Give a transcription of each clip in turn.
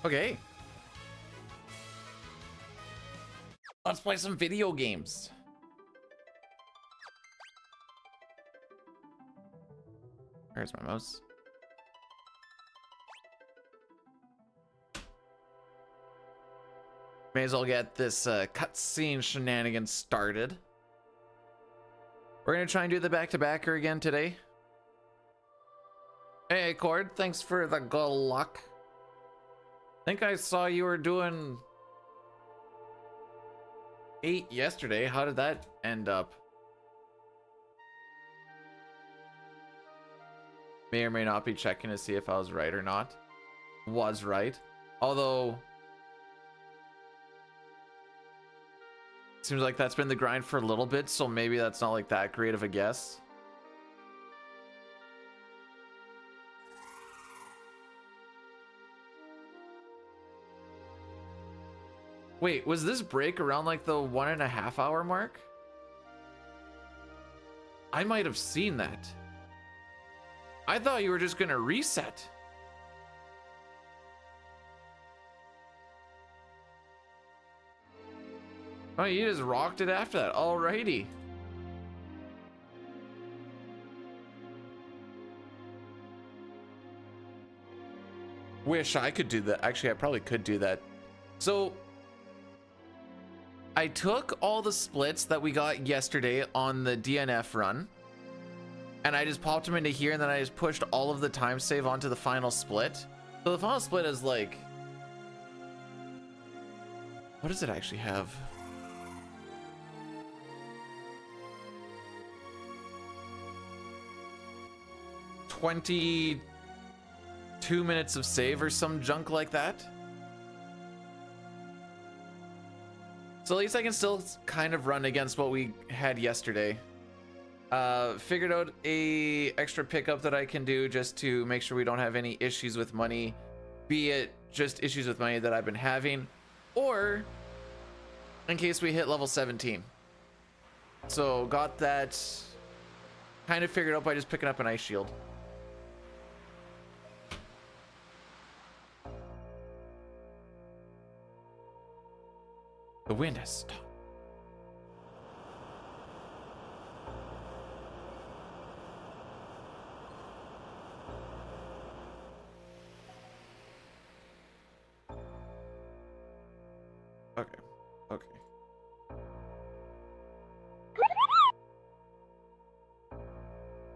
Okay. Let's play some video games. Where's my mouse? May as well get this cutscene shenanigans started. We're gonna try and do the back-to-backer again today. Hey, Cord, thanks for the good luck. I think I saw you were doing 8 yesterday. How did that end up? May or may not be checking to see if I was right or not. Was right. Although, seems like that's been the grind for a little bit, so maybe that's not like that great of a guess. Wait, was this break around like the 1.5 hour mark? I might have seen that. I thought you were just gonna reset. Oh, you just rocked it after that. Alrighty. Wish I could do that. Actually, I probably could do that. So I took all the splits that we got yesterday on the DNF run, and I just popped them into here, and then I just pushed all of the time save onto the final split. So the final split is like, what does it actually have? $22 minutes of save or some junk like that. So at least I can still kind of run against what we had yesterday. Figured out a extra pickup that I can do just to make sure we don't have any issues with money, be it just issues with money that I've been having, or in case we hit level 17. So got that kind of figured out by just picking up an ice shield. The wind has stopped. Okay. Okay.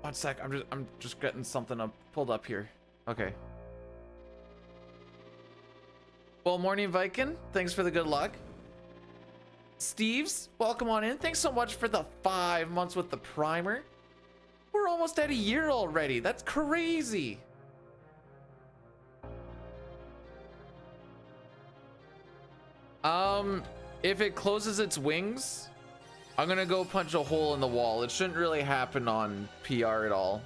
One sec. I'm just getting something pulled up here. Okay. Well, morning Viking. Thanks for the good luck. Steve's, welcome on in. Thanks so much for the 5 months with the primer. We're almost at a year already. That's crazy. If it closes its wings, I'm gonna go punch a hole in the wall. It shouldn't really happen on PR at all.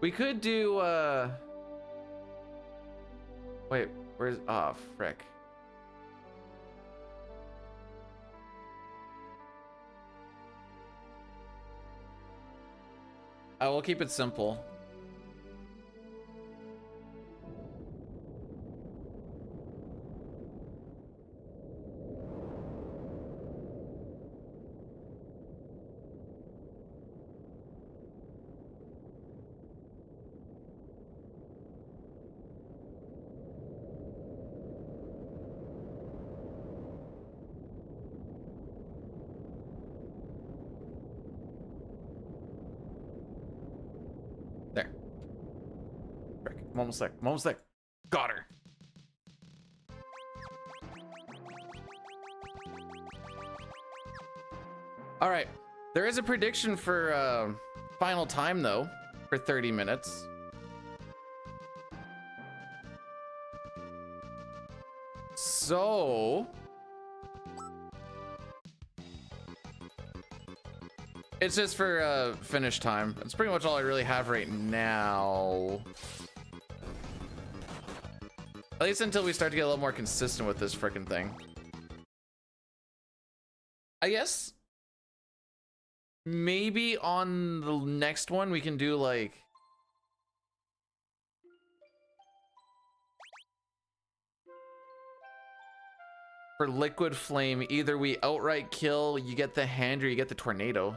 We could do, wait, where's, oh, frick. I will keep it simple. There. Frick. I'm almost there. I'm almost there. Got her. All right. There is a prediction for final time though, for 30 minutes. So it's just for finish time. That's pretty much all I really have right now. At least until we start to get a little more consistent with this frickin' thing. I guess maybe on the next one we can do like for liquid flame, either we outright kill, you get the hand, or you get the tornado.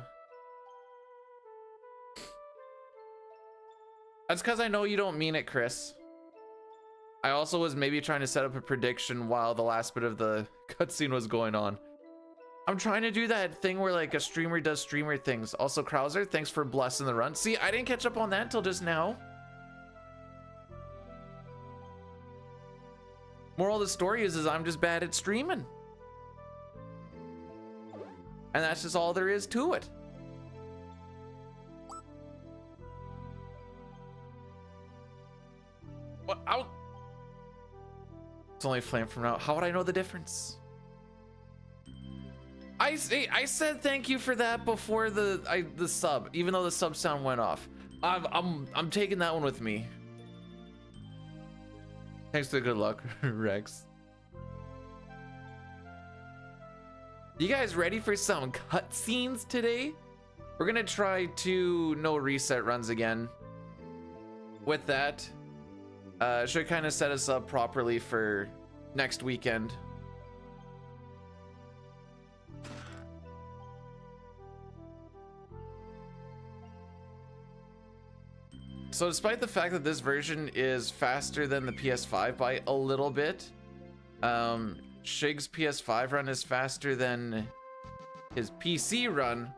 That's because I know you don't mean it, Chris. I also was maybe trying to set up a prediction while the last bit of the cutscene was going on. I'm trying to do that thing where like a streamer does streamer things. Also, Krauser, thanks for blessing the run. See, I didn't catch up on that until just now. Moral of the story is I'm just bad at streaming. And that's just all there is to it. What? Out. It's only flame from now. How would I know the difference? I said thank you for that before the sub, even though the sub sound went off. I'm taking that one with me. Thanks for the good luck, Rex. You guys ready for some cutscenes today? We're gonna try 2 no reset runs again. With that, should kind of set us up properly for next weekend. So despite the fact that this version is faster than the PS5 by a little bit, Shig's PS5 run is faster than his PC run.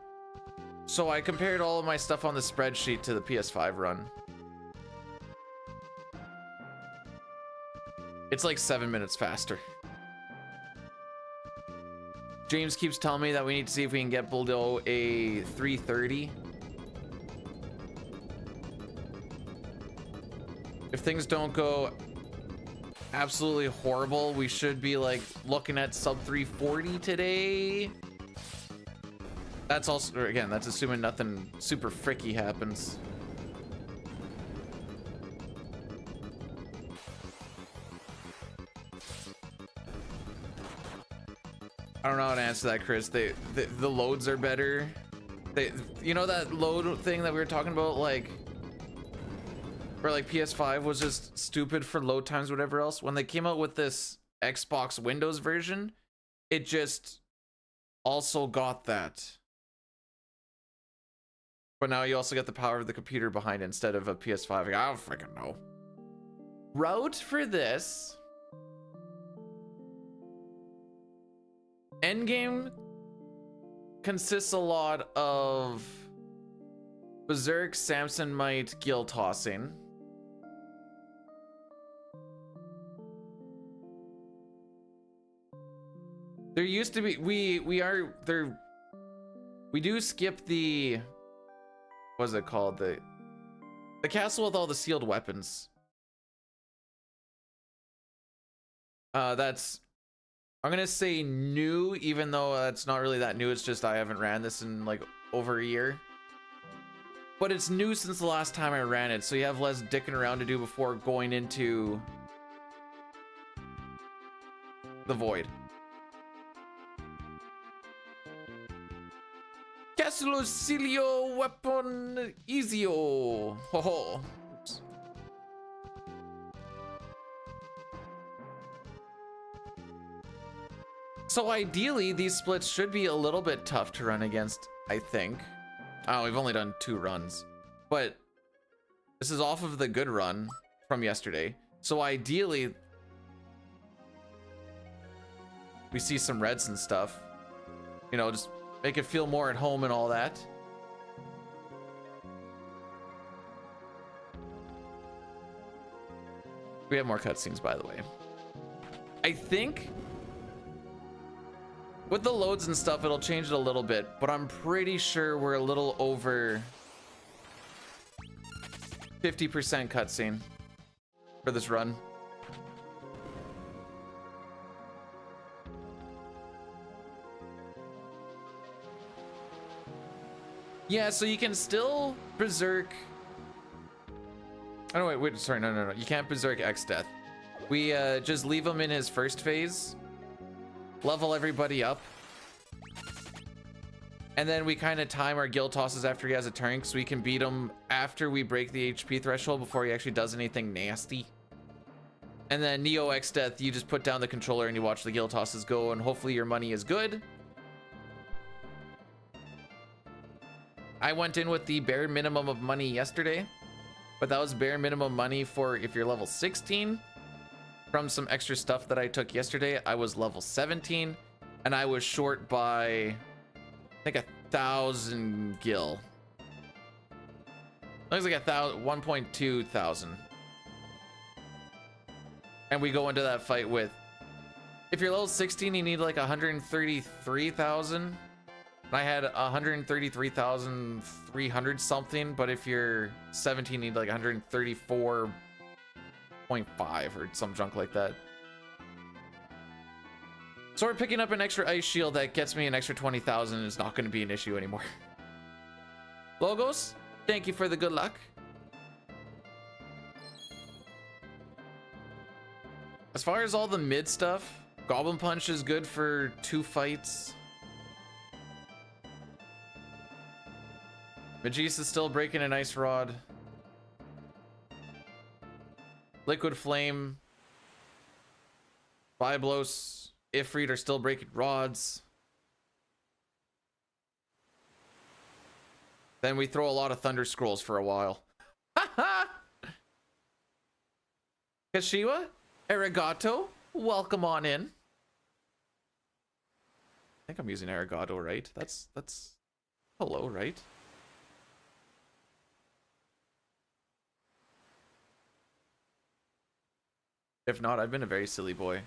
So I compared all of my stuff on the spreadsheet to the PS5 run. It's like 7 minutes faster. James keeps telling me that we need to see if we can get below a 330. If things don't go absolutely horrible, we should be like looking at sub 340 today. That's also, again, that's assuming nothing super fricky happens. I don't know how to answer that, Chris. The loads are better. You know that load thing that we were talking about, like, where like PS5 was just stupid for load times, whatever else. When they came out with this Xbox Windows version, it just also got that. But now you also get the power of the computer behind it instead of a PS5. Like, I don't freaking know. Route for this. Endgame consists a lot of Berserk, Samson Might, Gil tossing. There used to be we do skip the, what is it called, the castle with all the sealed weapons. That's, I'm gonna say new, even though it's not really that new. It's just I haven't ran this in like over a year, but it's new since the last time I ran it, so you have less dicking around to do before going into the void. Castellocilio weapon Ezio. Ho ho. Oops. So ideally, these splits should be a little bit tough to run against, I think. Oh, we've only done 2 runs, but this is off of the good run from yesterday. So ideally, we see some reds and stuff. You know, just make it feel more at home and all that. We have more cutscenes, by the way. I think with the loads and stuff, it'll change it a little bit, but I'm pretty sure we're a little over 50% cutscene for this run. Yeah, so you can still berserk. Oh no, wait, sorry, no. You can't berserk X Death. We just leave him in his first phase, level everybody up, And then we kind of time our guild tosses after he has a turn, so we can beat him after we break the HP threshold before he actually does anything nasty. And then Neo X Death, you just put down the controller and you watch the guild tosses go, and hopefully your money is good. I went in with the bare minimum of money yesterday, but that was bare minimum money for if you're level 16. From some extra stuff that I took yesterday, I was level 17, and I was short by, I think, 1,000 gil. Looks like 1.2 thousand. And we go into that fight with, if you're level 16, you need like 133,000. I had 133,300 something, but if you're 17, you need like 134.5 or some junk like that. So we're picking up an extra ice shield that gets me an extra 20,000 and it's not going to be an issue anymore. Logos, thank you for the good luck. As far as all the mid stuff, Goblin Punch is good for 2 fights. Magis is still breaking an ice rod. Liquid Flame, Byblos, Ifrit are still breaking rods. Then we throw a lot of Thunder Scrolls for a while. Kashiwa, Arigato, welcome on in. I think I'm using Arigato, right? That's hello, right? If not, I've been a very silly boy.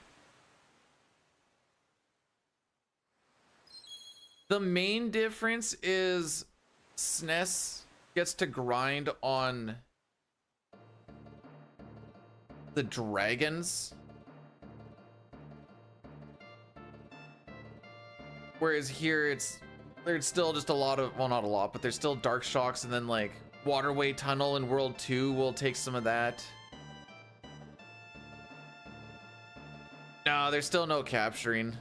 The main difference is SNES gets to grind on the dragons, whereas here there's still just a lot of, well, not a lot, but there's still Dark Shocks, and then like Waterway Tunnel in World 2 will take some of that. No, there's still no capturing.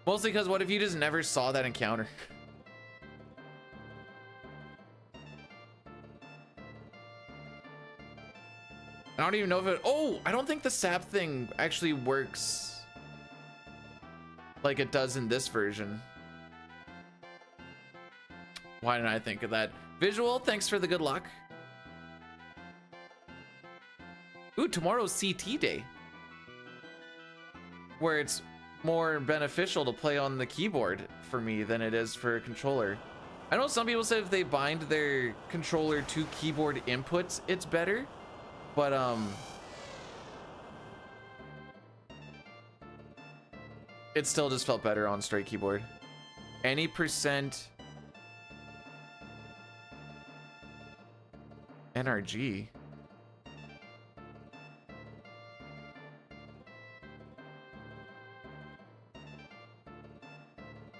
Mostly because what if you just never saw that encounter? I don't even know if it, oh, I don't think the sap thing actually works like it does in this version. Why didn't I think of that? Visual, thanks for the good luck. Ooh, tomorrow's CT day, where it's more beneficial to play on the keyboard for me than it is for a controller. I know some people say if they bind their controller to keyboard inputs, it's better, but it still just felt better on straight keyboard. Any percent NRG.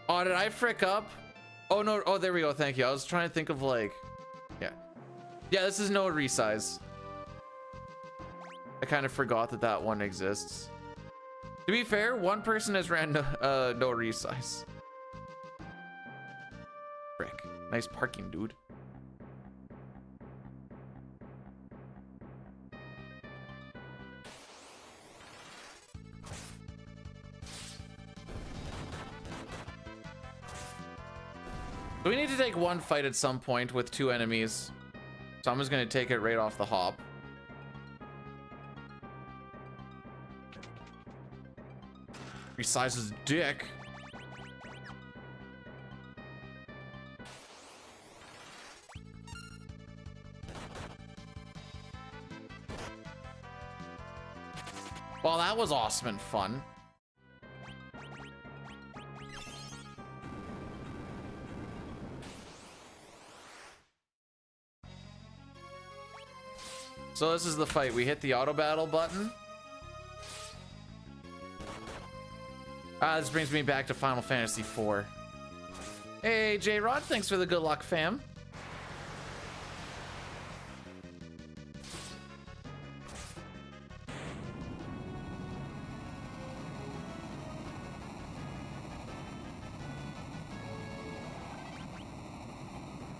Oh, did I frick up? Oh no, oh there we go, thank you. I was trying to think of like, yeah, this is no resize. I kind of forgot that that one exists. To be fair, one person has ran no resize. Frick, nice parking, dude. So we need to take one fight at some point with 2 enemies. So I'm just gonna take it right off the hop. Resize his dick. Well, that was awesome and fun. So this is the fight. We hit the auto battle button. This brings me back to Final Fantasy IV. Hey, J-Rod, thanks for the good luck, fam.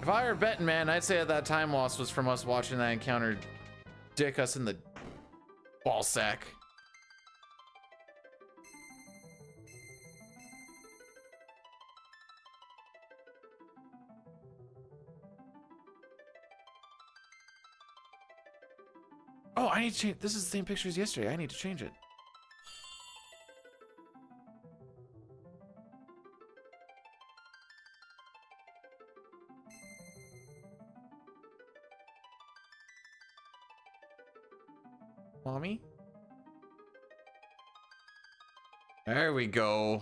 If I were betting, man, I'd say that time loss was from us watching that encounter dick us in the ball sack. Oh, I need to change. This is the same picture as yesterday. I need to change it. Mommy? There we go.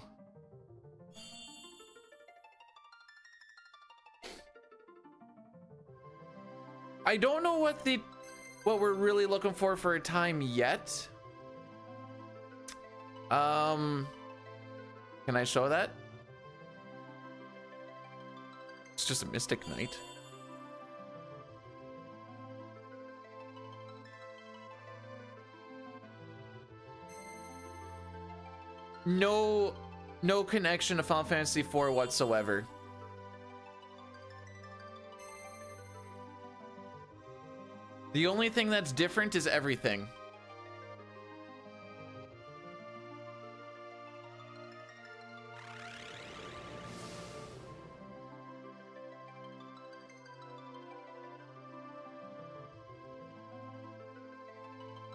I don't know what we're really looking for a time yet. Can I show that? It's just a Mystic Knight. No connection to Final Fantasy IV whatsoever. The only thing that's different is everything.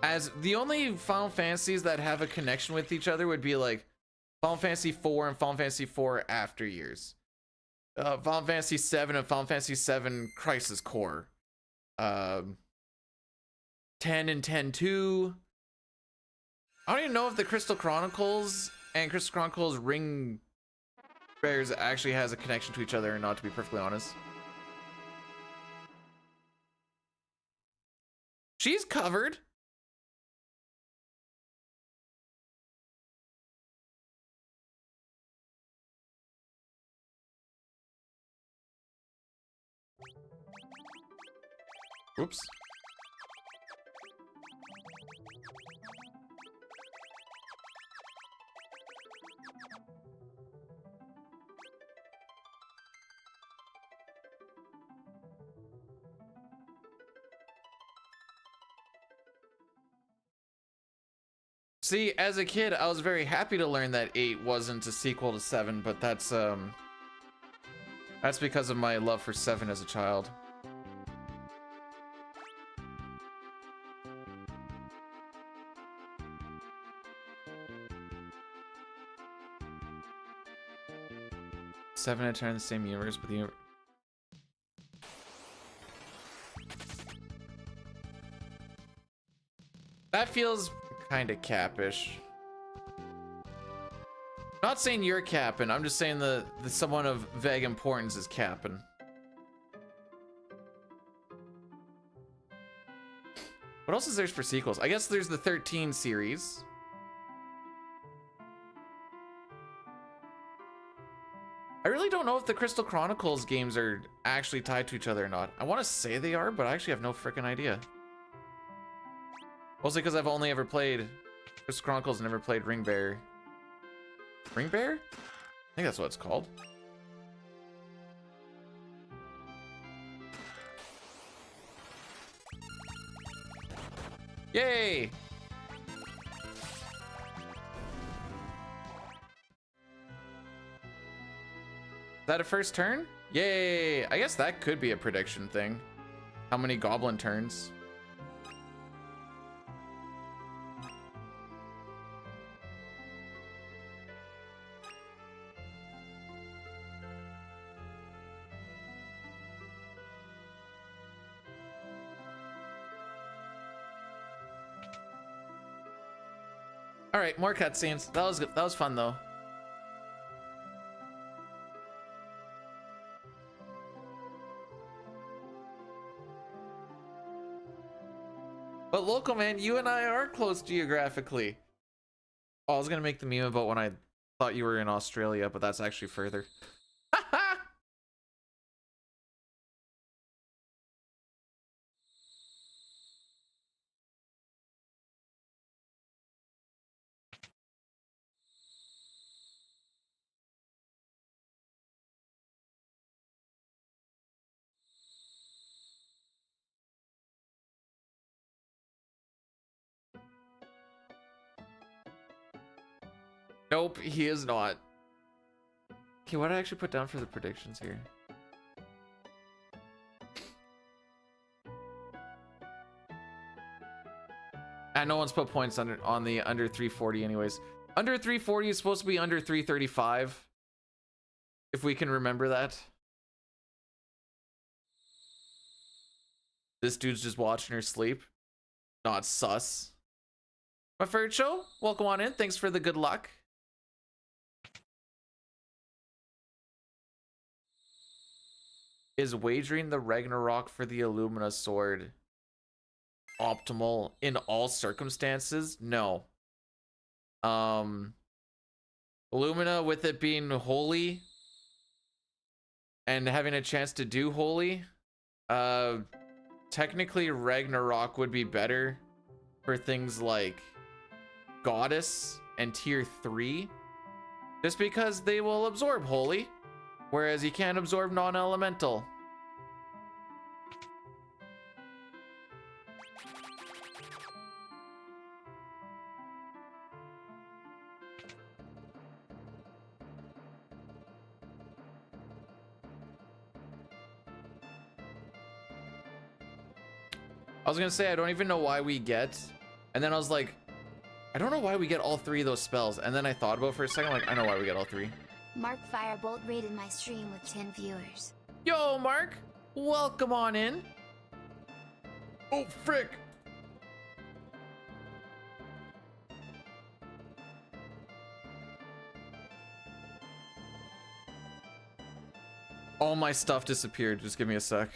As the only Final Fantasies that have a connection with each other would be like Final Fantasy IV and Final Fantasy IV After Years. Final Fantasy VII and Final Fantasy VII Crisis Core. 10 and 10-2. I don't even know if the Crystal Chronicles and Crystal Chronicles Ring Bears actually has a connection to each other or not, to be perfectly honest. She's covered. Oops. See, as a kid, I was very happy to learn that 8 wasn't a sequel to 7, but that's because of my love for 7 as a child. Seven and 10 in the same universe, but the that feels kind of capish. Not saying you're capping, I'm just saying the someone of vague importance is capping. What else is there for sequels? I guess there's the 13 series. I really don't know if the Crystal Chronicles games are actually tied to each other or not. I want to say they are, but I actually have no freaking idea. Mostly because I've only ever played Crystal Chronicles and never played Ring Bear. Ring Bear? I think that's what it's called. Yay! Is that a first turn? Yay! I guess that could be a prediction thing. How many goblin turns? All right, more cutscenes. That was good. That was fun though. But local man, you and I are close geographically. Oh, I was gonna make the meme about when I thought you were in Australia, but that's actually further. Nope, he is not. Okay, what did I actually put down for the predictions here? And no one's put points on the under 340 anyways. Under 340 is supposed to be under 335. If we can remember that. This dude's just watching her sleep. Not sus. My favorite show, welcome on in. Thanks for the good luck. Is wagering the Ragnarok for the Illumina sword optimal in all circumstances? No. Illumina, with it being holy and having a chance to do holy, technically Ragnarok would be better for things like Goddess and tier 3, just because they will absorb holy, whereas you can't absorb non-elemental. I was gonna say, I don't even know why we get, and then I was like, I don't know why we get all 3 of those spells, and then I thought about it for a second, like, I know why we get all 3. Mark Firebolt rated my stream with 10 viewers. Yo, Mark, welcome on in. Oh, frick. All my stuff disappeared, just give me a sec.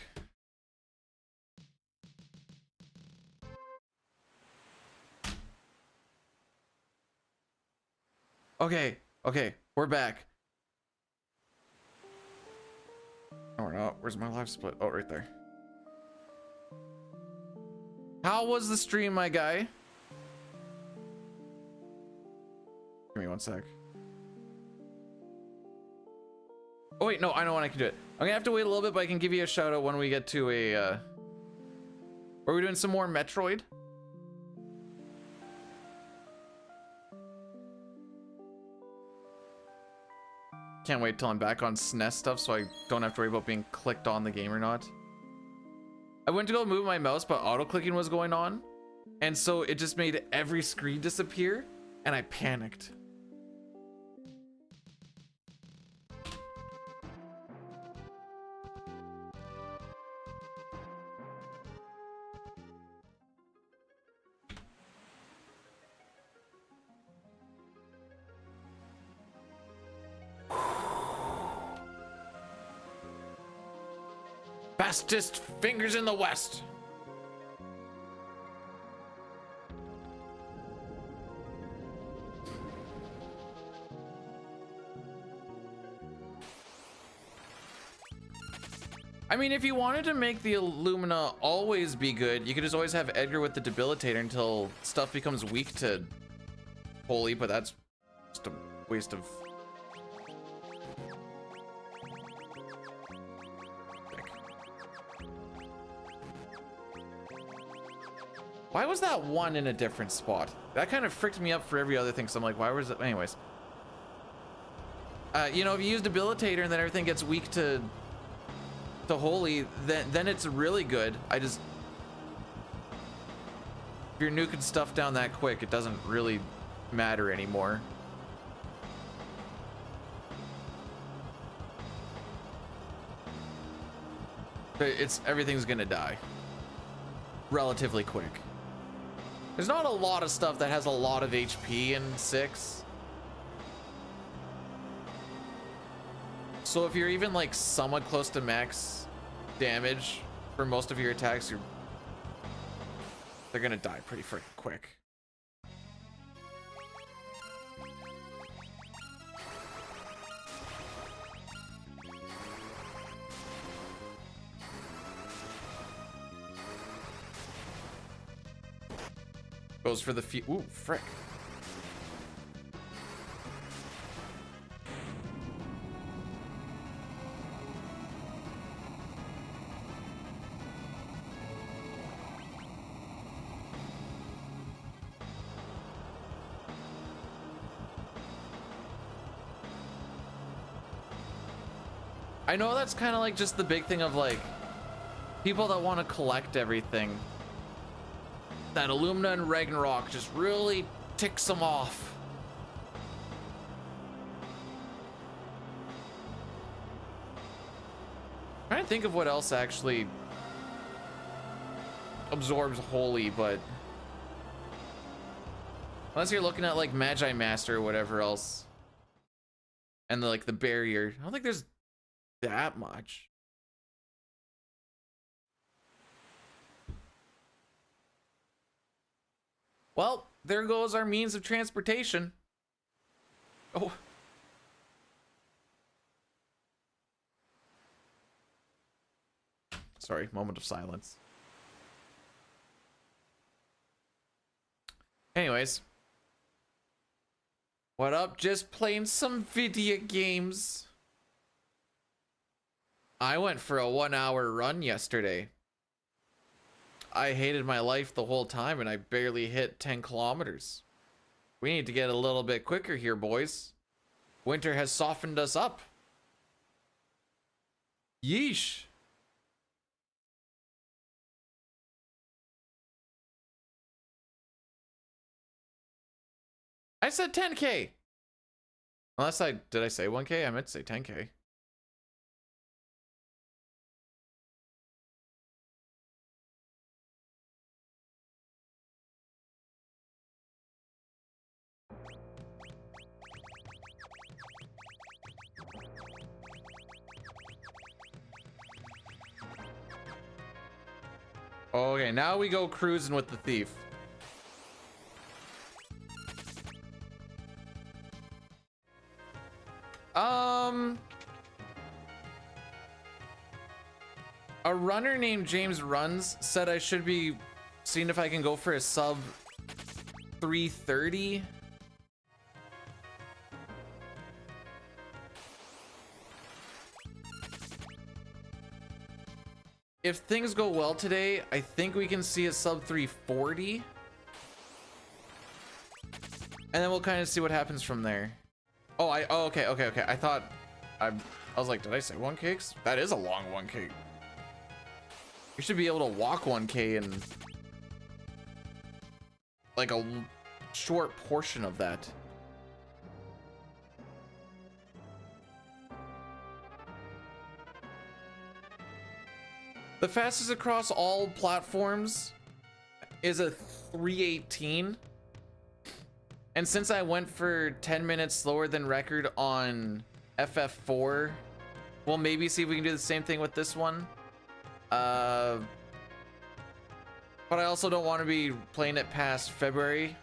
Okay, we're back. No, we're not. Where's my live split? Oh, right there. How was the stream, my guy? Give me one sec. Oh, wait, no, I know when I can do it. I'm gonna have to wait a little bit, but I can give you a shout out when we get to a, Are we doing some more Metroid? Can't wait till I'm back on SNES stuff so I don't have to worry about being clicked on the game or not. I went to go move my mouse, but auto-clicking was going on. And so it just made every screen disappear, and I panicked. Fastest fingers in the West. I mean, if you wanted to make the Illumina always be good, you could just always have Edgar with the Debilitator until stuff becomes weak to Holy, but that's just a waste of... Why was that one in a different spot? That kind of fricked me up for every other thing, so I'm like, why was it? Anyways. You know, if you use Debilitator and then everything gets weak to Holy, then it's really good. If you're nuking stuff down that quick, it doesn't really matter anymore. But everything's gonna die relatively quick. There's not a lot of stuff that has a lot of HP in 6. So if you're even like somewhat close to max damage for most of your attacks, they're gonna die pretty freaking quick. Goes for the few. Ooh, frick. I know that's kind of like just the big thing of like people that want to collect everything. That Illumina and Ragnarok just really ticks them off. I'm trying to think of what else actually absorbs holy, but unless you're looking at like Magi Master or whatever else, and like the barrier, I don't think there's that much. Well, there goes our means of transportation. Oh. Sorry, moment of silence. Anyways. What up? Just playing some video games. I went for a 1-hour run yesterday. I hated my life the whole time and I barely hit 10 kilometers. We need to get a little bit quicker here, boys. Winter has softened us up. Yeesh. I said 10K. Unless did I say 1K? I meant to say 10K. Okay, now we go cruising with the thief. A runner named James Runs said I should be seeing if I can go for a sub 330. If things go well today, I think we can see a sub 340. And then we'll kind of see what happens from there. Oh, okay. I thought I was like, did I say 1K? That is a long 1K. You should be able to walk 1K in like a short portion of that. The fastest across all platforms is a 318. And since I went for 10 minutes slower than record on FF4, we'll maybe see if we can do the same thing with this one. But I also don't want to be playing it past February.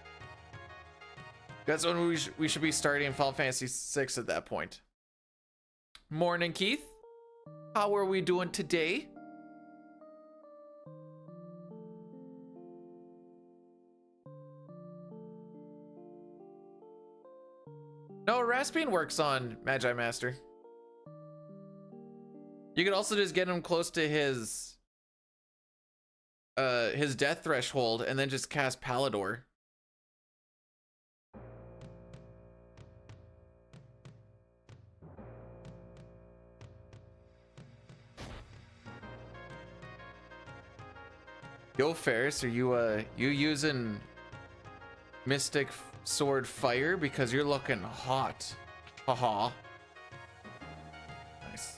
That's when we should be starting Final Fantasy VI at that point. Morning, Keith. How are we doing today? No, Raspbian works on Magi Master. You could also just get him close to his death threshold and then just cast Palador. Yo, Ferris, are you using Mystic Sword Fire? Because you're looking hot. Haha. Nice.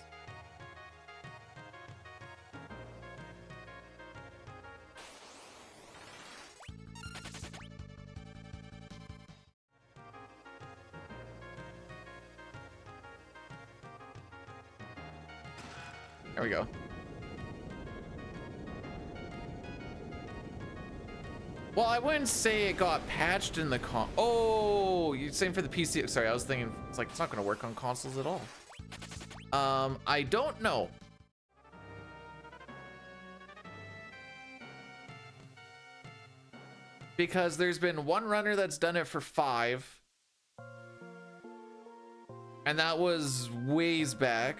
There we go. Well, I wouldn't say it got patched in the oh, you're saying for the PC. Sorry, I was thinking it's like it's not going to work on consoles at all. I don't know. Because there's been one runner that's done it for 5. And that was ways back.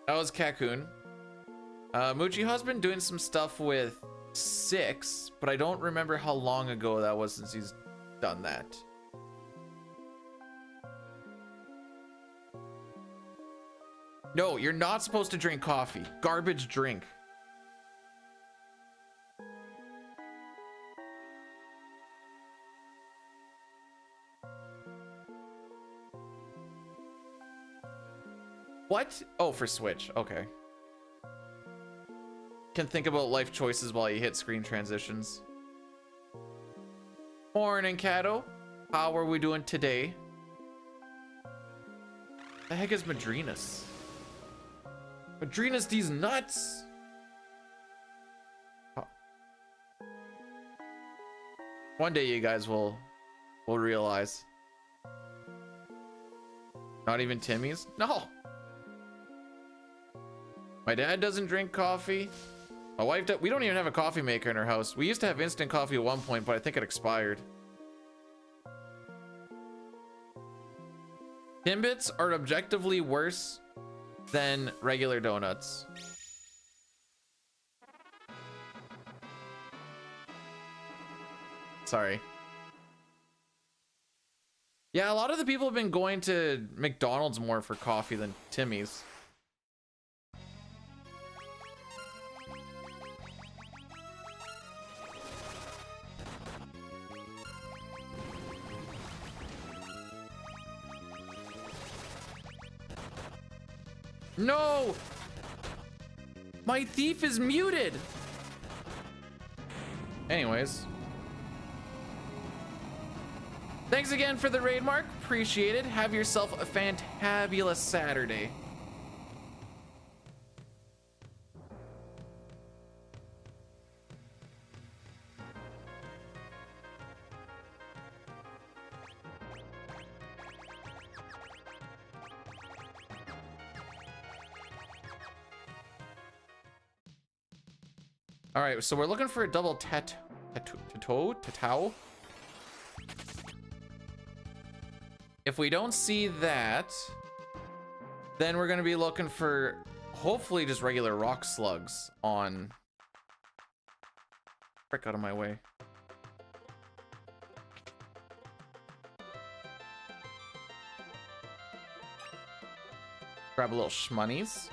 That was Kakun. Mujiha's been doing some stuff with 6, but I don't remember how long ago that was since he's done that. No, you're not supposed to drink coffee. Garbage drink. What? Oh, for Switch. Okay. Can think about life choices while you hit screen transitions. Morning, Cato. How are we doing today? The heck is Madrinas? Madrinas these nuts. Oh. One day you guys will realize. Not even Timmy's? No. My dad doesn't drink coffee. My wife we don't even have a coffee maker in our house. We used to have instant coffee at one point, but I think it expired. Timbits are objectively worse than regular donuts. Sorry. Yeah, a lot of the people have been going to McDonald's more for coffee than Timmy's. No! My thief is muted! Anyways. Thanks again for the raid, Mark. Appreciate it. Have yourself a fantabulous Saturday. All right, so we're looking for a double tatau. If we don't see that, then we're gonna be looking for hopefully just regular rock slugs on. Frick out of my way. Grab a little shmoney's.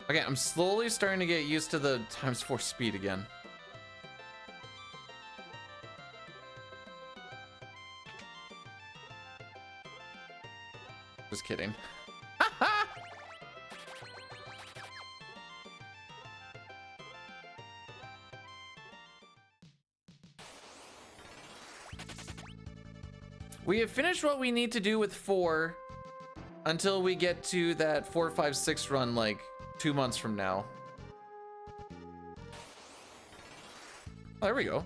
Okay, I'm slowly starting to get used to the ×4 speed again. Just kidding. We have finished what we need to do with 4 until we get to that 4, 5, 6 run like 2 months from now. Oh, there we go.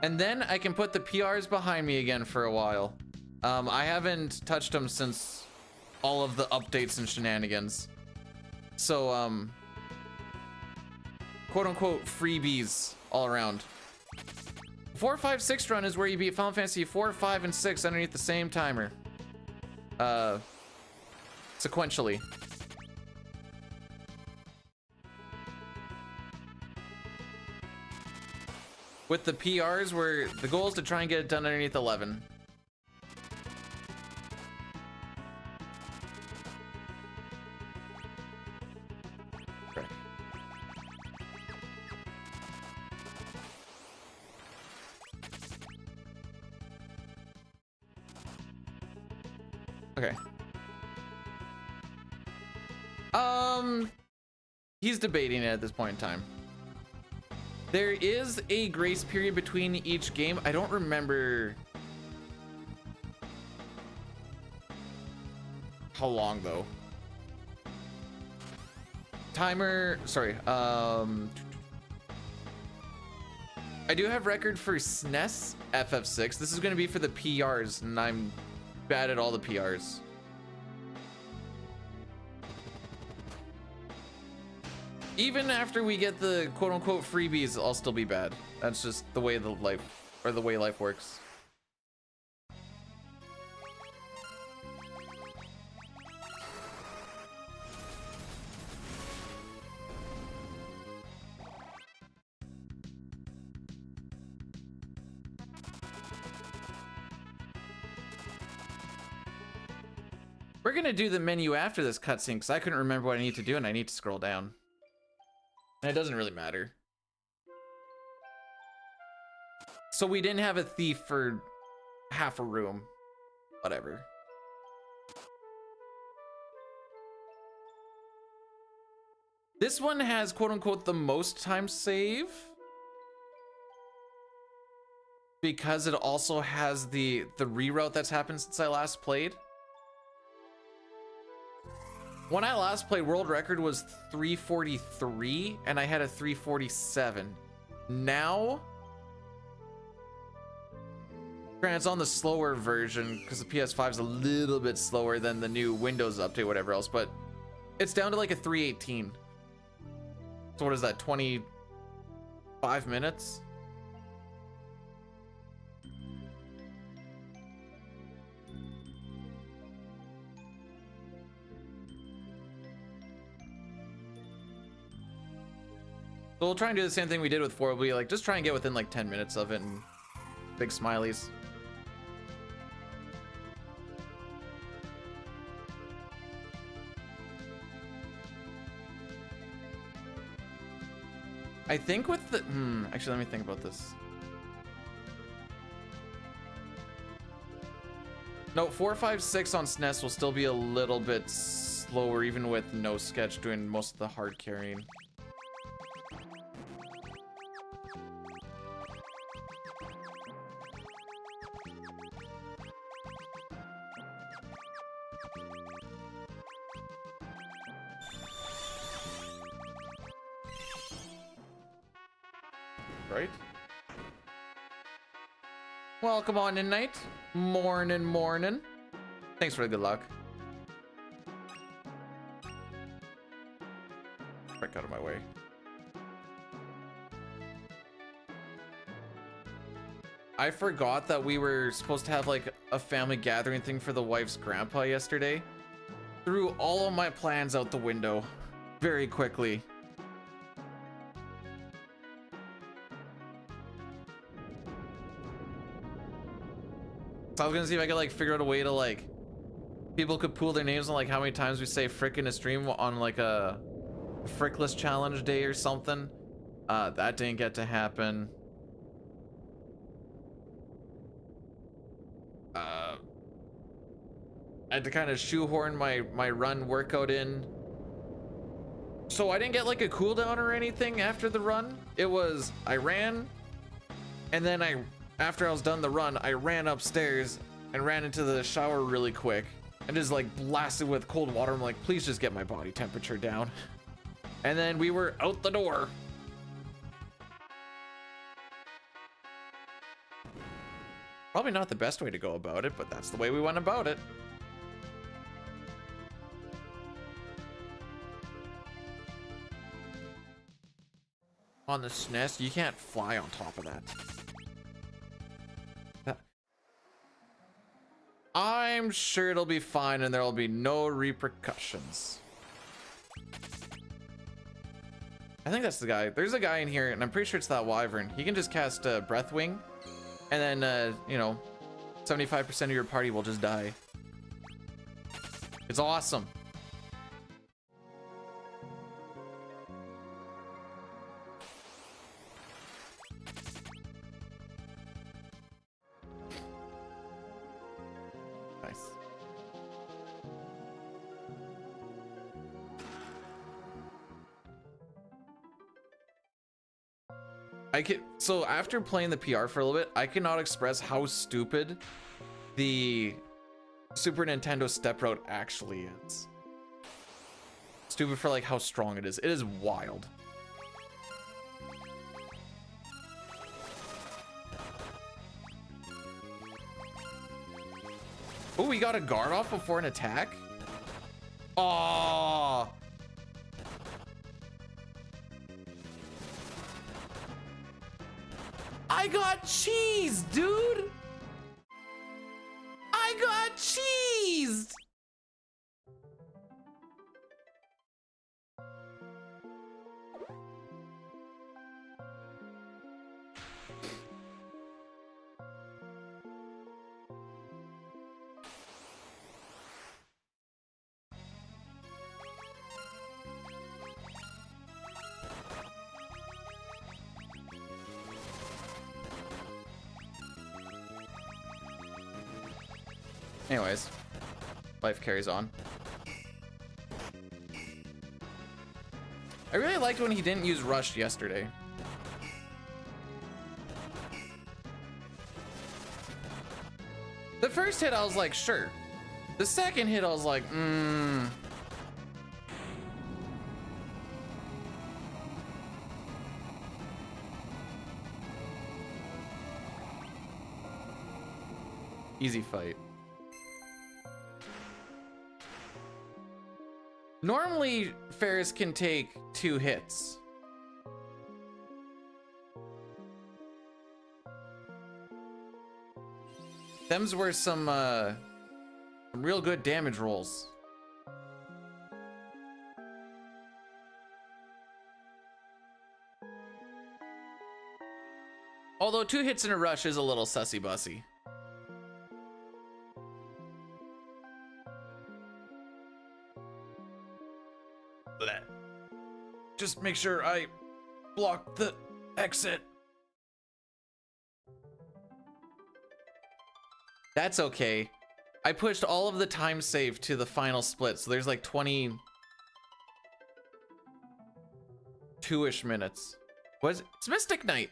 And then I can put the PRs behind me again for a while. I haven't touched them since all of the updates and shenanigans. So, quote unquote freebies all around. 4, 5, 6 run is where you beat Final Fantasy 4, 5, and 6 underneath the same timer. Sequentially. With the PRs, where the goal is to try and get it done underneath 11. Frick. Okay. He's debating it at this point in time. There is a grace period between each game. I don't remember how long though. Timer, sorry. I do have record for SNES FF6. This is going to be for the PRs, and I'm bad at all the PRs. Even after we get the quote-unquote freebies, I'll still be bad. That's just the way the way life works. We're gonna do the menu after this cutscene because I couldn't remember what I need to do and I need to scroll down. And it doesn't really matter. So we didn't have a thief for half a room. Whatever. This one has quote unquote the most time save. Because it also has the reroute that's happened since I last played. When I last played, world record was 343 and I had a 347. Now, granted, it's on the slower version because the PS5 is a little bit slower than the new Windows update, whatever else, but it's down to like a 318. So what is that, 25 minutes? So we'll try and do the same thing we did with 4. We'll be like, just try and get within like 10 minutes of it and big smileys. I think with the, actually, let me think about this. No, 4, 5, 6 on SNES will still be a little bit slower, even with no sketch doing most of the hard carrying. Right? Welcome on in, night. Morning, morning. Thanks for the good luck. Break out of my way. I forgot that we were supposed to have like a family gathering thing for the wife's grandpa yesterday. Threw all of my plans out the window very quickly. So I was gonna see if I could like figure out a way to like people could pool their names on like how many times we say frick in a stream on like a frickless challenge day or something. That didn't get to happen. I had to kind of shoehorn my run workout in. So I didn't get like a cooldown or anything after the run. It was I ran and then after I was done the run, I ran upstairs and ran into the shower really quick and just like blasted with cold water. I'm like, please just get my body temperature down. And then we were out the door. Probably not the best way to go about it, but that's the way we went about it. On the SNES, you can't fly on top of that. I'm sure it'll be fine and there will be no repercussions. I think that's the guy. There's a guy in here and I'm pretty sure it's that wyvern. He can just cast Breathwing and then, you know, 75% of your party will just die. It's awesome. So after playing the PR for a little bit, I cannot express how stupid the Super Nintendo step route actually is. Stupid for like how strong it is. It is wild. Oh, we got a guard off before an attack? Oh. I got cheese, dude. I got cheesed. Anyways, life carries on. I really liked when he didn't use rush yesterday. The first hit, I was like, sure. The second hit, I was like, Easy fight. Normally, Ferris can take 2 hits. Them's were some real good damage rolls. Although 2 hits in a rush is a little sussy-bussy. Just make sure I block the exit. That's okay. I pushed all of the time save to the final split, so there's like 22-ish minutes. What is it? It's Mystic Knight.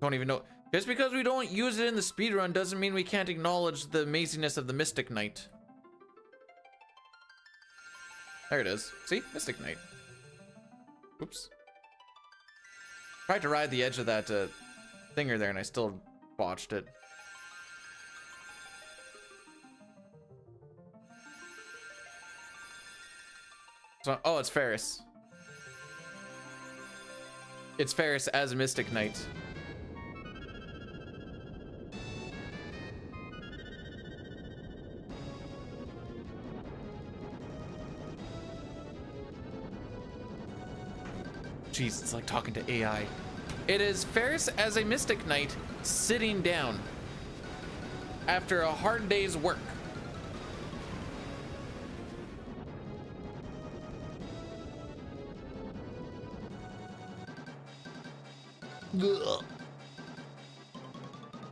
Don't even know. Just because we don't use it in the speedrun doesn't mean we can't acknowledge the amazingness of the Mystic Knight. There it is. See? Mystic Knight. Oops. Tried to ride the edge of that thinger there and I still botched it. So, oh, it's Ferris. It's Ferris as Mystic Knight. Jeez, it's like talking to AI. It is Ferris as a Mystic Knight sitting down after a hard day's work. Ugh.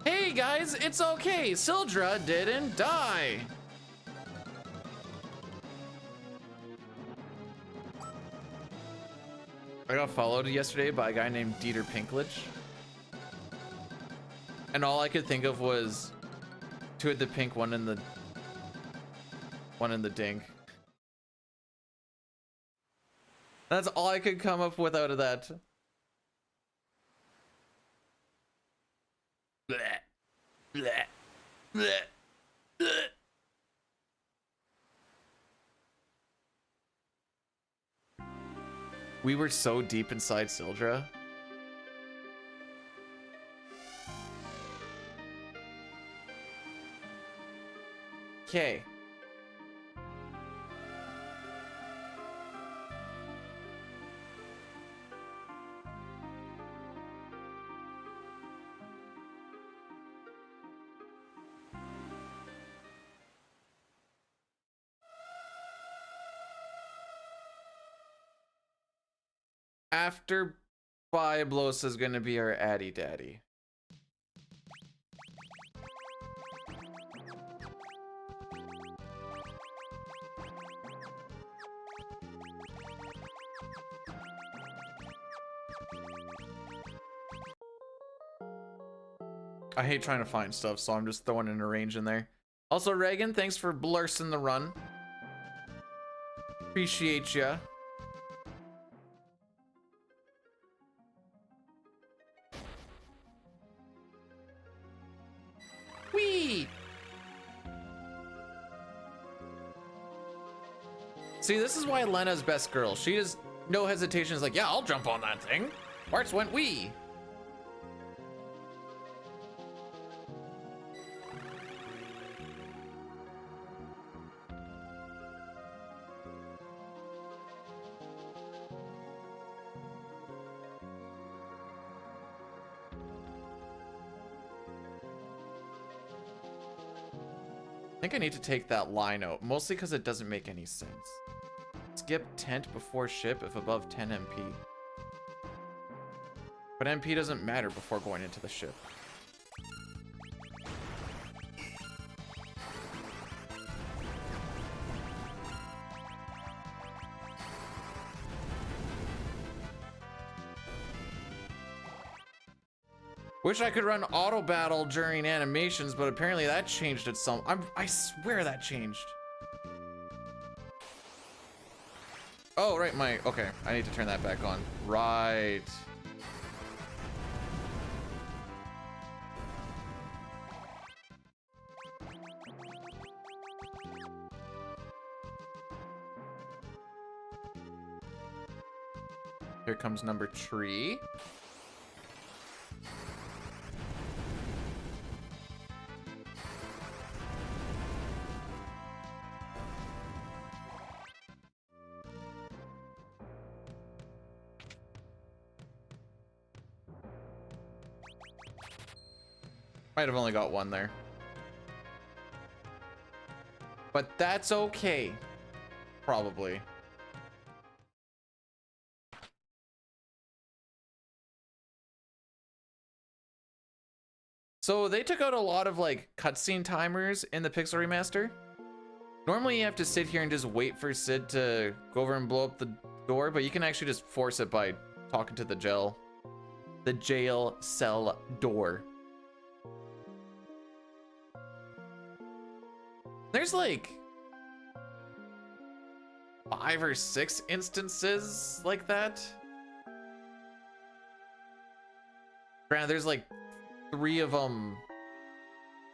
Hey guys, it's okay. Sildra didn't die. I got followed yesterday by a guy named Dieter Pinklich. And all I could think of was 2 at the pink, 1 in the dink. That's all I could come up with out of that. Blech. Blech. Blech. Blech. We were so deep inside Sildra. Okay. After Bioblos is gonna be our Addy Daddy. I hate trying to find stuff, so I'm just throwing in a range in there. Also, Reagan, thanks for blursing the run. Appreciate ya. Whee! See, this is why Lena's best girl. She has no hesitation. Is like, yeah, I'll jump on that thing. Bart's went wee. I think I need to take that line out, mostly because it doesn't make any sense. Skip tent before ship if above 10 MP. But MP doesn't matter before going into the ship. Wish I could run auto battle during animations, but apparently that changed at some. I swear that changed. Oh, right, okay, I need to turn that back on. Right. Here comes number 3. Might have only got 1 there. But that's okay. Probably. So they took out a lot of like cutscene timers in the Pixel Remaster. Normally you have to sit here and just wait for Sid to go over and blow up the door, but you can actually just force it by talking to the jail cell door. There's like 5 or 6 instances like that. Granted, there's like 3 of them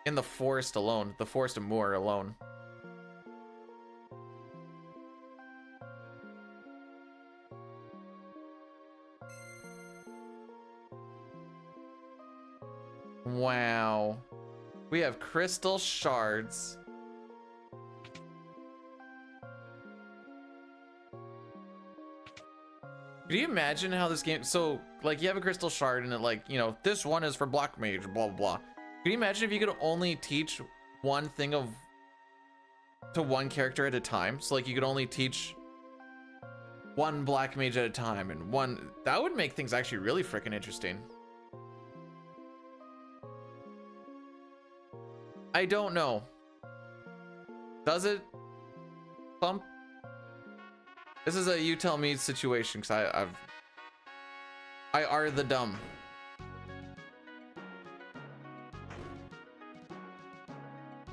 in the forest alone, the Forest of Moor alone. Wow. We have crystal shards. Can you imagine how this game, so like you have a crystal shard and it like, you know, this one is for black mage, blah, blah, blah. Can you imagine if you could only teach one thing to one character at a time? So like you could only teach one black mage at a time and that would make things actually really freaking interesting. I don't know. Does it bump? This is a you tell me situation because I are the dumb.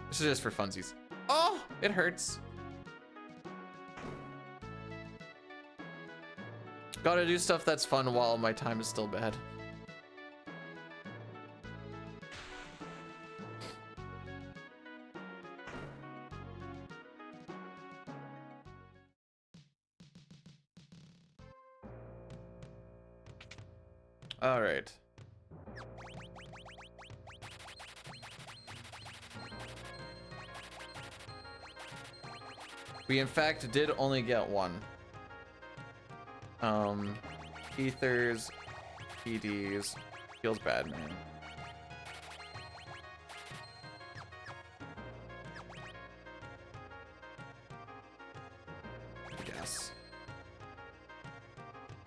This is just for funsies. Oh, it hurts. Gotta do stuff that's fun while my time is still bad. All right. We in fact did only get 1. Ethers, PDs, feels bad, man. Yes.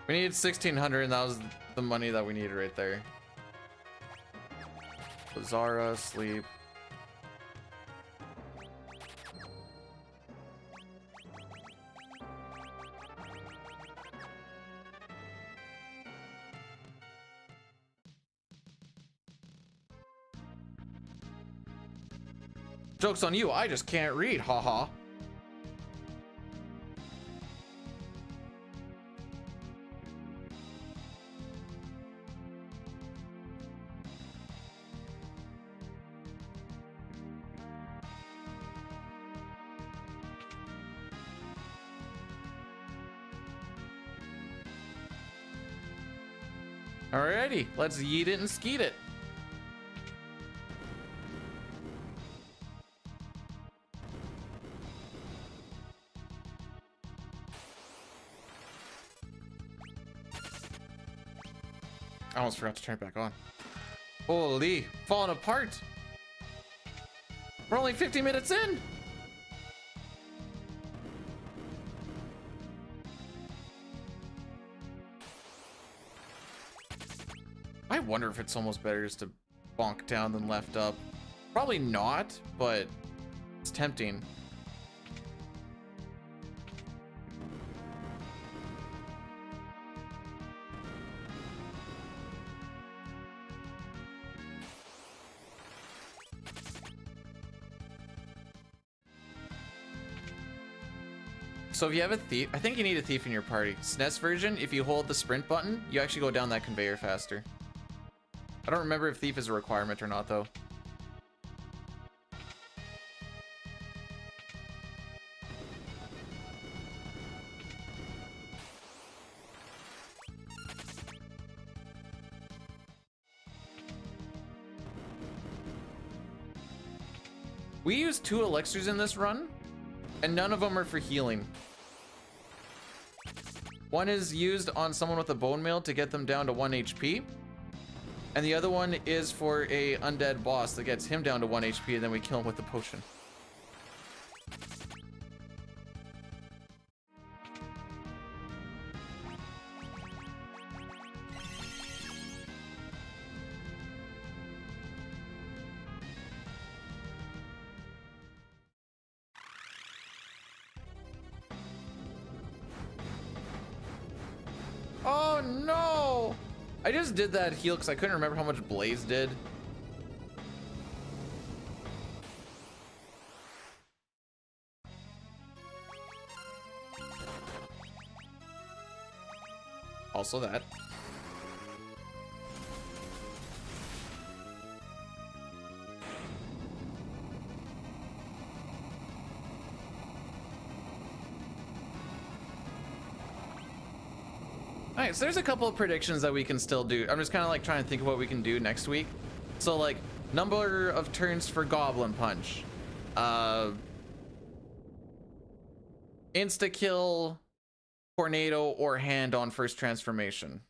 We needed 1,600 and that was the money that we needed right there. Zara, sleep. Joke's on you, I just can't read, haha. Alrighty, let's yeet it and skeet it. I almost forgot to turn it back on. Holy, falling apart. We're only 50 minutes in. I wonder if it's almost better just to bonk down than left up. Probably not, but it's tempting. So if you have a thief, I think you need a thief in your party. SNES version, if you hold the sprint button, you actually go down that conveyor faster. I don't remember if thief is a requirement or not though. We used 2 elixirs in this run, and none of them are for healing. One is used on someone with a bone meal to get them down to 1 HP. And the other one is for a undead boss that gets him down to 1 HP, and then we kill him with the potion. Oh no! I just did that heal because I couldn't remember how much Blaze did. Also that. Alright, so there's a couple of predictions that we can still do. I'm just kind of like trying to think of what we can do next week. So like, number of turns for Goblin Punch. Insta-kill, Tornado, or hand on first transformation.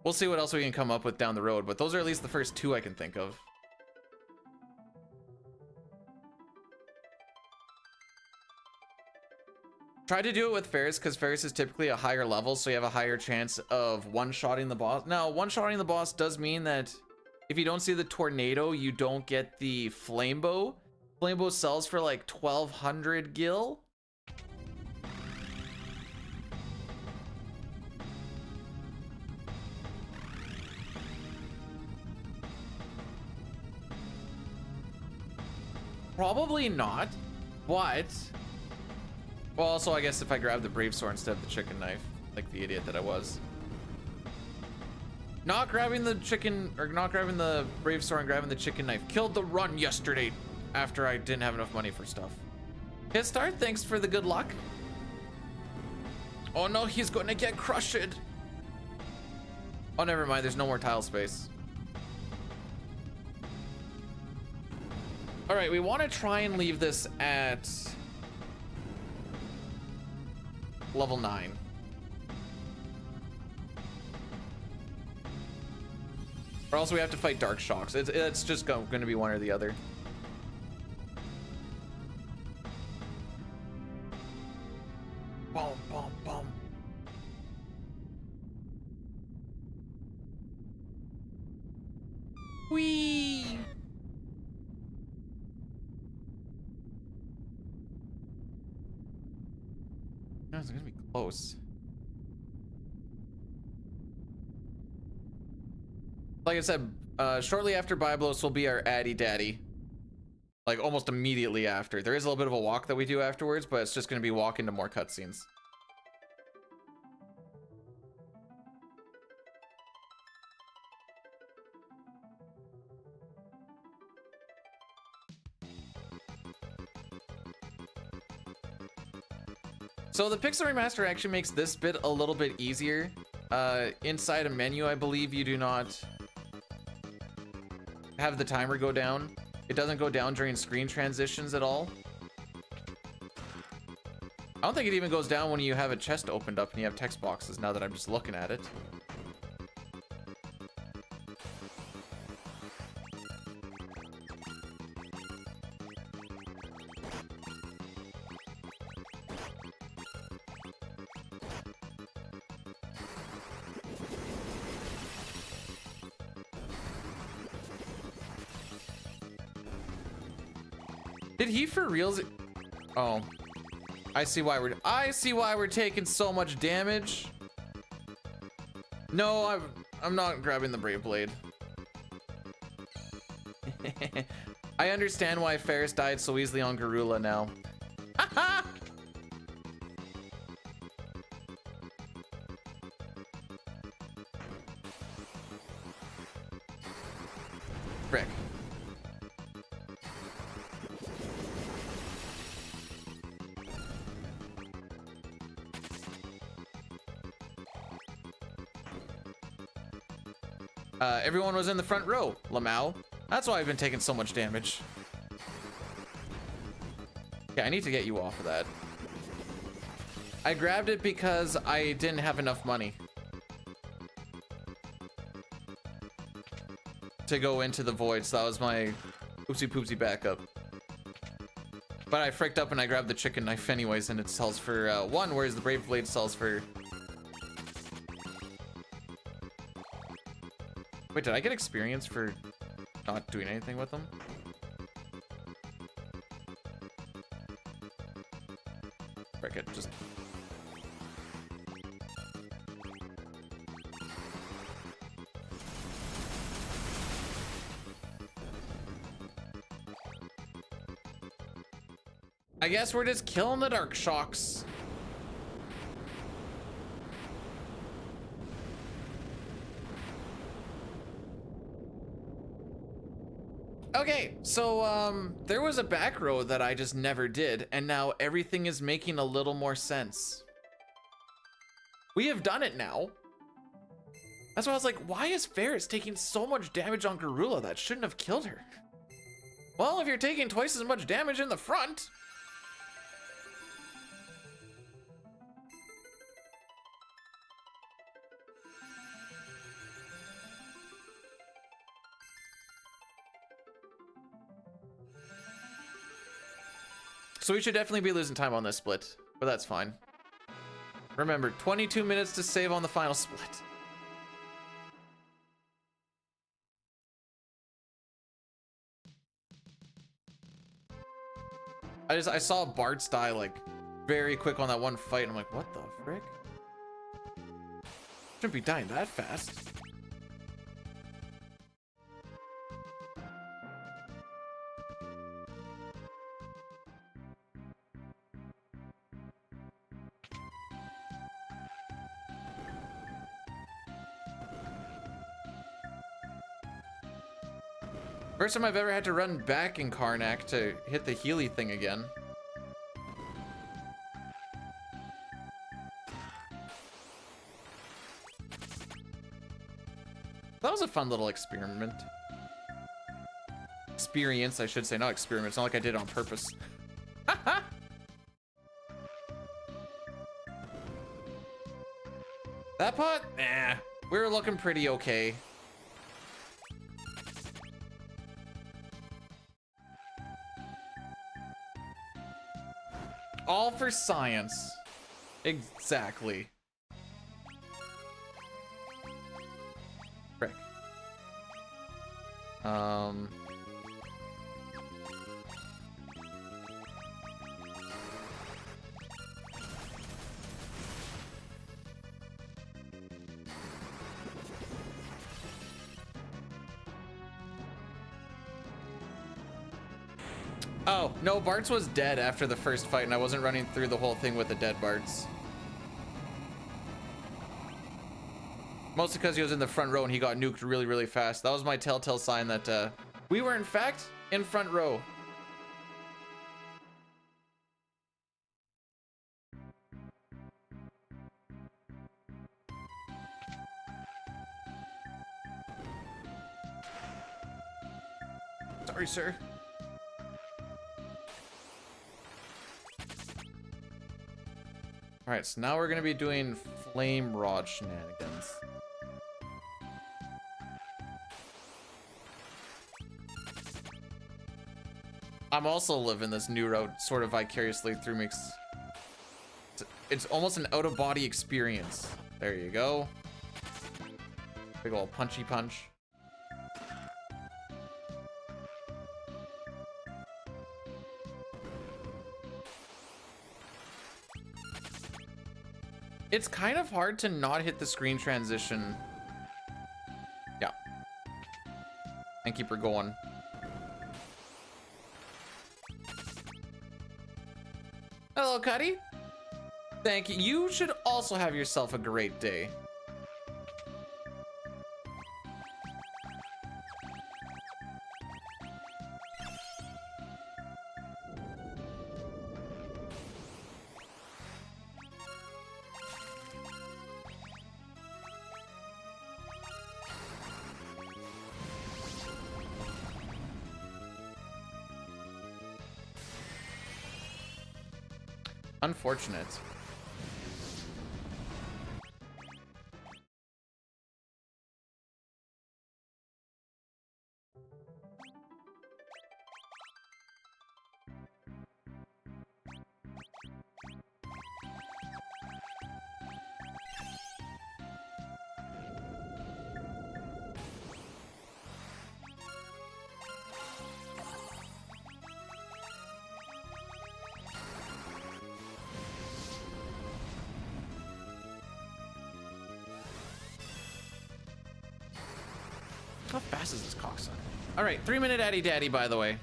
We'll see what else we can come up with down the road, but those are at least the first 2 I can think of. Try to do it with Ferris because Ferris is typically a higher level, so you have a higher chance of one-shotting the boss. Now, one-shotting the boss does mean that if you don't see the tornado, you don't get the flame bow. Flame bow sells for like 1,200 gil. Probably not, but... Well, also, I guess if I grab the brave sword instead of the chicken knife, like the idiot that I was. Not grabbing the chicken, or not grabbing the brave sword and grabbing the chicken knife. Killed the run yesterday after I didn't have enough money for stuff. Hit start, thanks for the good luck. Oh no, he's going to get crushed. Oh, never mind, there's no more tile space. All right, we want to try and leave this at level 9. Or else we have to fight Dark Shocks. It's just going to be one or the other. Boom, boom, boom. Whee! No, it's gonna be close. Like I said, shortly after Byblos will be our Addy Daddy. Like almost immediately after. There is a little bit of a walk that we do afterwards, but it's just gonna be walk into more cutscenes. So the Pixel Remaster actually makes this bit a little bit easier. Inside a menu, I believe you do not have the timer go down. It doesn't go down during screen transitions at all. I don't think it even goes down when you have a chest opened up and you have text boxes, now that I'm just looking at it. Did he for reals? Oh, I see why we're taking so much damage. No, I'm not grabbing the Brave Blade. I understand why Ferris died so easily on Garula now. Frick. Everyone was in the front row, Lamau. That's why I've been taking so much damage. Yeah, I need to get you off of that. I grabbed it because I didn't have enough money to go into the void, so that was my oopsie poopsie backup. But I fricked up and I grabbed the chicken knife anyways, and it sells for 1, whereas the Brave Blade sells for... Wait, did I get experience for not doing anything with them? Frick it, just... I guess we're just killing the Dark Shocks. Okay, so there was a back row that I just never did, and now everything is making a little more sense. We have done it now. That's why I was like, why is Ferris taking so much damage on Garula? That shouldn't have killed her. Well, if you're taking twice as much damage in the front. So we should definitely be losing time on this split, but that's fine. Remember, 22 minutes to save on the final split. I saw Bart's die like very quick on that one fight, and I'm like, what the frick? Shouldn't be dying that fast. First time I've ever had to run back in Karnak to hit the Healy thing again. That was a fun little experiment. Experience, I should say, not experiment. It's not like I did it on purpose. That pot? Nah, we were looking pretty okay. All for science. Exactly. Frick. Oh, no, Bart's was dead after the first fight, and I wasn't running through the whole thing with the dead Barts. Mostly because he was in the front row and he got nuked really, really fast. That was my telltale sign that we were, in fact, in front row. Sorry, sir. All right, so now we're gonna be doing flame rod shenanigans. I'm also living this new route sort of vicariously through me. It's almost an out-of-body experience. There you go. Big ol' punchy punch. It's kind of hard to not hit the screen transition and keep her going. Hello, Cuddy. Thank you. You should also have yourself a great day. Unfortunate. How fast is this cockson? All right, 3-minute Addy Daddy, by the way.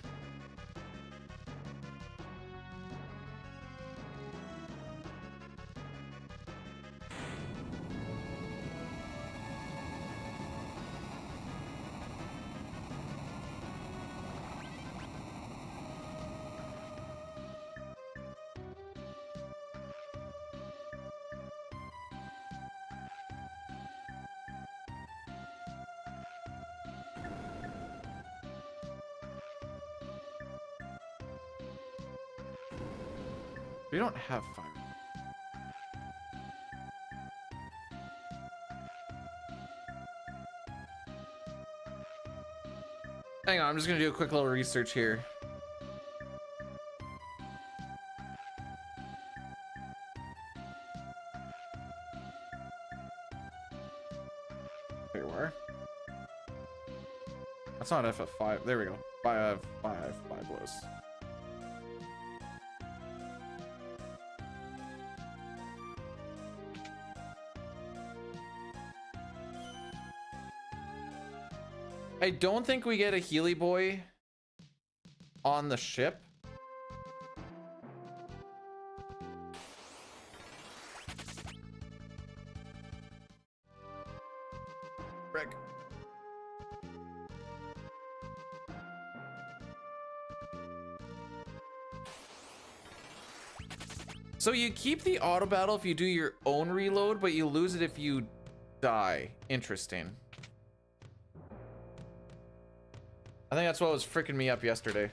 We don't have fire. Hang on, I'm just gonna do a quick little research here. Here we are. That's not FF5. There we go. Five blows. I don't think we get a Healy Boy on the ship. Frick. So you keep the auto battle if you do your own reload, but you lose it if you die. Interesting. I think that's what was freaking me up yesterday.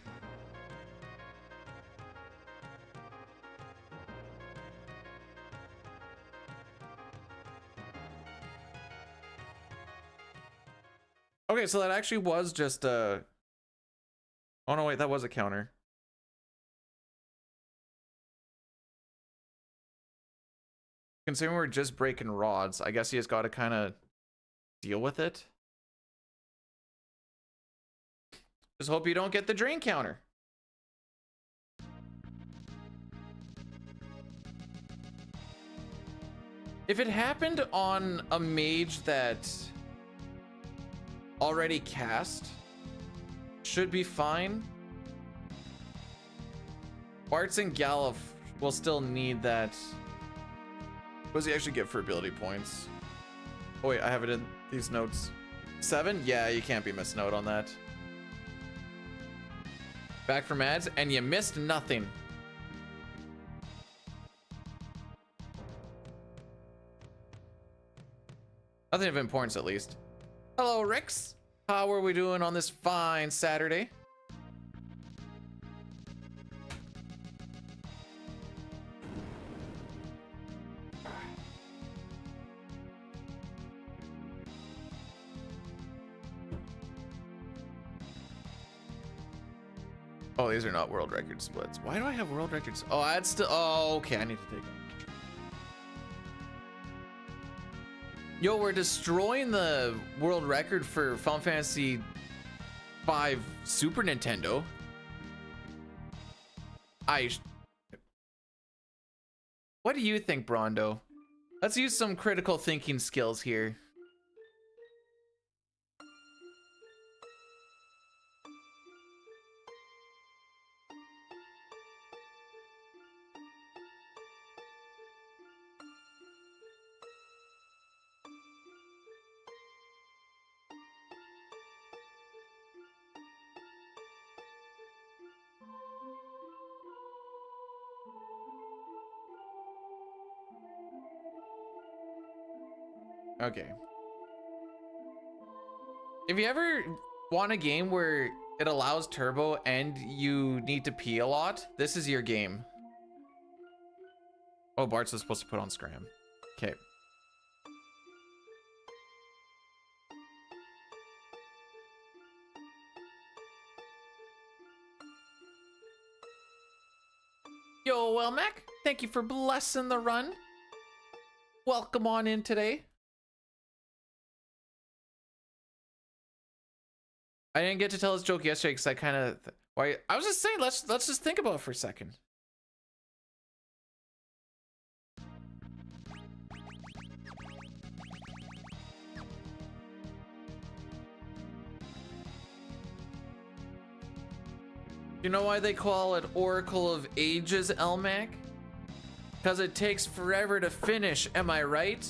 Okay, so that actually was just a... Oh no, wait, that was a counter. Considering we're just breaking rods, I guess you just got to kind of deal with it. Just hope you don't get the drain counter. If it happened on a mage that already cast, should be fine. Bartz and Galuf will still need that. What does he actually get for ability points? Oh wait, I have it in these notes. 7? Yeah, you can't be missing out on that. Back from ads, and you missed nothing. Nothing of importance, at least. Hello, Rix. How are we doing on this fine Saturday? Oh, these are not world record splits. Why do I have world records? Oh, I'd still. Oh, okay. I need to take them. Yo, we're destroying the world record for Final Fantasy V Super Nintendo. What do you think, Brondo? Let's use some critical thinking skills here. Okay. If you ever want a game where it allows turbo and you need to pee a lot, this is your game. Oh, Bart's was supposed to put on Scram. Okay. Yo, well, Mac, thank you for blessing the run. Welcome on in today. I didn't get to tell this joke yesterday because I kind of I was just saying let's just think about it for a second. You know why they call it Oracle of Ages, Elmac? Because it takes forever to finish, am I right?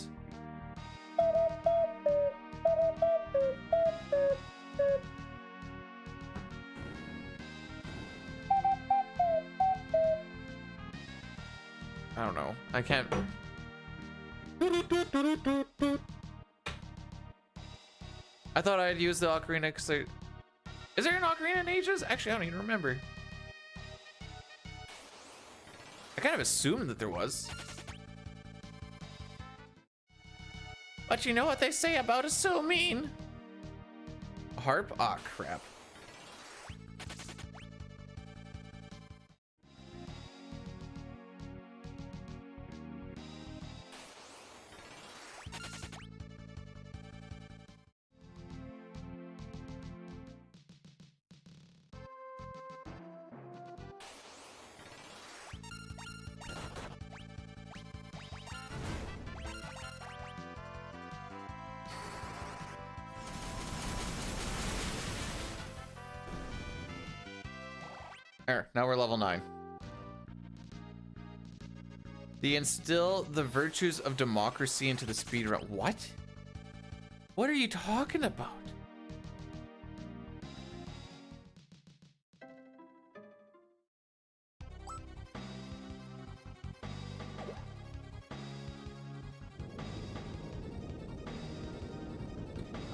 I don't know. I can't. I thought I'd use the ocarina because I... Is there an ocarina in Ages? Actually, I don't even remember. I kind of assumed that there was. But you know what they say about assuming. Harp? Ah, crap. There, now we're level 9. They instill the virtues of democracy into the speedrun. What? What are you talking about?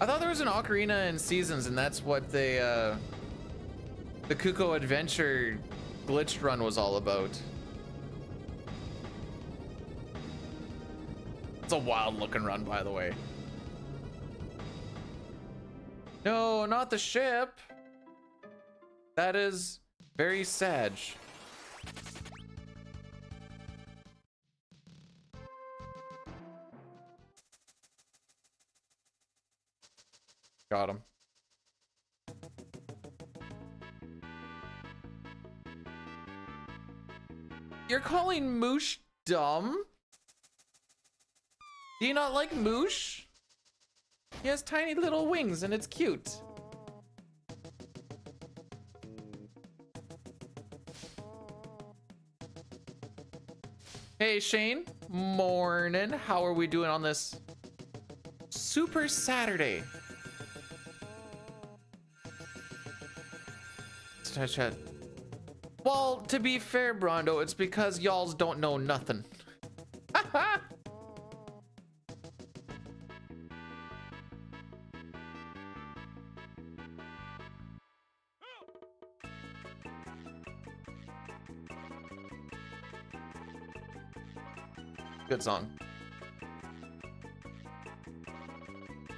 I thought there was an ocarina in Seasons, and that's what they, the Kuko Adventure glitched run was all about. It's a wild looking run, by the way. No, not the ship. That is very sad. Got him. You're calling Moosh dumb? Do you not like Moosh? He has tiny little wings and it's cute. Hey Shane, morning. How are we doing on this Super Saturday? Chat. Well, to be fair, Brondo, it's because y'alls don't know nothing. Good song.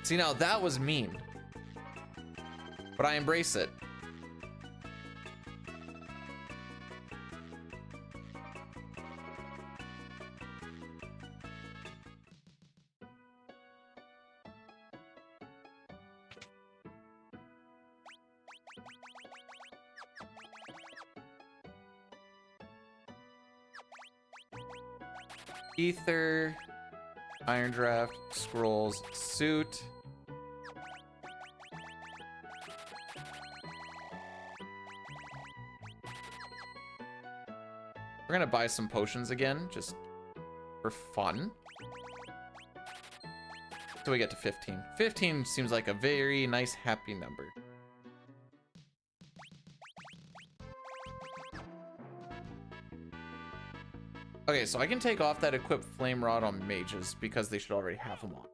See, now that was mean, but I embrace it. Ether, Iron Draft, Scrolls, Suit. We're gonna buy some potions again, just for fun. So we get to 15. 15 seems like a very nice, happy number. Okay, so I can take off that equip flame rod on mages because they should already have them on.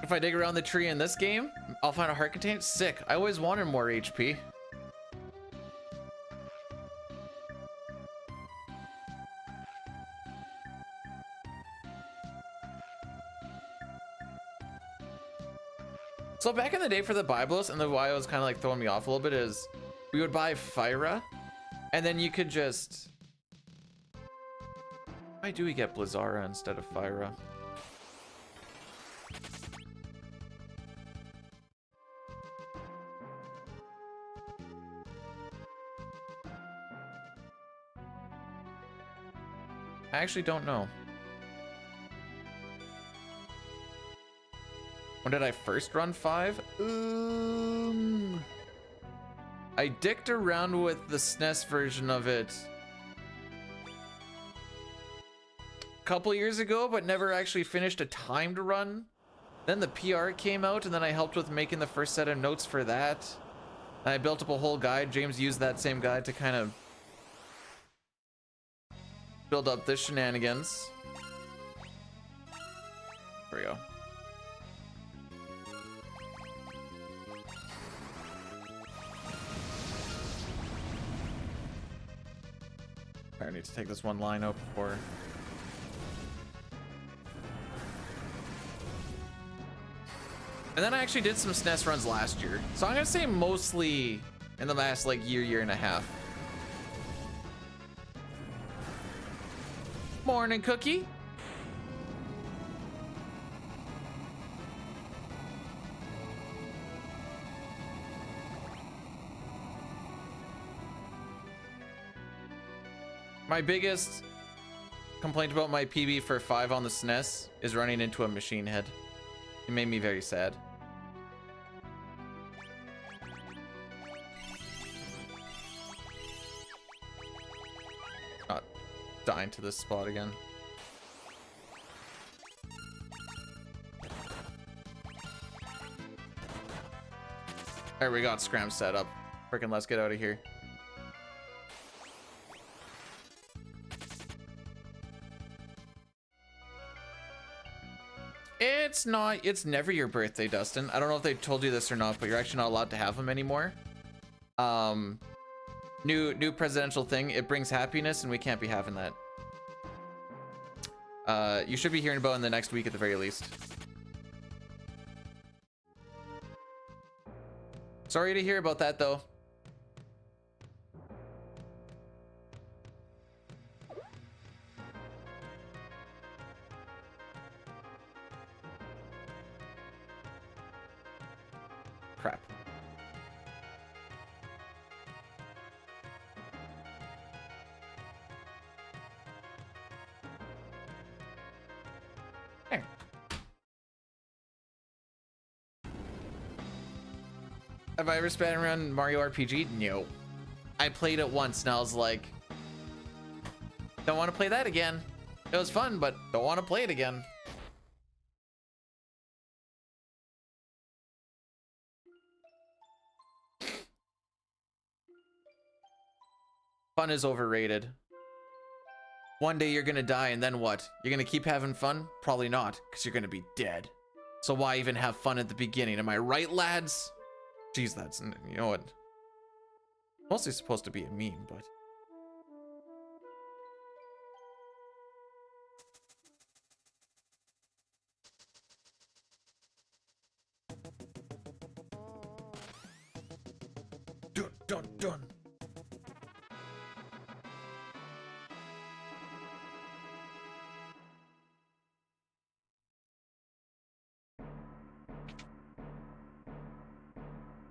If I dig around the tree in this game, I'll find a heart container. Sick. I always wanted more HP. So back in the day for the Biblos, and the why it was kind of like throwing me off a little bit is we would buy Fyra, and then you could just... Why do we get Blizzara instead of Fyra? I actually don't know. When did I first run 5? I dicked around with the SNES version of it a couple years ago, but never actually finished a timed run. Then the PR came out, and then I helped with making the first set of notes for that. And I built up a whole guide. James used that same guide to kind of build up the shenanigans. There we go. I need to take this one line out before. And then I actually did some SNES runs last year. So I'm gonna say mostly in the last like year and a half. Morning, Cookie. My biggest complaint about my PB for 5 on the SNES is running into a machine head. It made me very sad. Not dying to this spot again. Alright, we got Scram set up. Freaking let's get out of here. It's never your birthday, Dustin. I don't know if they told you this or not, but you're actually not allowed to have them anymore. New presidential thing. It brings happiness, and we can't be having that. You should be hearing about it in the next week at the very least. Sorry to hear about that, though. Crap. There. Have I ever spent around Mario RPG? No. I played it once and I was like, don't want to play that again. It was fun, but don't want to play it again. Fun is overrated. One day you're gonna die, and then what? You're gonna keep having fun? Probably not, because you're gonna be dead. So why even have fun at the beginning? Am I right, lads? Jeez, that's, you know what? Mostly supposed to be a meme, but... Dun, dun, dun.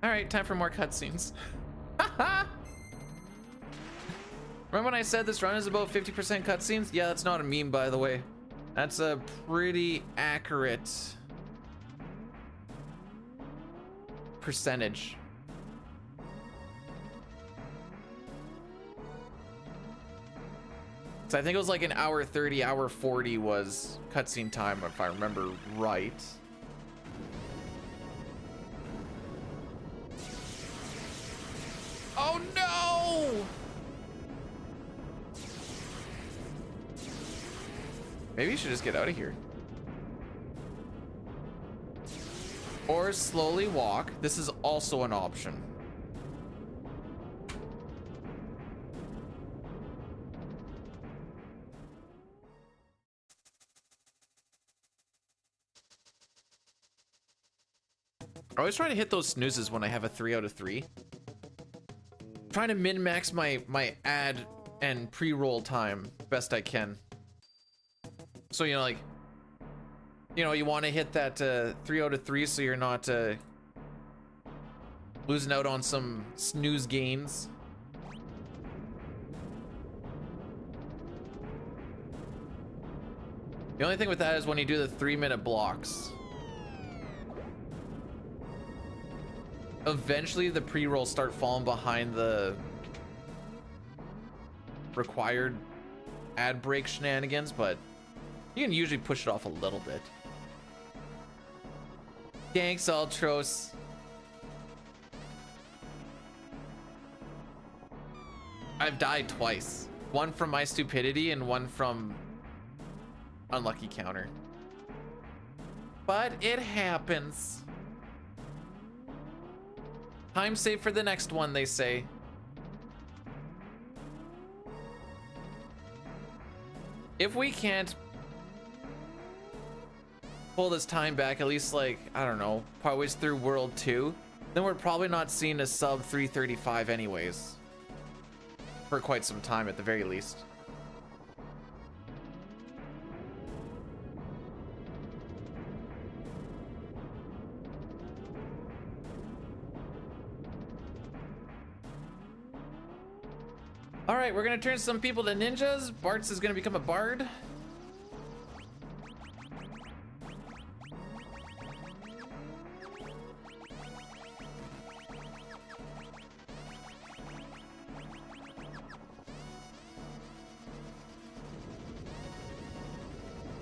All right, time for more cutscenes. Remember when I said this run is about 50% cutscenes? Yeah, that's not a meme, by the way. That's a pretty accurate percentage. So I think it was like an hour 30, hour 40 was cutscene time, if I remember right. Oh no! Maybe you should just get out of here. or slowly walk. This is also an option. I always try to hit those snoozes when I have a 3 out of 3. Trying to min-max my ad and pre-roll time best I can. So, you know, like, you know, you want to hit that 3 out of 3 so you're not losing out on some snooze gains. The only thing with that is when you do the 3-minute blocks. Eventually the pre-rolls start falling behind the required ad break shenanigans, but you can usually push it off a little bit. Thanks, Ultros. I've died twice. One from my stupidity and one from unlucky counter. But it happens. Time saved for the next one, they say. If we can't pull this time back, at least like, I don't know, partway through World 2, then we're probably not seeing a sub 335 anyways. For quite some time at the very least. All right, we're gonna turn some people to ninjas. Bartz is gonna become a bard.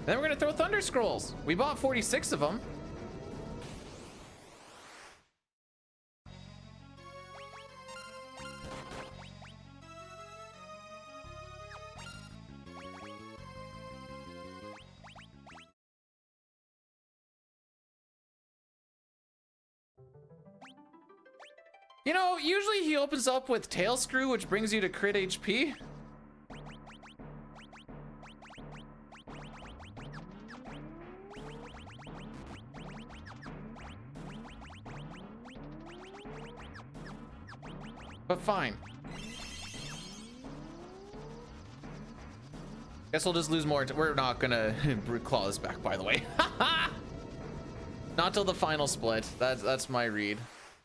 Then we're gonna throw Thunder Scrolls. We bought 46 of them. You know, usually he opens up with Tail Screw, which brings you to crit HP. But fine. Guess we'll just lose more. We're not gonna claw this back, by the way. Not till the final split. That's my read.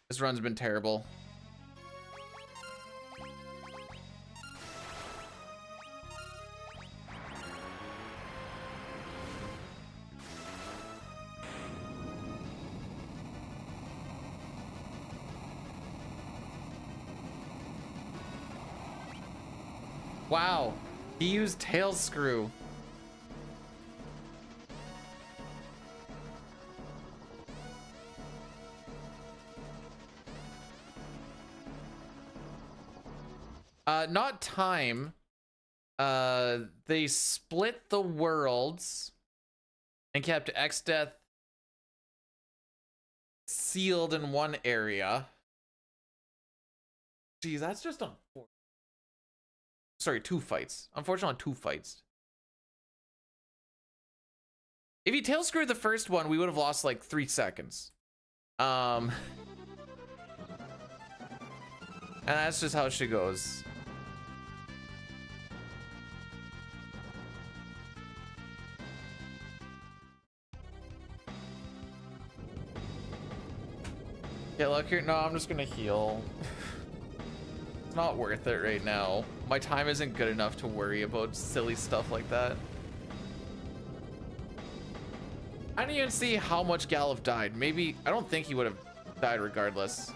This run's been terrible. Wow, he used Tail Screw. Not time. They split the worlds and kept X-Death sealed in one area. Geez, that's just unfortunate. Sorry, 2 fights. Unfortunately, 2 fights. If you tail screwed the first one, we would have lost like 3 seconds. And that's just how she goes. Get luckier? No, I'm just gonna heal. It's not worth it right now. My time isn't good enough to worry about silly stuff like that. I didn't even see how much Galuf died. Maybe, I don't think he would have died regardless.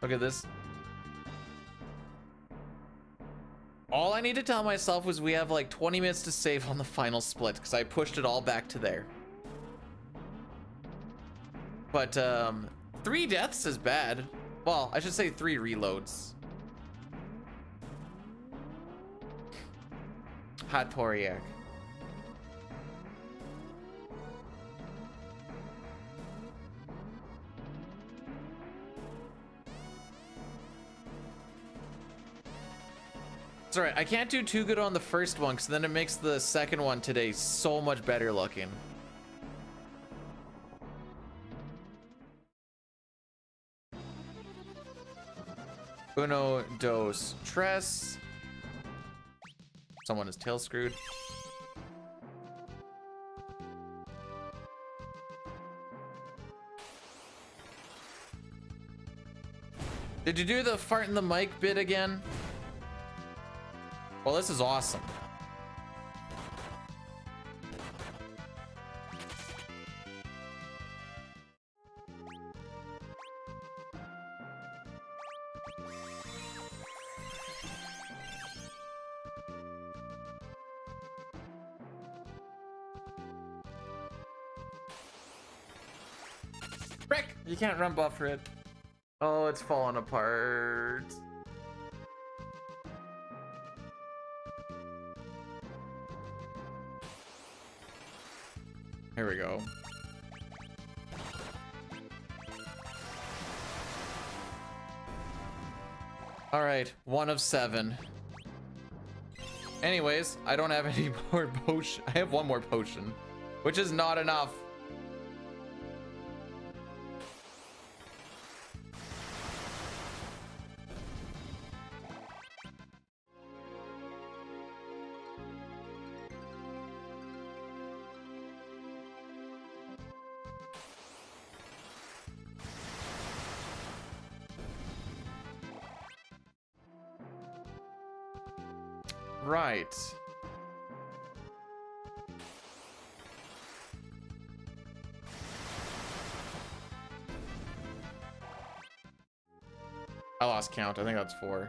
Look at this. All I need to tell myself was we have like 20 minutes to save on the final split because I pushed it all back to there. But 3 deaths is bad. Well, I should say 3 reloads. Hot Toriak. It's alright, I can't do too good on the first one because then it makes the second one today so much better looking. Uno, dos, tres. Someone is tail screwed. Did you do the fart in the mic bit again? Well, this is awesome. Frick! You can't run buffer it. Oh, it's falling apart. Here we go. All right, 1 of 7. Anyways, I don't have any more potion. I have 1 more potion, which is not enough. Right. I lost count. I think that's 4.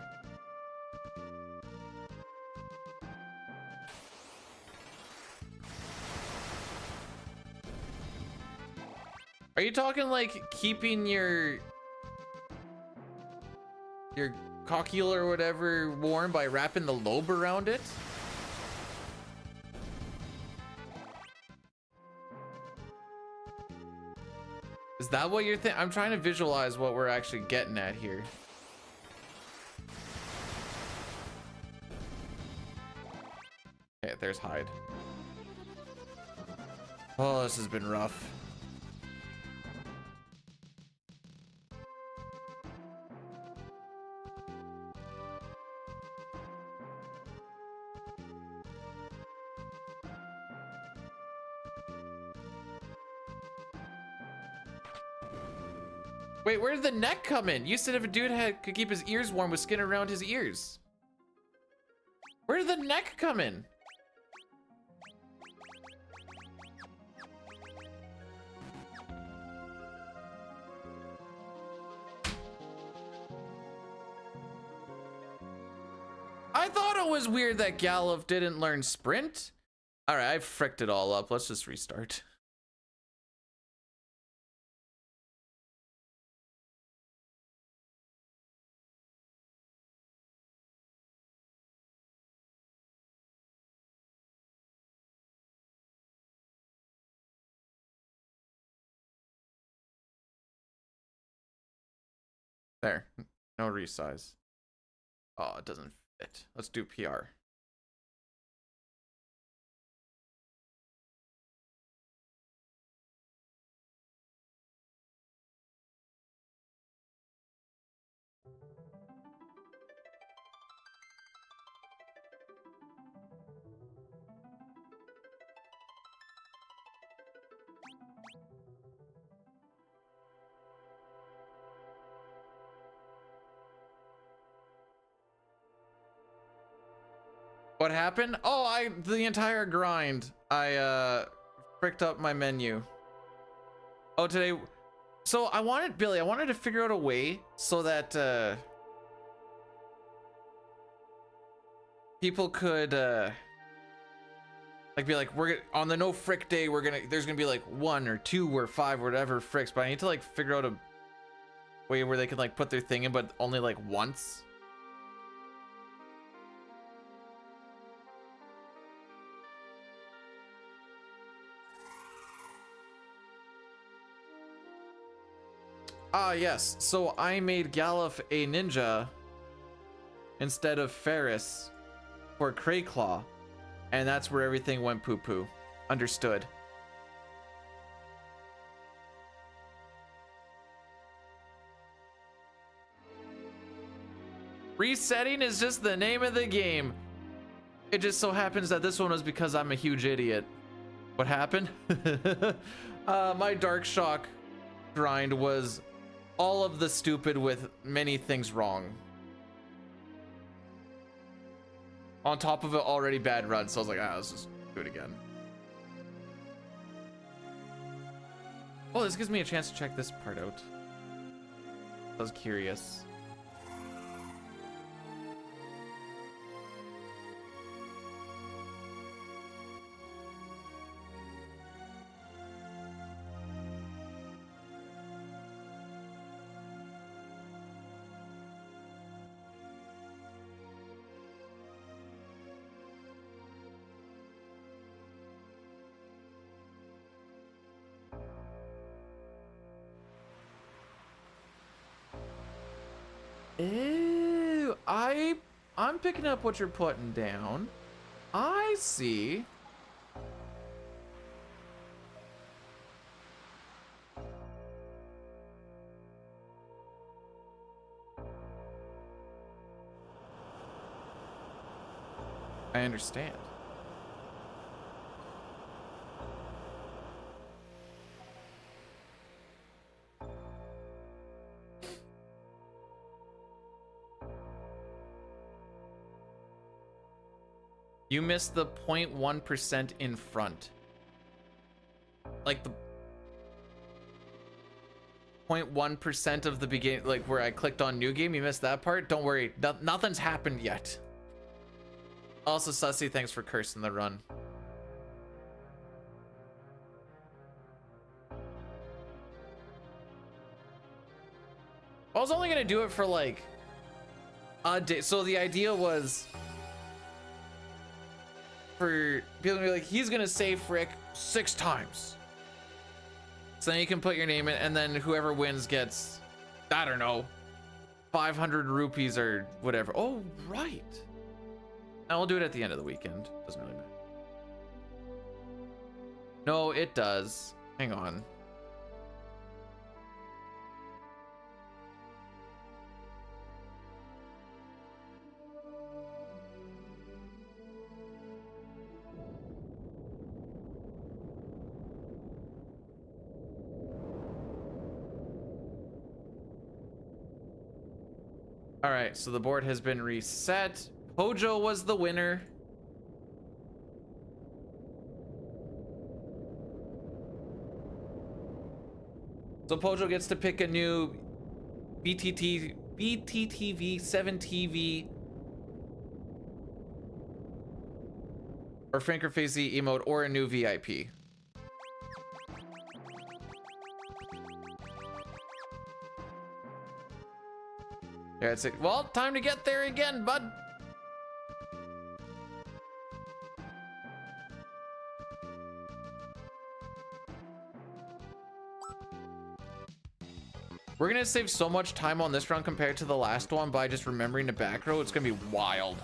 Are you talking like keeping your cockule or whatever warm by wrapping the lobe around it? Is that what you're thinking? I'm trying to visualize what we're actually getting at here. Okay, there's hide. Oh, this has been rough. Wait, where did the neck come in? You said if a dude could keep his ears warm with skin around his ears. Where did the neck come in? I thought it was weird that Galuf didn't learn sprint. All right, I fricked it all up. Let's just restart. There, no resize. Oh, it doesn't fit. Let's do PR. What happened? Oh, the entire grind. I fricked up my menu. Oh, today. So I wanted to figure out a way so that people could like be like, we're on the no frick day, there's gonna be like 1 or 2 or 5 or whatever fricks, but I need to like figure out a way where they can like put their thing in, but only like once. Ah, yes. So I made Galuf a ninja instead of Ferris for Crayclaw, and that's where everything went poo-poo. Understood. Resetting is just the name of the game. It just so happens that this one was because I'm a huge idiot. What happened? My Dark Shock grind was all of the stupid with many things wrong. On top of it, already bad run, so I was like, let's just do it again. Oh, this gives me a chance to check this part out. I was curious. Ew, I'm picking up what you're putting down. I see. I understand. You missed the 0.1% in front. Like the 0.1% of the beginning, like where I clicked on new game, you missed that part. Don't worry, nothing's happened yet. Also, Sussy, thanks for cursing the run. I was only gonna do it for like a day. So the idea was for people to be like, he's gonna say frick 6 times. So then you can put your name in, and then whoever wins gets, I don't know, 500 rupees or whatever. Oh, right. And we'll do it at the end of the weekend. Doesn't really matter. No, it does. Hang on. All right, so the board has been reset. Hojo was the winner. So Pojo gets to pick a new BTTV 7 TV or Franker Facey emote or a new VIP. Yeah, it's like, well, time to get there again, bud. We're gonna save so much time on this run compared to the last one by just remembering the back row. It's gonna be wild.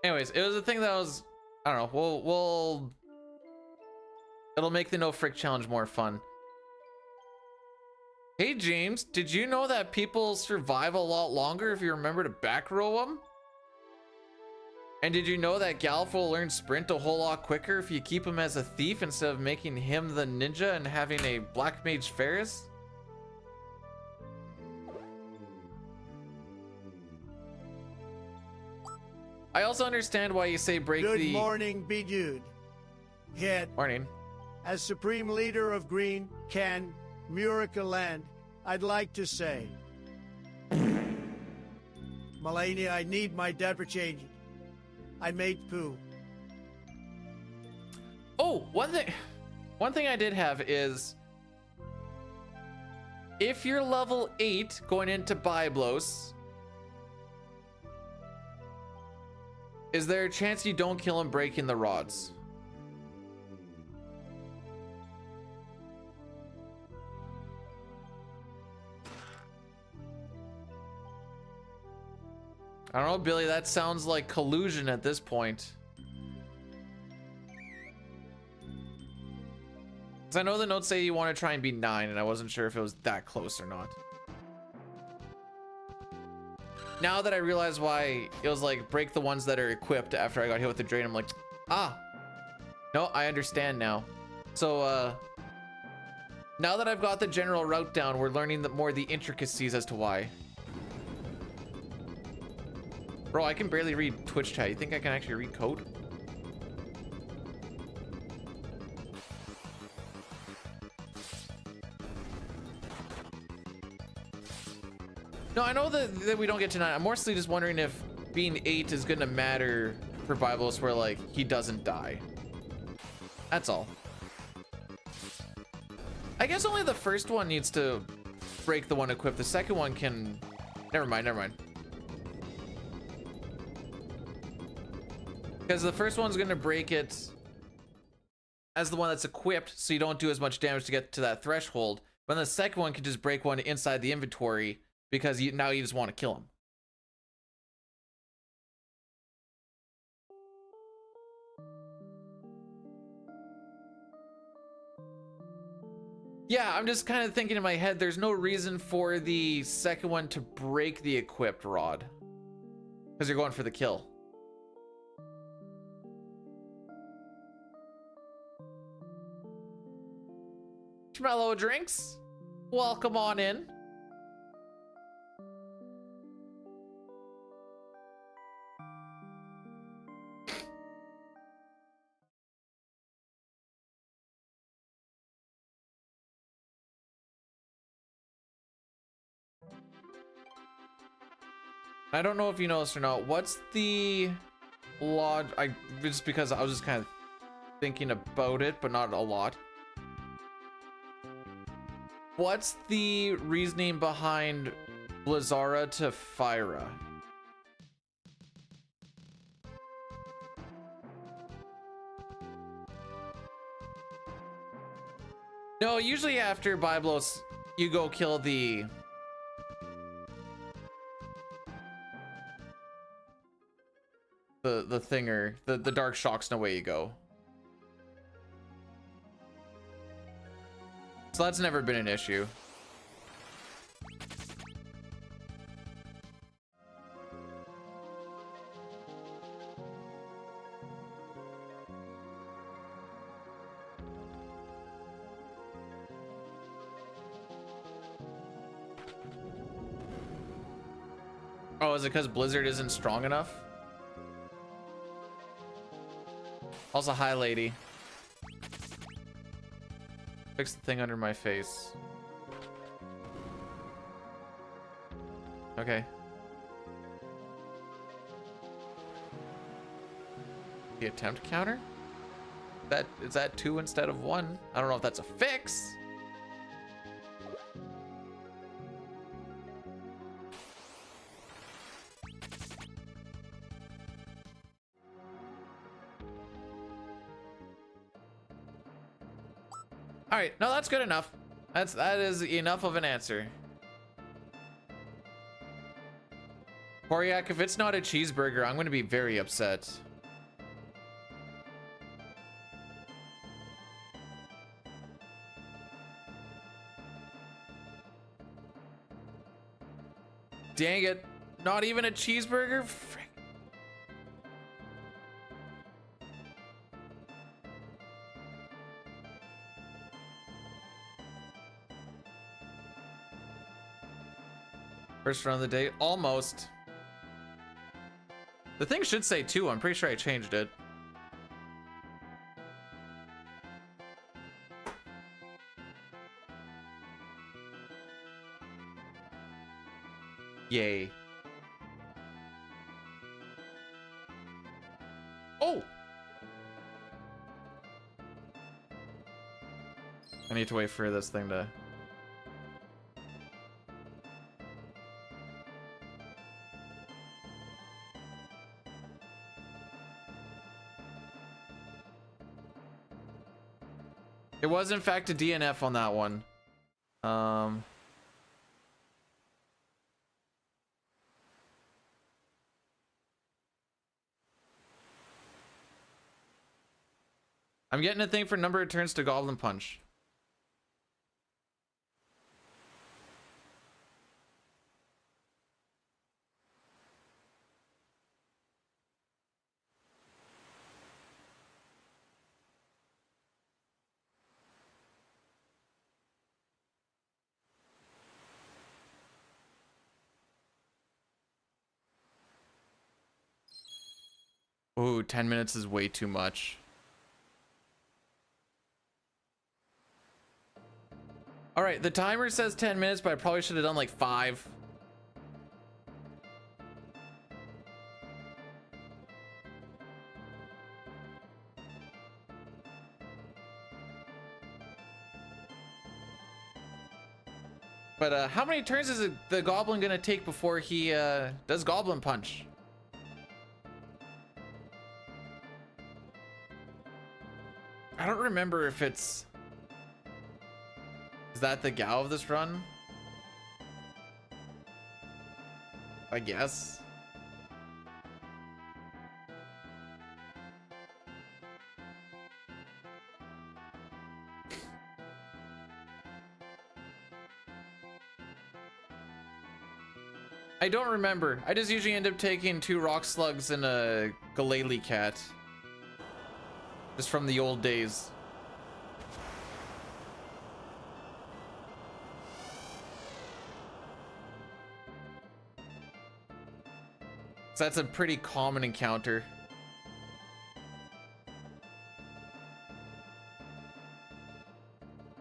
Anyways, it was a thing that was, I don't know, it'll make the no frick challenge more fun. Hey James, did you know that people survive a lot longer if you remember to back row them? And did you know that Galf will learn sprint a whole lot quicker if you keep him as a thief instead of making him the ninja and having a black mage Ferris? I also understand why you say break Good the... Good morning, B-Dude. Hit. Morning. As Supreme Leader of Green, Ken, Murica Land, I'd like to say... Melania, I need my diaper changed. I made poo. Oh, one thing I did have is if you're level 8 going into Byblos, is there a chance you don't kill him breaking the rods? I don't know, Billy, that sounds like collusion at this point. Because I know the notes say you want to try and be 9, and I wasn't sure if it was that close or not. Now that I realize why it was like break the ones that are equipped after I got hit with the drain, I'm like, ah, no, I understand now. So, now that I've got the general route down, we're learning more of the intricacies as to why. Bro, I can barely read Twitch chat. You think I can actually read code? No, I know that we don't get to 9. I'm mostly just wondering if being 8 is gonna matter for Byblos where like he doesn't die. That's all. I guess only the first one needs to break the one equipped. The second one can... Never mind. Because the first one's gonna break it as the one that's equipped, so you don't do as much damage to get to that threshold. But then the second one can just break one inside the inventory because now you just want to kill him. Yeah, I'm just kind of thinking in my head, there's no reason for the second one to break the equipped rod. Because you're going for the kill. Schmello drinks, welcome on in. I don't know if you know this or not. What's the log? Just because I was just kind of thinking about it, but not a lot. What's the reasoning behind Blizzara to Fyra? No, usually after Byblos, you go kill the thinger, the dark shocks, and away you go. So that's never been an issue. Oh, is it because Blizzard isn't strong enough? Also, hi, lady. Fix the thing under my face. Okay. The attempt counter? Is that 2 instead of 1? I don't know if that's a fix. All right, no, that's good enough. That is enough of an answer. Koryak, if it's not a cheeseburger, I'm going to be very upset. Dang it, not even a cheeseburger? Frick. First run of the day, almost. The thing should say 2. I'm pretty sure I changed it. Yay. Oh! I need to wait for this thing to... It was in fact a DNF on that one. I'm getting a thing for number of turns to Goblin Punch. Ooh, 10 minutes is way too much. All right, the timer says 10 minutes, but I probably should have done like 5. But how many turns is the goblin gonna take before he does Goblin Punch? I don't remember if it's... Is that the Gao of this run? I guess. I don't remember. I just usually end up taking 2 rock slugs and a Galele cat. Just from the old days. So that's a pretty common encounter.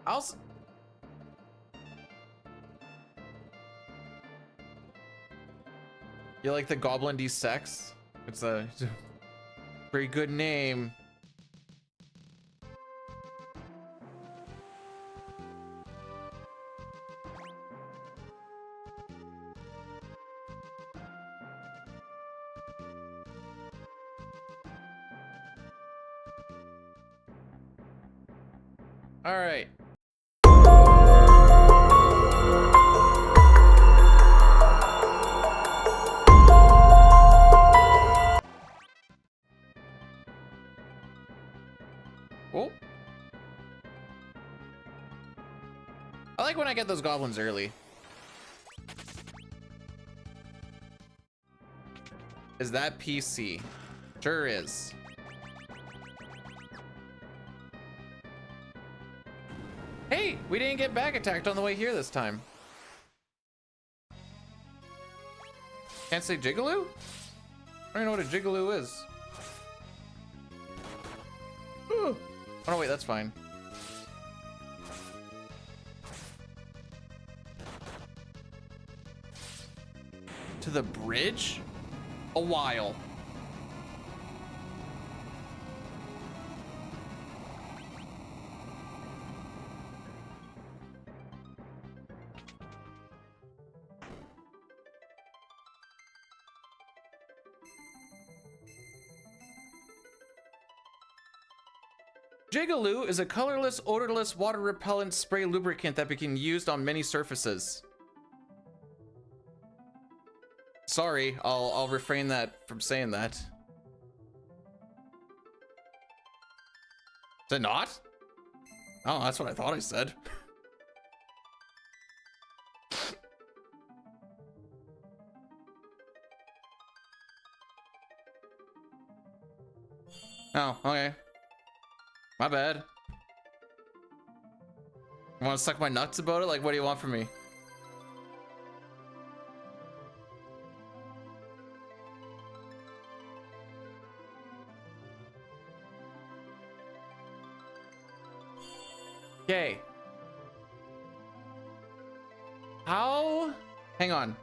Also, you like the Goblin D Sex? It's a pretty good name. All right. Oh. I like when I get those goblins early. Is that PC? Sure is. Hey, we didn't get back attacked on the way here this time. Can't say Jigaloo? I don't even know what a Jigaloo is. Ooh. Oh no, wait, that's fine. To the bridge? A while. Jigaloo is a colorless, odorless, water-repellent spray lubricant that can be used on many surfaces. Sorry, I'll refrain that from saying that. Is it not? Oh, that's what I thought I said. Oh, okay. My bad. You want to suck my nuts about it? Like, what do you want from me? Okay. How? Hang on.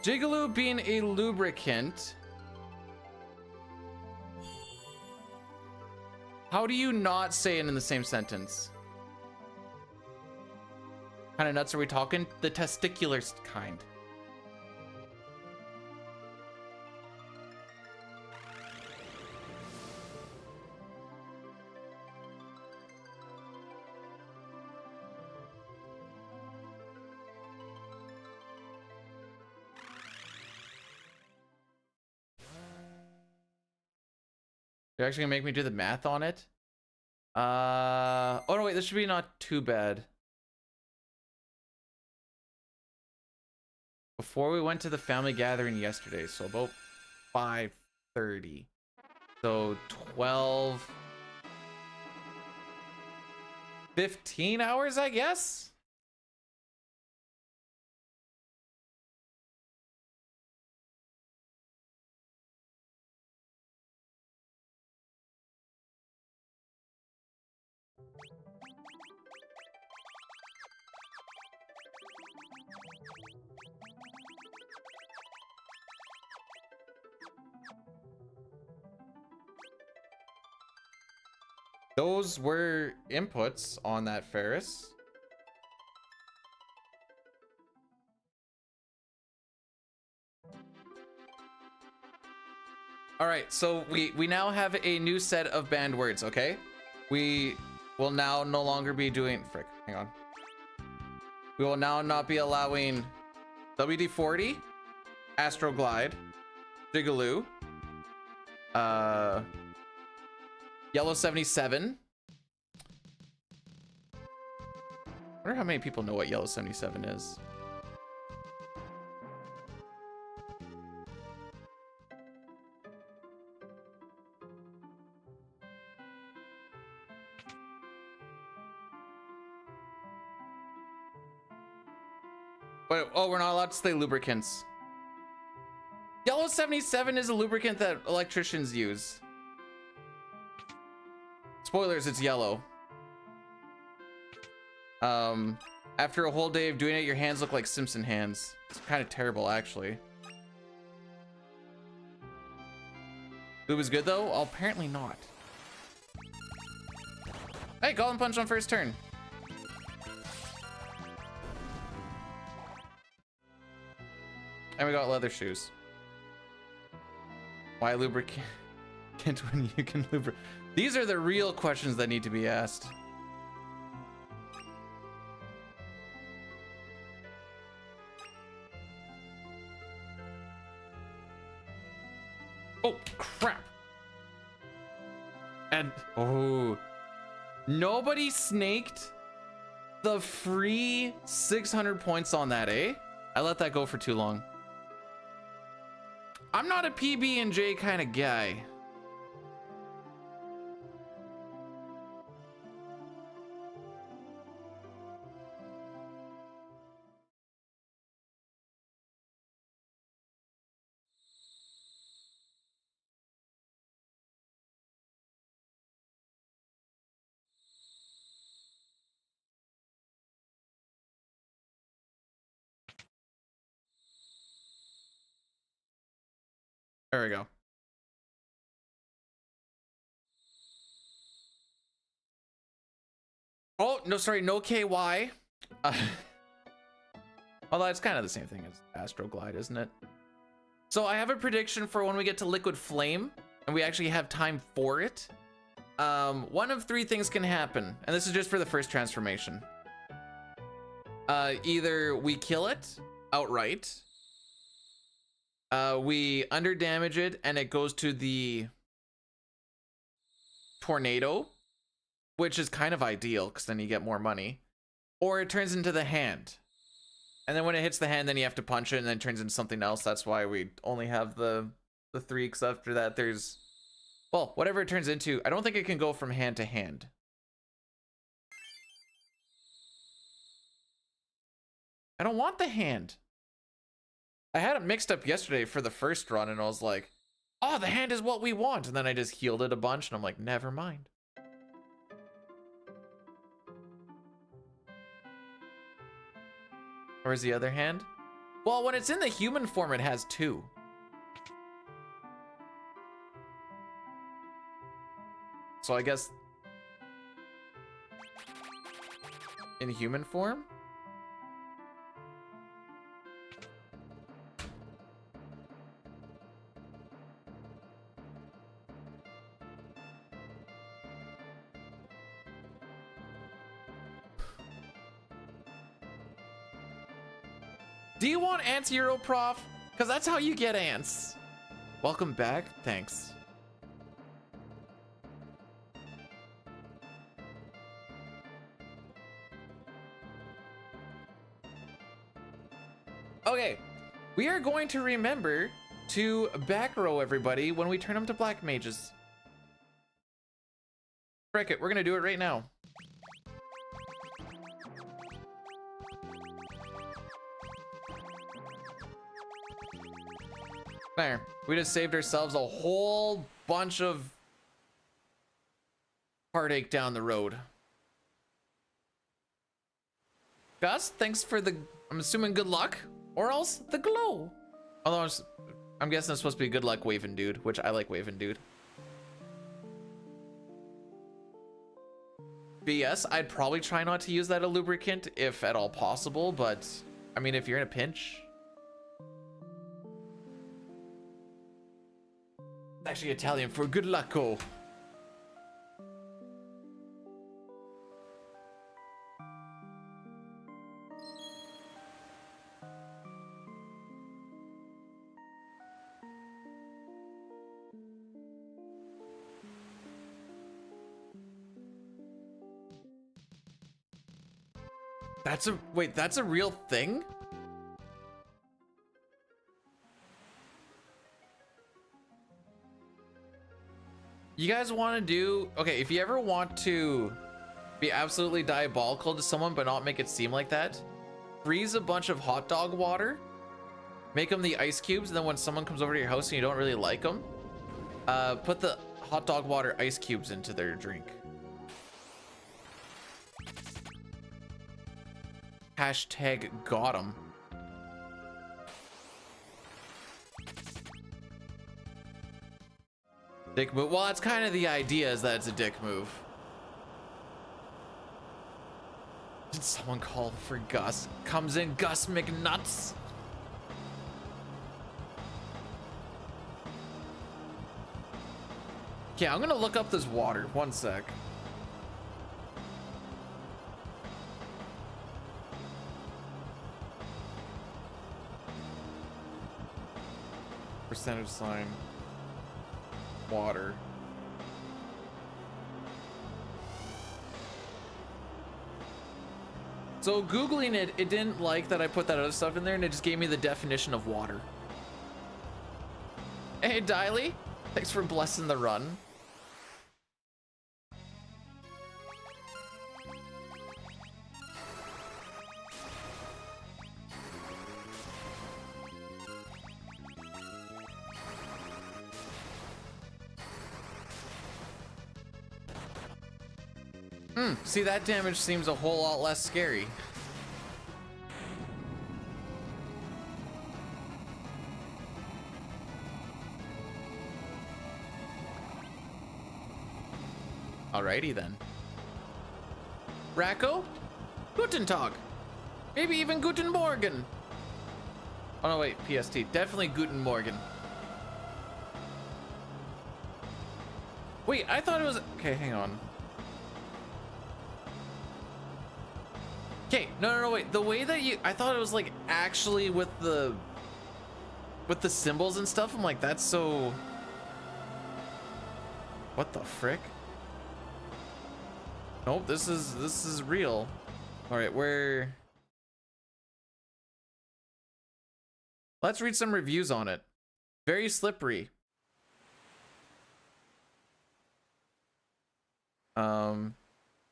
Jigaloo being a lubricant. How do you not say it in the same sentence? Kind of nuts are we talking? The testicular kind. You're actually gonna make me do the math on it? Oh no, wait, this should be not too bad. Before we went to the family gathering yesterday, so about 5:30. So 12, 15 hours, I guess? Those were inputs on that Ferris. All right, so we now have a new set of banned words, okay? We will now no longer be doing, frick, hang on. We will now not be allowing WD-40, Astroglide, Jigaloo, Yellow 77. I wonder how many people know what Yellow 77 is. Wait, oh, we're not allowed to say lubricants. Yellow 77 is a lubricant that electricians use. Spoilers, it's yellow. After a whole day of doing it, your hands look like Simpson hands. It's kind of terrible, actually. Lube is good, though? Oh, apparently not. Hey, Golden Punch on first turn. And we got leather shoes. Why lubricant when you can lubricate? These are the real questions that need to be asked. Oh, crap. And, oh. Nobody snaked the free 600 points on that, eh? I let that go for too long. I'm not a PB&J kind of guy. There we go. Oh, no, sorry, no KY. Although it's kind of the same thing as Astroglide, isn't it? So I have a prediction for when we get to Liquid Flame, and we actually have time for it. One of three things can happen, and this is just for the first transformation. Either we kill it outright, we underdamage it, and it goes to the tornado, which is kind of ideal because then you get more money, or it turns into the hand, and then when it hits the hand, then you have to punch it, and then it turns into something else. That's why we only have the three, because after that there's, well, whatever it turns into. I don't think it can go from hand to hand. I don't want the hand. I had it mixed up yesterday for the first run, and I was like, oh, the hand is what we want, and then I just healed it a bunch, and I'm like, never mind. Where's the other hand? Well, when it's in the human form, it has two. So I guess in human form? Do you want ants, Europrof? Because that's how you get ants. Welcome back. Thanks. Okay, we are going to remember to back row everybody when we turn them to black mages. Frick it, we're gonna do it right now. There, we just saved ourselves a whole bunch of heartache down the road. Gus, thanks for the, I'm assuming good luck, or else the glow. Although I'm guessing it's supposed to be good luck waving dude, which I like waving dude. BS, I'd probably try not to use that as lubricant if at all possible, but I mean, if you're in a pinch. It's actually Italian for good lucko. Wait, that's a real thing? You guys want to do, okay, if you ever want to be absolutely diabolical to someone but not make it seem like that, freeze a bunch of hot dog water, make them the ice cubes, and then when someone comes over to your house and you don't really like them, put the hot dog water ice cubes into their drink. Hashtag got 'em. Dick move. Well, that's kind of the idea, is that it's a dick move. Did someone call for Gus? Comes in Gus McNuts. Okay, I'm gonna look up this water. One sec. Percentage sign. Water. So Googling it, it didn't like that I put that other stuff in there, and it just gave me the definition of water. Hey, Diley. Thanks for blessing the run. See, that damage seems a whole lot less scary. Alrighty then. Racco? Guten Tag. Maybe even Guten Morgen. Oh no, wait, PST. Definitely Guten Morgen. Wait, I thought it was... Okay, hang on. Okay, no, wait. The way that you... I thought it was like actually with the symbols and stuff. I'm like, that's so... What the frick? Nope, this is real. All right, where... Let's read some reviews on it. Very slippery.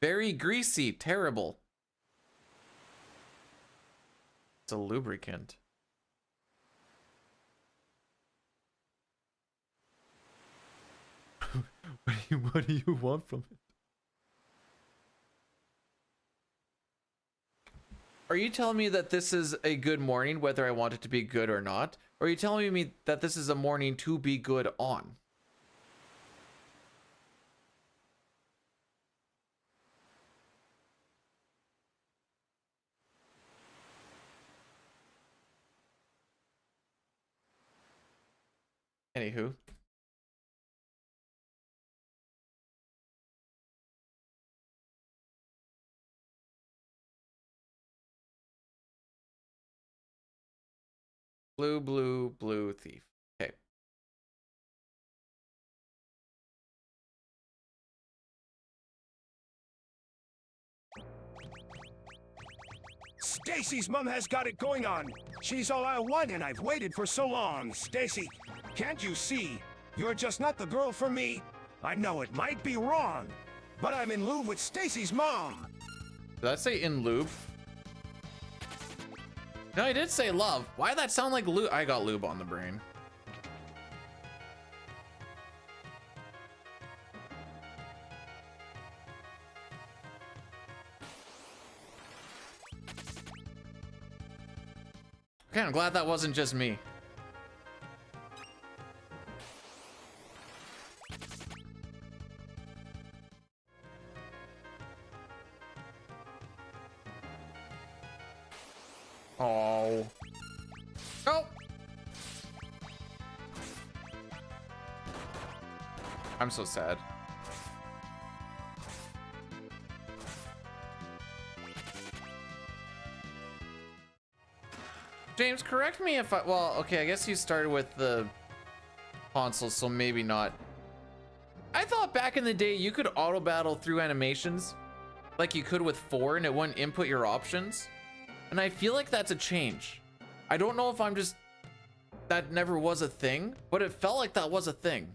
Very greasy, terrible. It's a lubricant. What do you want from it? Are you telling me that this is a good morning, whether I want it to be good or not? Or are you telling me that this is a morning to be good on? Anywho. Blue, blue, blue thief. Okay. Stacy's mom has got it going on. She's all I want and I've waited for so long. Stacy, can't you see? You're just not the girl for me. I know it might be wrong, but I'm in lube with Stacy's mom. Did I say in lube? No, I did say love. Why did that sound like lube? I got lube on the brain. Okay, I'm glad that wasn't just me. Oh. Oh. I'm so sad. James, correct me if well, okay, I guess you started with the console, so maybe not. I thought back in the day you could auto battle through animations like you could with 4 and it wouldn't input your options. And I feel like that's a change. I don't know if I'm just, that never was a thing, but it felt like that was a thing.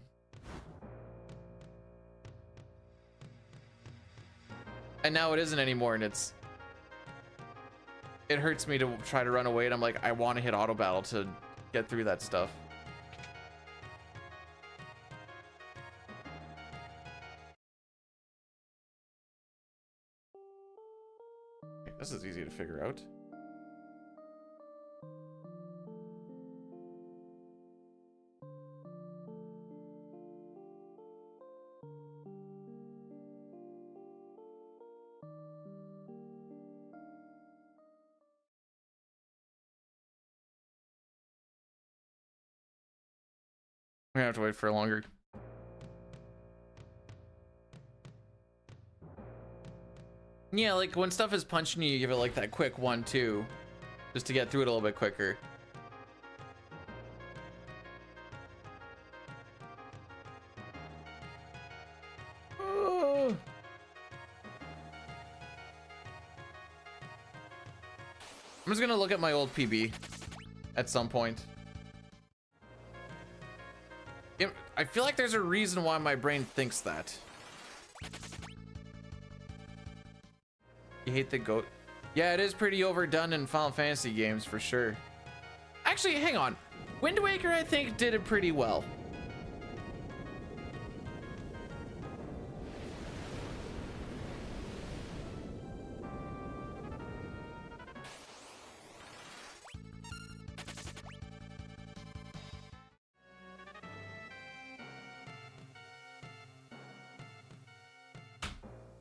And now it isn't anymore, and it hurts me to try to run away, and I'm like, I want to hit auto battle to get through that stuff. Okay, this is easy to figure out. We're gonna have to wait for longer. Yeah, like when stuff is punching you, you give it like that quick 1-2 just to get through it a little bit quicker. Oh. I'm just gonna look at my old PB at some point. I feel like there's a reason why my brain thinks that. You hate the goat? Yeah, it is pretty overdone in Final Fantasy games for sure. Actually, hang on. Wind Waker, I think, did it pretty well.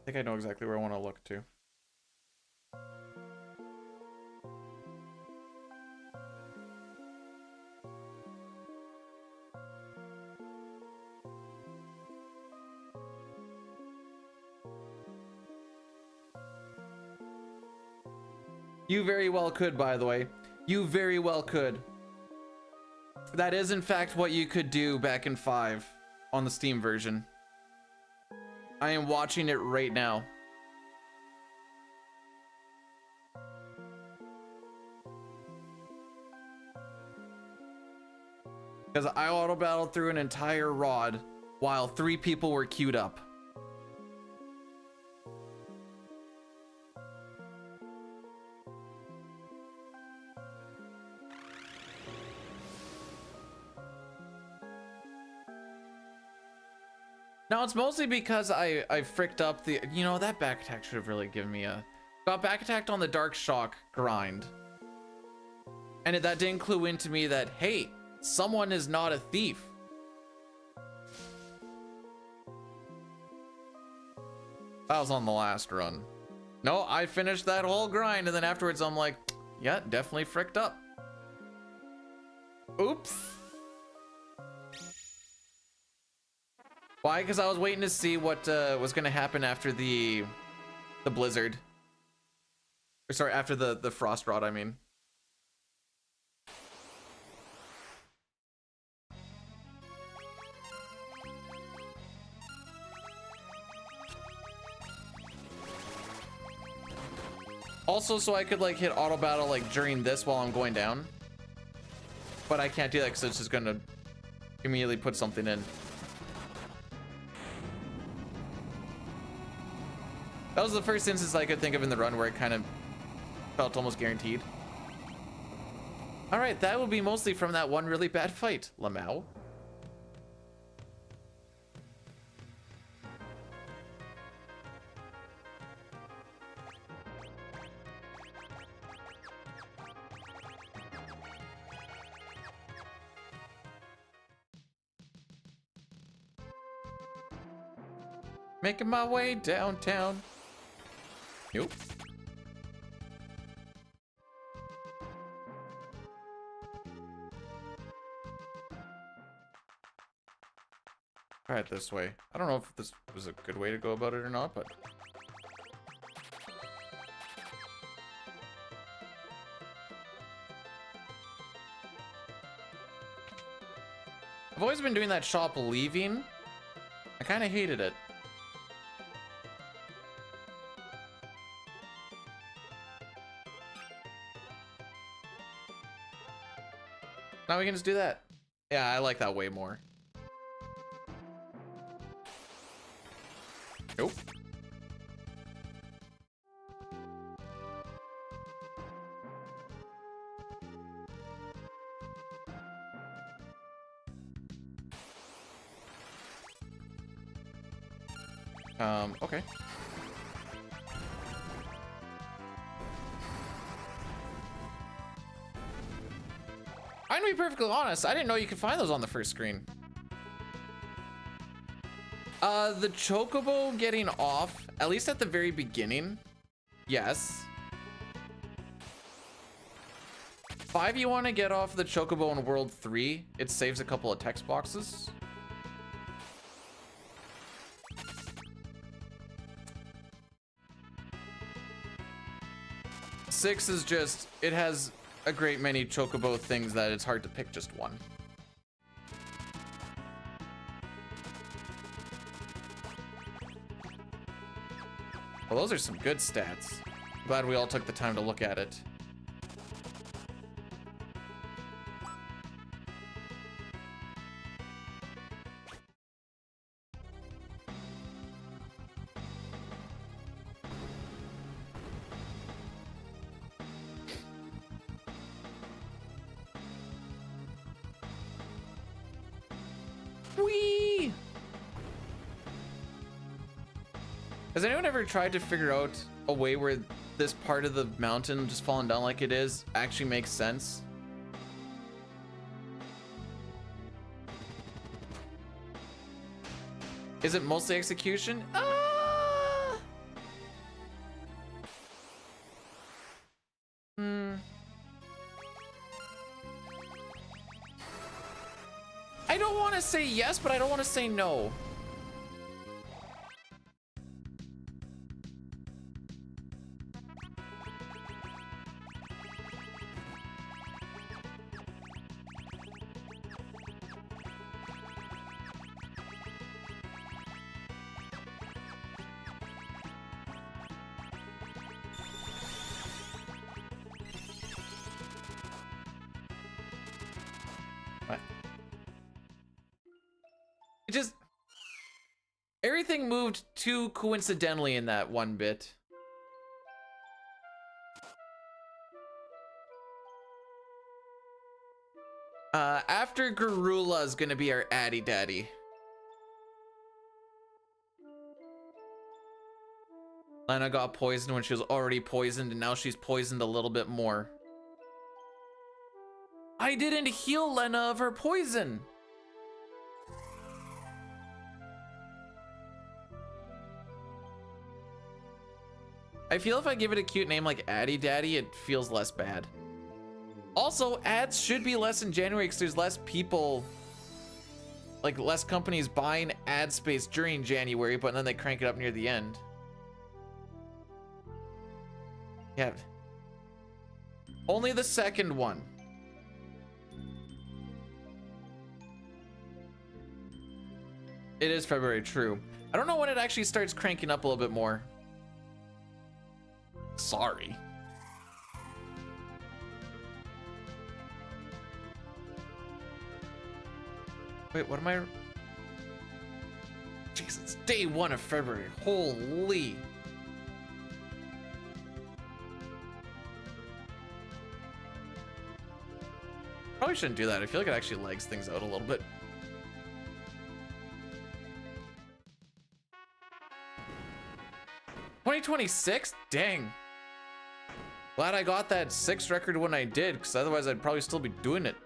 I think I know exactly where I want to look to. You very well could, by the way. You very well could. That is, in fact, what you could do back in 5 on the Steam version. I am watching it right now. Because I auto battled through an entire rod while 3 people were queued up. Now it's mostly because I fricked up the, you know, that back attack should have really given me a, got back attacked on the Dark Shock grind. And that didn't clue into me that, hey, someone is not a thief. That was on the last run. No, I finished that whole grind and then afterwards I'm like, yeah, definitely fricked up. Oops. Why? Because I was waiting to see what was going to happen after the blizzard. Or sorry, after the frost rot, I mean. Also, so I could like hit auto battle like during this while I'm going down. But I can't do that because it's just going to immediately put something in. That was the first instance I could think of in the run where it kind of felt almost guaranteed. All right, that will be mostly from that one really bad fight, Lamau. Making my way downtown. Nope. Try it this way. I don't know if this was a good way to go about it or not, but I've always been doing that shop leaving. I kind of hated it. Now we can just do that. Yeah, I like that way more. Nope. Okay. I'm gonna be perfectly honest, I didn't know you could find those on the first screen. The chocobo getting off, at least at the very beginning, yes. 5, you want to get off the chocobo in World 3, it saves a couple of text boxes. Six is just, it has a great many chocobo things that it's hard to pick just one. Well, those are some good stats. Glad we all took the time to look at it. Whee! Has anyone ever tried to figure out a way where this part of the mountain just falling down like it is actually makes sense? Is it mostly execution? I don't want to say yes, but I don't want to say no. It just, everything moved too coincidentally in that one bit. After Garula is gonna be our Addy Daddy. Lena got poisoned when she was already poisoned, and now she's poisoned a little bit more. I didn't heal Lena of her poison. I feel if I give it a cute name like Addy Daddy, it feels less bad. Also, ads should be less in January because there's less people, like less companies buying ad space during January, but then they crank it up near the end. Yeah. Only the second one. It is February, true. I don't know when it actually starts cranking up a little bit more. Sorry. Wait, what am I? Jeez, it's day 1 of February. Holy. Probably shouldn't do that. I feel like it actually legs things out a little bit. $2026? Dang. Glad I got that 6 record when I did, because otherwise I'd probably still be doing it.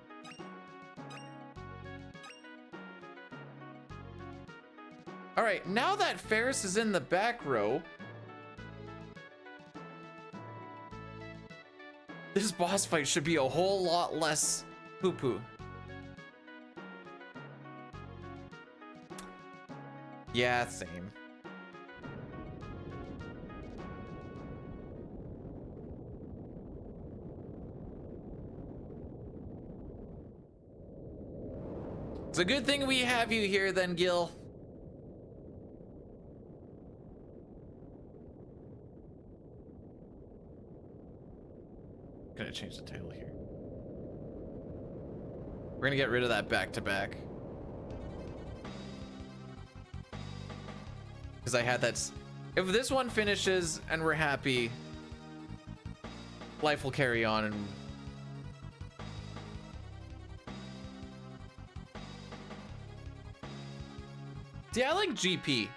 Alright, now that Ferris is in the back row, this boss fight should be a whole lot less poo-poo. Yeah, same. It's a good thing we have you here then, Gil. Gonna change the title here. We're gonna get rid of that back-to-back. Because I had that. If this one finishes and we're happy, life will carry on. And see, I like GP.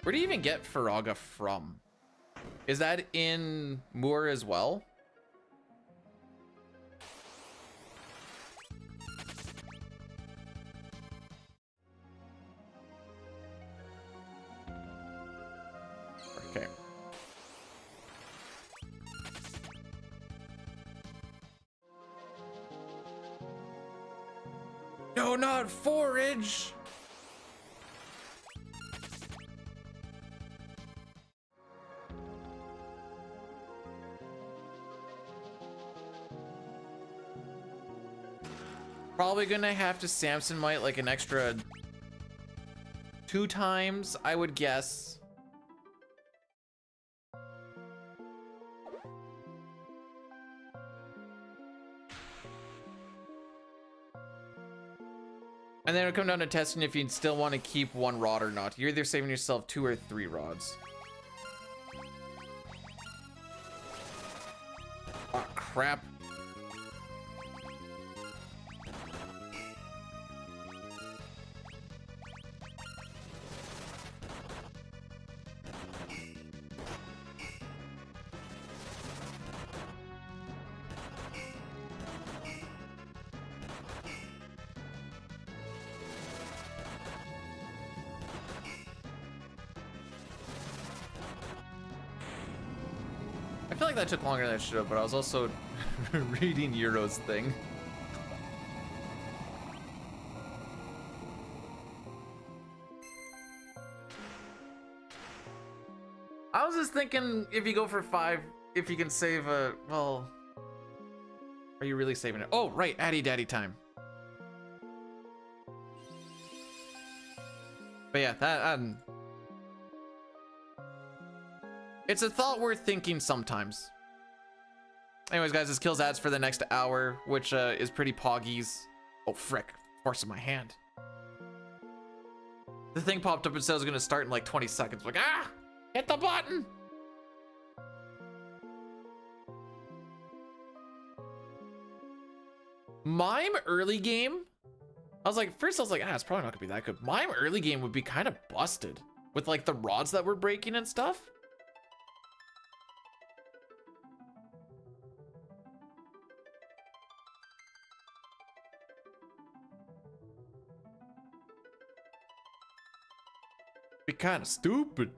Where do you even get Faraga from? Is that in Moore as well? Okay. No, not forage! Probably gonna have to Samson Might like an extra 2 times, I would guess. And then it'll come down to testing if you still want to keep 1 rod or not. You're either saving yourself 2 or 3 rods. Oh, crap. I feel like that took longer than it should have, but I was also reading Euro's thing. I was just thinking if you go for 5, if you can save a, well, are you really saving it? Oh, right, Addy Daddy time. But yeah, that, it's a thought worth thinking sometimes. Anyways, guys, this kills ads for the next hour, which is pretty poggies. Oh, frick. Forcing my hand. The thing popped up and said it was going to start in like 20 seconds. Like, ah! Hit the button! Mime early game? I was like, first I was like, it's probably not going to be that good. Mime early game would be kind of busted. With like the rods that were breaking and stuff. Be kind of stupid.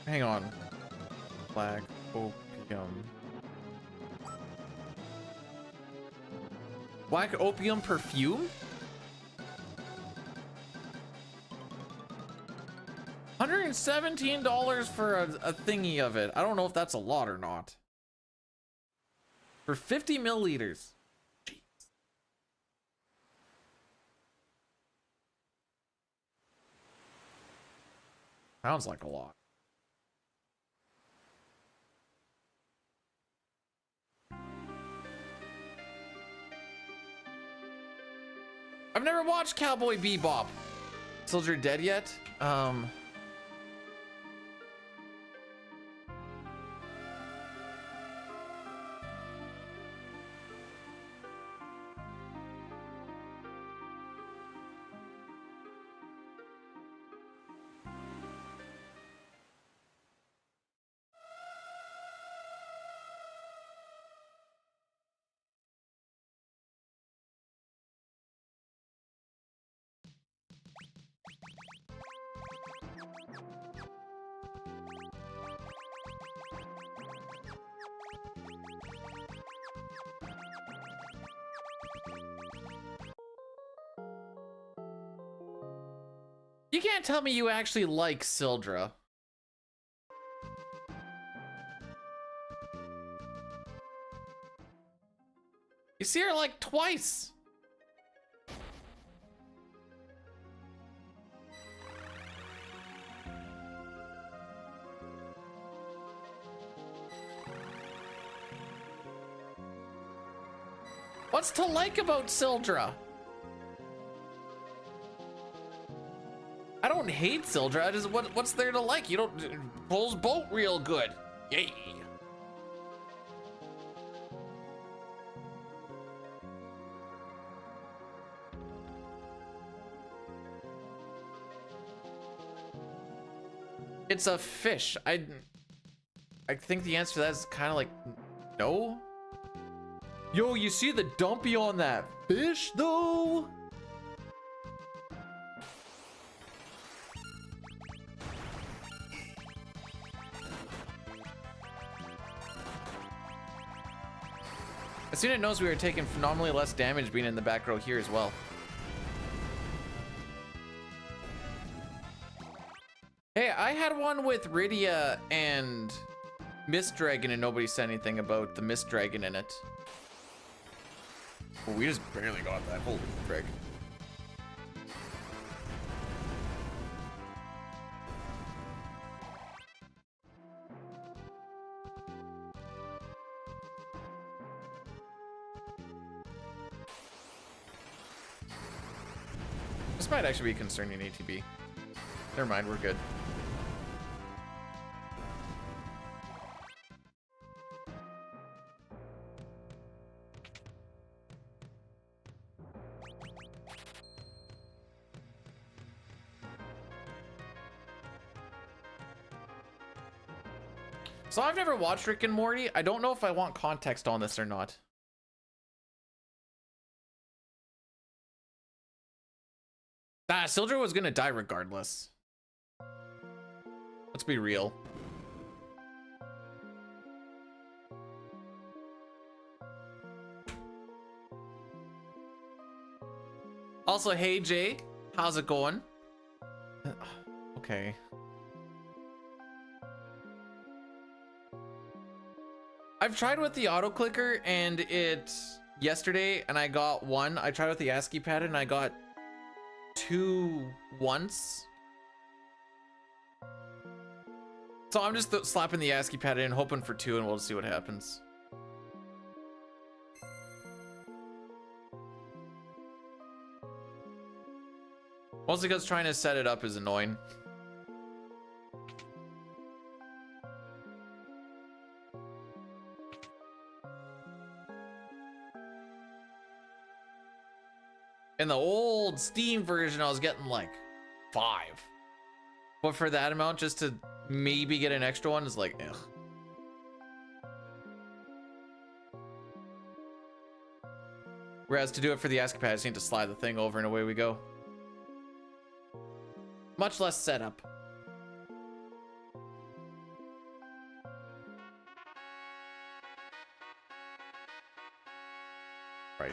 Hang on. Black opium. Black opium perfume? $117 for a thingy of it. I don't know if that's a lot or not. For 50 milliliters. Jeez. Sounds like a lot. I've never watched Cowboy Bebop. Soldier dead yet? You can't tell me you actually like Sildra. You see her like twice. What's to like about Sildra? I don't hate Sildra. I just what's there to like? You don't pulls boat real good. Yay. It's a fish. I think the answer to that is kind of like no. Yo, you see the dumpy on that fish though? I seen it knows we were taking phenomenally less damage being in the back row here as well. Hey, I had one with Rydia and Mist Dragon and nobody said anything about the Mist Dragon in it. Well, we just barely got that. Holy frick. This might actually be concerning ATB. Never mind, we're good. So I've never watched Rick and Morty. I don't know if I want context on this or not. Sildra was gonna die regardless. Let's be real. Also, hey Jay, how's it going? Okay. I've tried with the auto clicker and it yesterday and I got one. I tried with the ASCII pad and I got 2 once. So I'm just slapping the ASCII pad in, hoping for 2, and we'll see what happens. Mostly because trying to set it up is annoying. In the old Steam version, I was getting like 5. But for that amount, just to maybe get an extra one is like, ugh. Whereas to do it for the ASCII pad, I just need to slide the thing over and away we go. Much less setup. Right.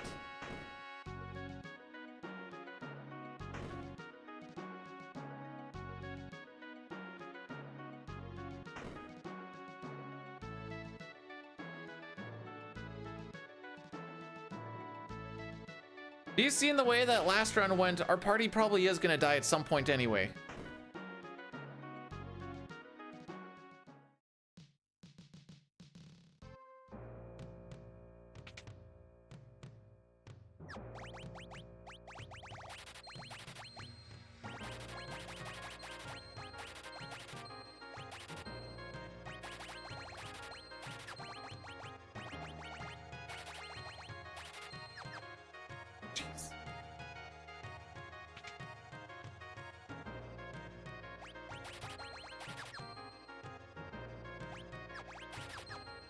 Do you see in the way that last round went, our party probably is gonna die at some point anyway.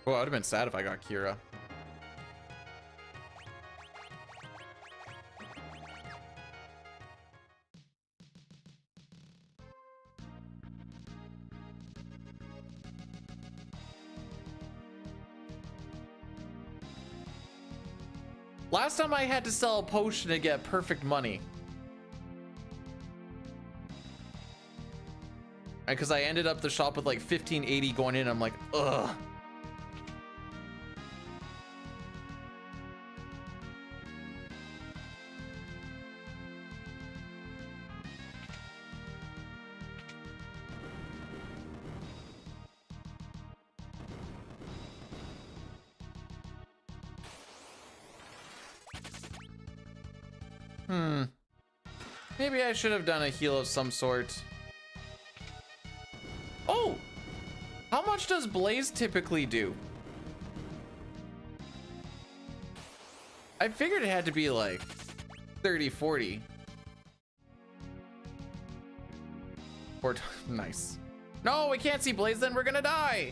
Well, I would have been sad if I got Kira. Last time I had to sell a potion to get perfect money. Because I ended up the shop with like 1580 going in. I'm like, ugh. Maybe I should have done a heal of some sort. Oh! How much does Blaze typically do? I figured it had to be like 30, 40. Or nice. No, we can't see Blaze, then we're gonna die!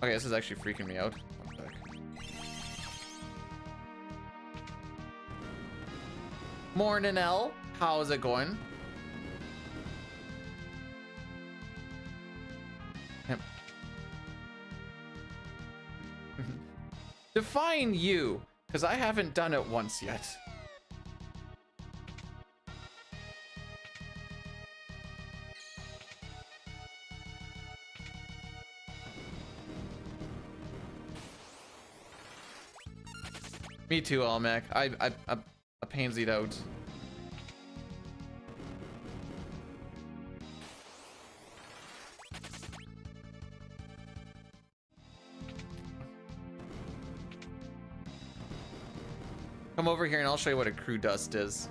Okay, this is actually freaking me out. One sec. Morning, L. How's it going? Yep. Define you, because I haven't done it once yet. Me too, Almac. I pansied out. Come over here and I'll show you what a crew dust is.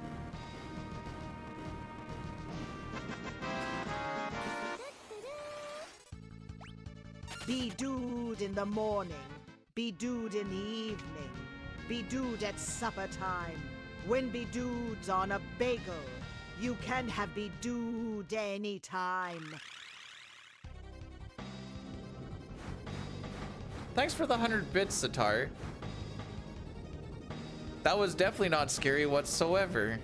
Be dude in the morning, be dude in the evening, be dude at supper time. When be dudes on a bagel, you can have be dude anytime. Thanks for the 100 bits, Satar. That was definitely not scary whatsoever.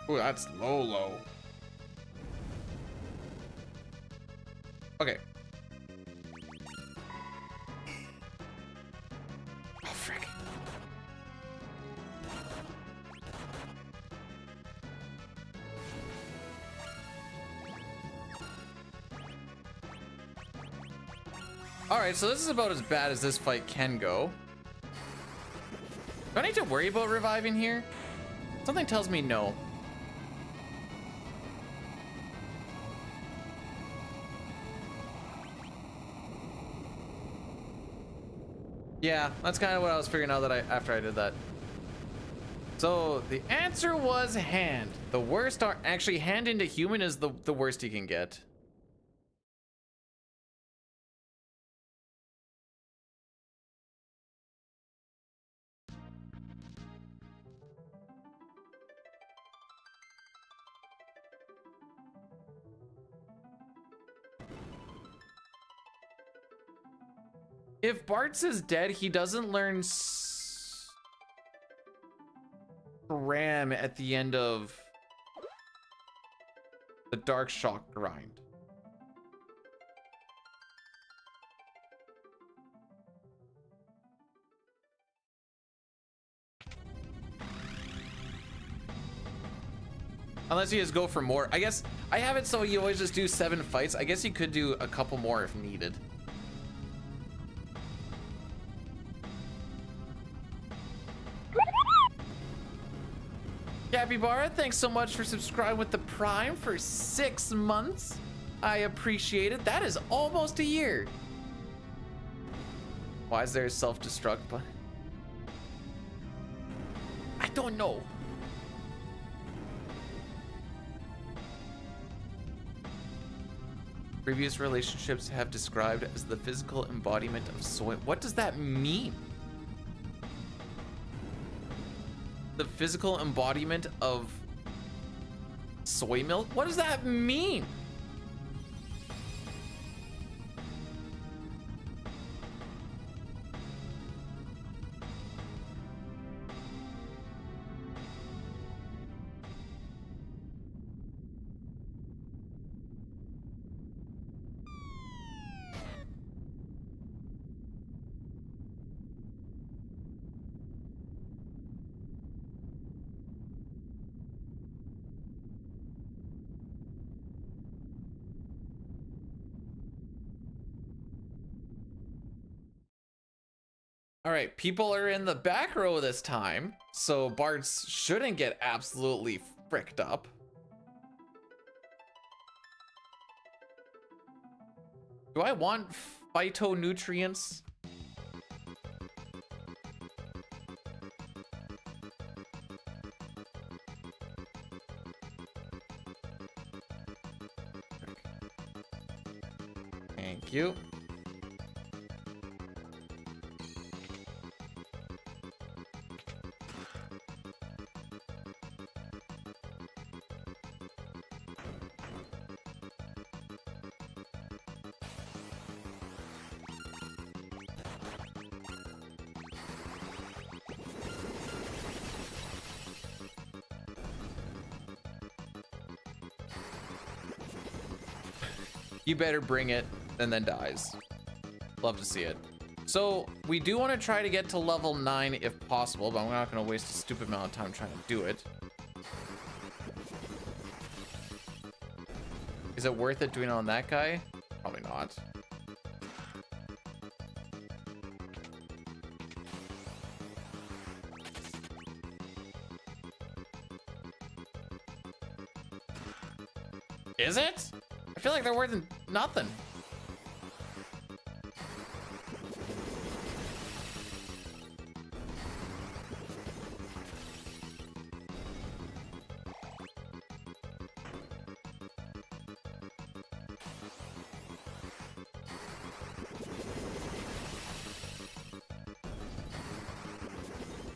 Ooh, that's low. Okay. Oh, frick. Alright, so this is about as bad as this fight can go. Do I need to worry about reviving here? Something tells me no. Yeah, that's kind of what I was figuring out after I did that. So the answer was hand. The worst are actually hand into human is the worst you can get. If Bart's is dead, he doesn't learn Ram at the end of the Dark Shock grind. Unless you just go for more. I guess I have it so you always just do 7 fights. I guess you could do a couple more if needed. Capybara, thanks so much for subscribing with the Prime for 6 months. I appreciate it. That is almost a year. Why is there a self-destruct button? I don't know. Previous relationships have described as the physical embodiment of soy. What does that mean? The physical embodiment of soy milk? What does that mean? All right, people are in the back row this time, so Bart's shouldn't get absolutely fricked up. Do I want phytonutrients? Thank you. You better bring it, and then dies. Love to see it. So we do want to try to get to level 9 if possible, but I'm not going to waste a stupid amount of time trying to do it. Is it worth it doing it on that guy? Probably not. Is it? I feel like they're worth nothing.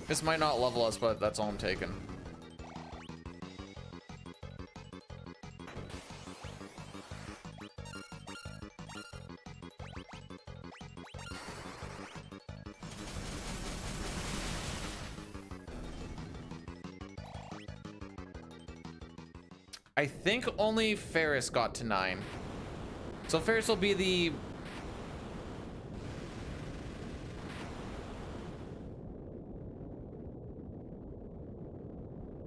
This might not level us, but that's all I'm taking. I think only Ferris got to 9. So Ferris will be the...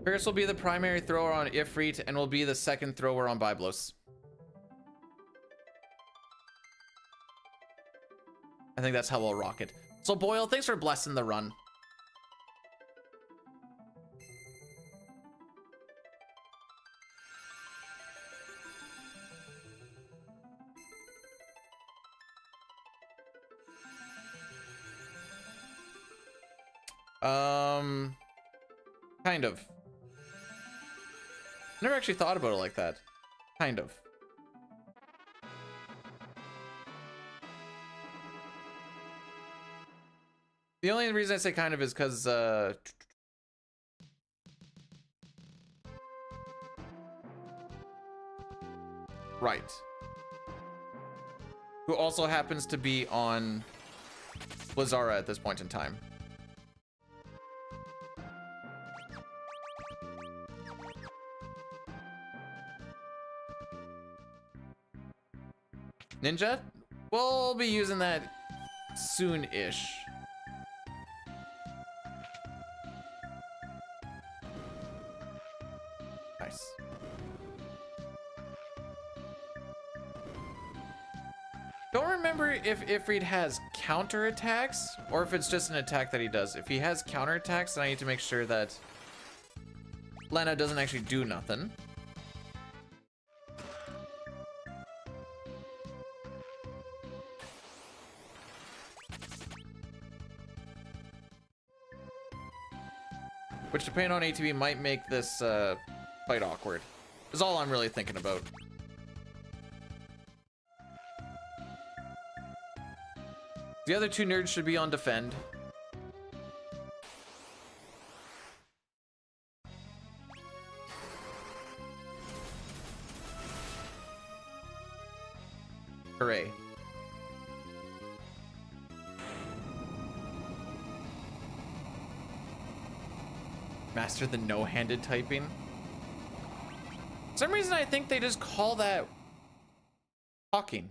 Ferris will be the primary thrower on Ifrit and will be the second thrower on Byblos. I think that's how we'll rock it. So Boyle, thanks for blessing the run. Kind of. Never actually thought about it like that. Kind of. The only reason I say kind of is because, right. Who also happens to be on Lazara at this point in time. Ninja? We'll be using that soon-ish. Nice. Don't remember if Ifrit has counterattacks or if it's just an attack that he does. If he has counterattacks, then I need to make sure that Lena doesn't actually do nothing. Which, depending on ATB, might make this fight awkward. Is all I'm really thinking about. The other two nerds should be on defend. Hooray. Master the no-handed typing. For some reason I think they just call that talking.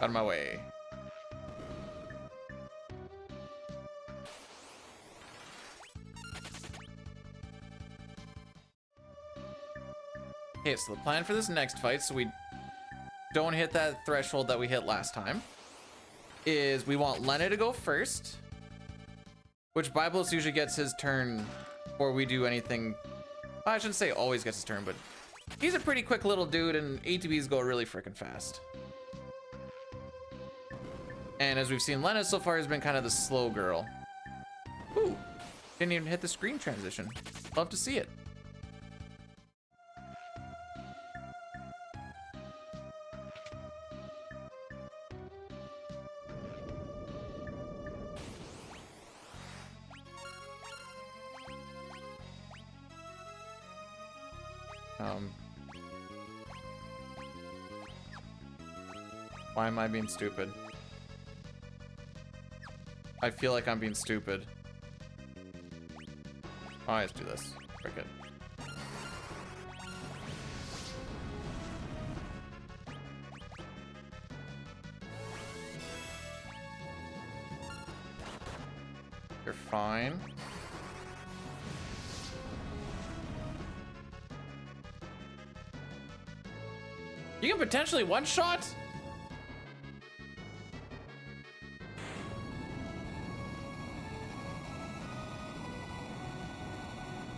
Out of my way. Okay, so the plan for this next fight, so we don't hit that threshold that we hit last time, is we want Lena to go first, which Biblos usually gets his turn before we do anything. I shouldn't say always gets his turn, but he's a pretty quick little dude, and ATBs go really freaking fast. And as we've seen, Lena so far has been kind of the slow girl. Ooh, didn't even hit the screen transition. Love to see it. Why am I being stupid? I feel like I'm being stupid. Oh, let's do this. Frick it. You're fine. You can potentially one-shot?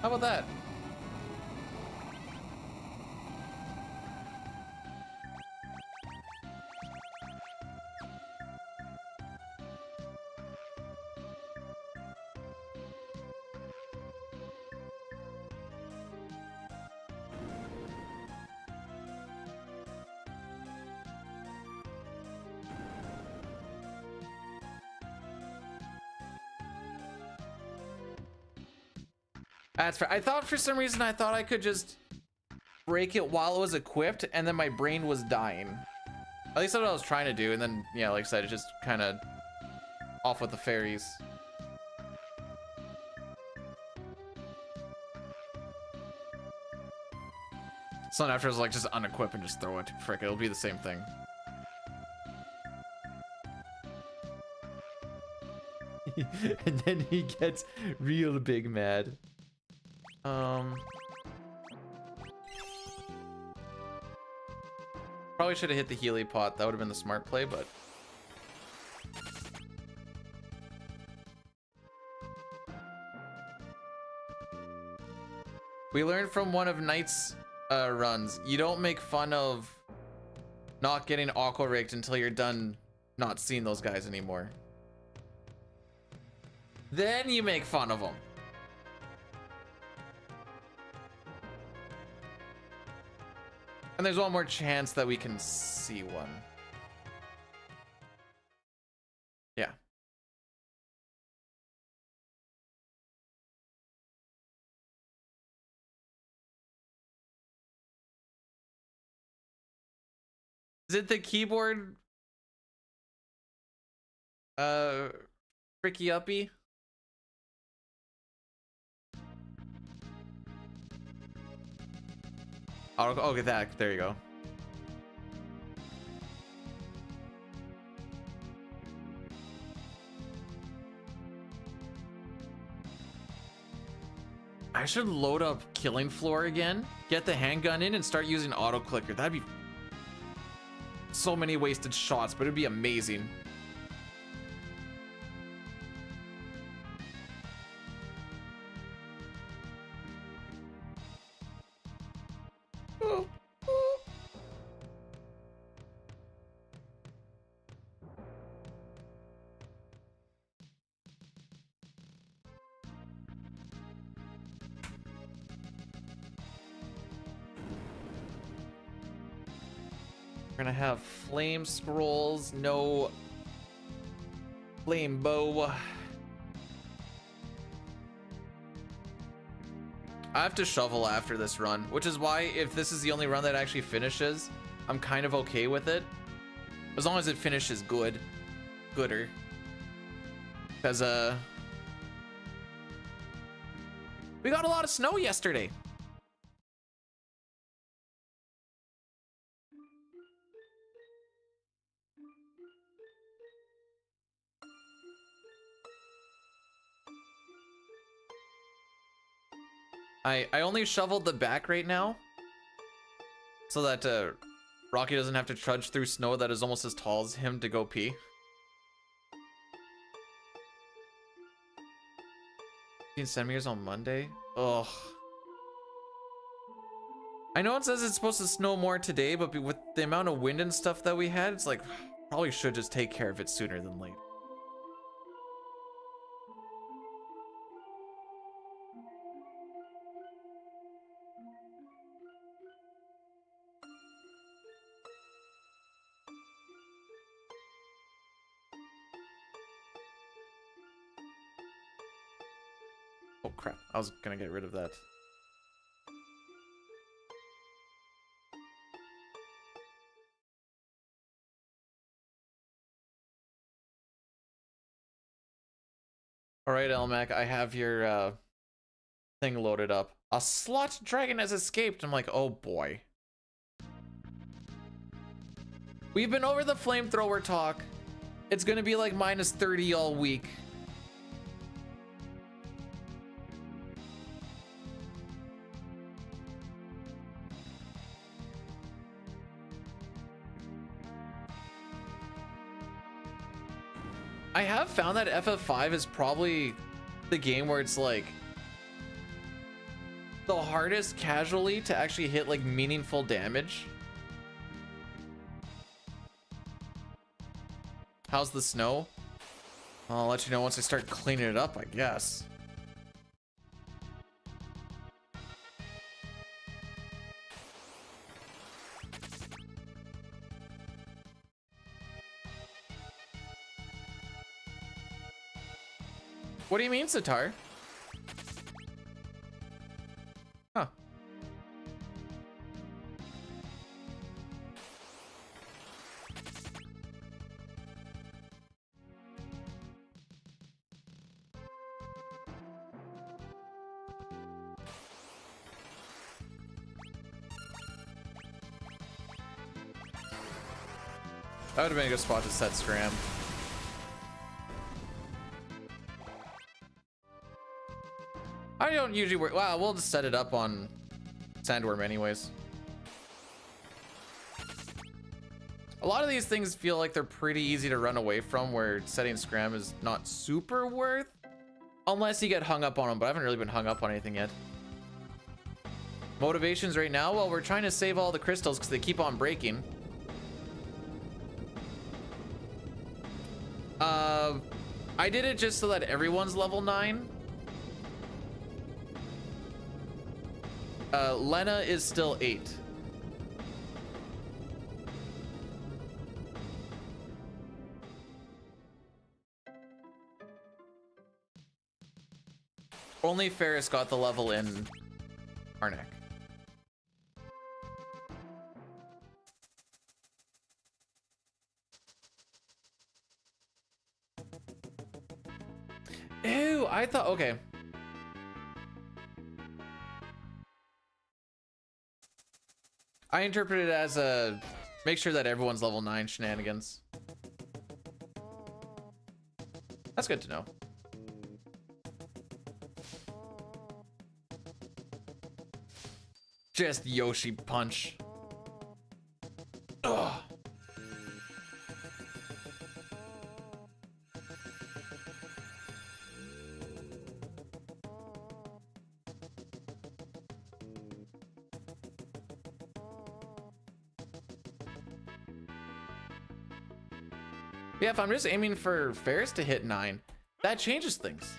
How about that? That's fair. I thought for some reason I thought I could just break it while it was equipped, and then my brain was dying. At least that's what I was trying to do, and then yeah, like I said, it just kind of off with the fairies. So then after I was like, just unequip and just throw it. Frick, it'll be the same thing. And then he gets real big mad. Probably should have hit the Healy pot. That would have been the smart play, but we learned from one of Knight's runs. You don't make fun of not getting aqua raked until you're done not seeing those guys anymore. Then you make fun of them. And there's one more chance that we can see one. Is it the keyboard? Fricky uppy? Oh, get that. There you go. I should load up Killing Floor again, get the handgun in, and start using auto clicker. That'd be so many wasted shots, but it'd be amazing. We're gonna have flame scrolls, no flame bow. I have to shovel after this run, which is why if this is the only run that actually finishes, I'm kind of okay with it. As long as it finishes gooder. Because we got a lot of snow yesterday. I only shoveled the back right now so that Rocky doesn't have to trudge through snow that is almost as tall as him to go pee. 15 centimeters on Monday. Ugh. I know it says it's supposed to snow more today, but with the amount of wind and stuff that we had, it's like probably should just take care of it sooner than later. Oh crap, I was gonna get rid of that. Alright, Elmac, I have your thing loaded up. A slot dragon has escaped. I'm like, oh boy. We've been over the flamethrower talk. It's gonna be like minus 30 all week. I have found that FF5 is probably the game where it's like the hardest casually to actually hit like meaningful damage. How's the snow? I'll let you know once I start cleaning it up, I guess. What do you mean, Sitar? Huh. That would have been a good spot to set Scram. I don't usually work. Wow, we'll just set it up on Sandworm anyways. A lot of these things feel like they're pretty easy to run away from, where setting Scram is not super worth, unless you get hung up on them, but I haven't really been hung up on anything yet. Motivations right now? Well, we're trying to save all the crystals because they keep on breaking. I did it just so that everyone's level 9. Lena is still 8. Only Ferris got the level in Arnak. Ew, I thought, okay. I interpret it as a make sure that everyone's level 9 shenanigans. That's good to know. Just Yoshi punch. Ugh. Yeah, if I'm just aiming for Ferris to hit 9, that changes things.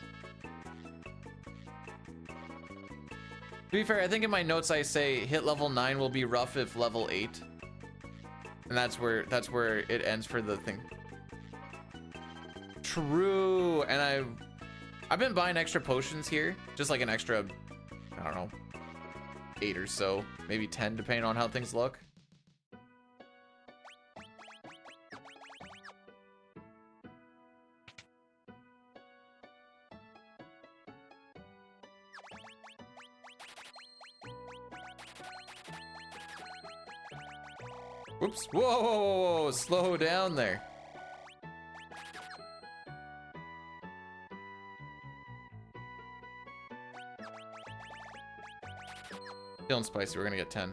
To be fair, I think in my notes I say hit level 9 will be rough if level 8. And that's where it ends for the thing. True. And I've been buying extra potions here, just like an extra, I don't know, 8 or so, maybe 10 depending on how things look. Oops. Whoa, whoa, whoa, whoa, slow down there. Feeling spicy, we're gonna get 10.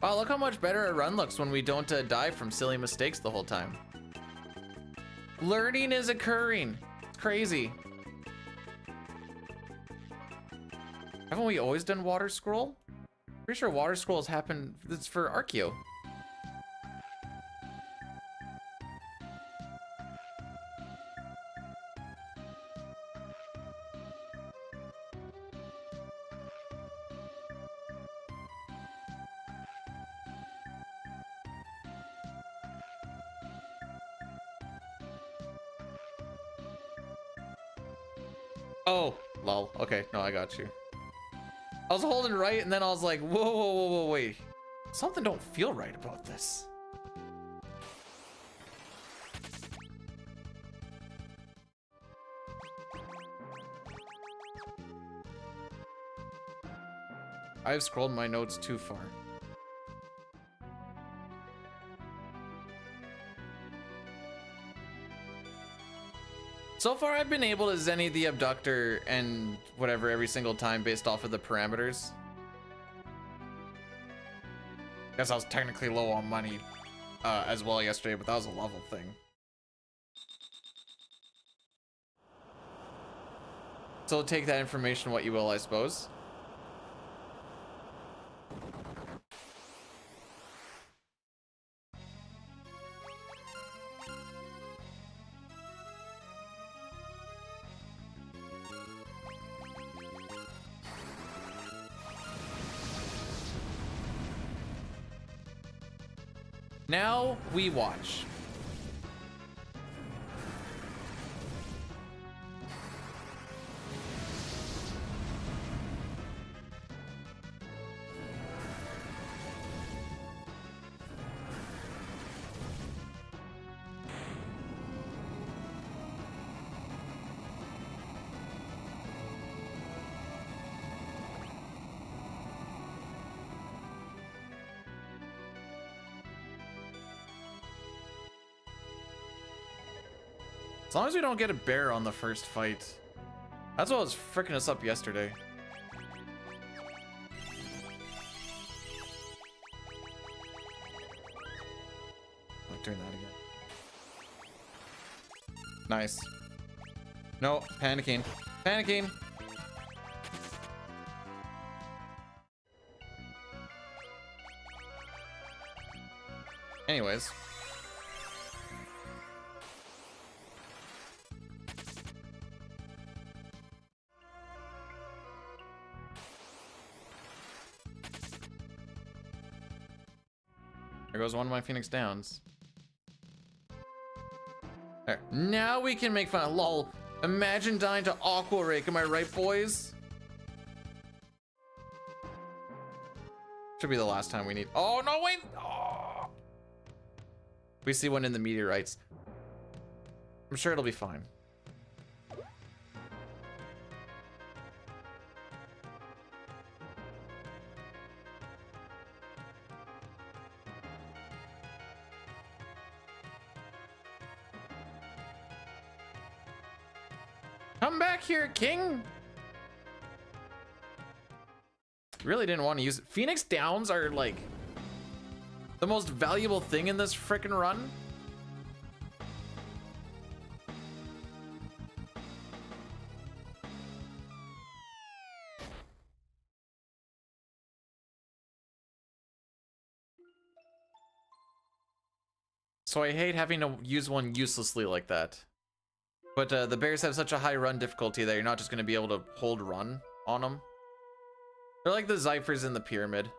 Wow, look how much better our run looks when we don't die from silly mistakes the whole time. Learning is occurring. It's crazy. Haven't we always done water scroll? Pretty sure water scrolls happen. It's for Arceus. Oh, lol. Okay, no, I got you. I was holding right, and then I was like, whoa, whoa, whoa, whoa, wait. Something don't feel right about this. I've scrolled my notes too far. So far, I've been able to Zenny the Abductor and whatever every single time based off of the parameters. Guess I was technically low on money as well yesterday, but that was a level thing. So take that information what you will, I suppose. Now we watch. As long as we don't get a bear on the first fight. That's what was fricking us up yesterday. I'm doing that again. Nice. No, panicking. Panicking! Anyways. There goes one of my Phoenix Downs. There. Now we can make fun. Lol. Imagine dying to Aqua Rake. Am I right, boys? Should be the last time we need. Oh no, wait. Oh. We see one in the meteorites. I'm sure it'll be fine. Come back here, King. Really didn't want to use it. Phoenix Downs are like the most valuable thing in this frickin' run. So I hate having to use one uselessly like that. But the bears have such a high run difficulty that you're not just going to be able to hold run on them. They're like the Zyphers in the pyramid.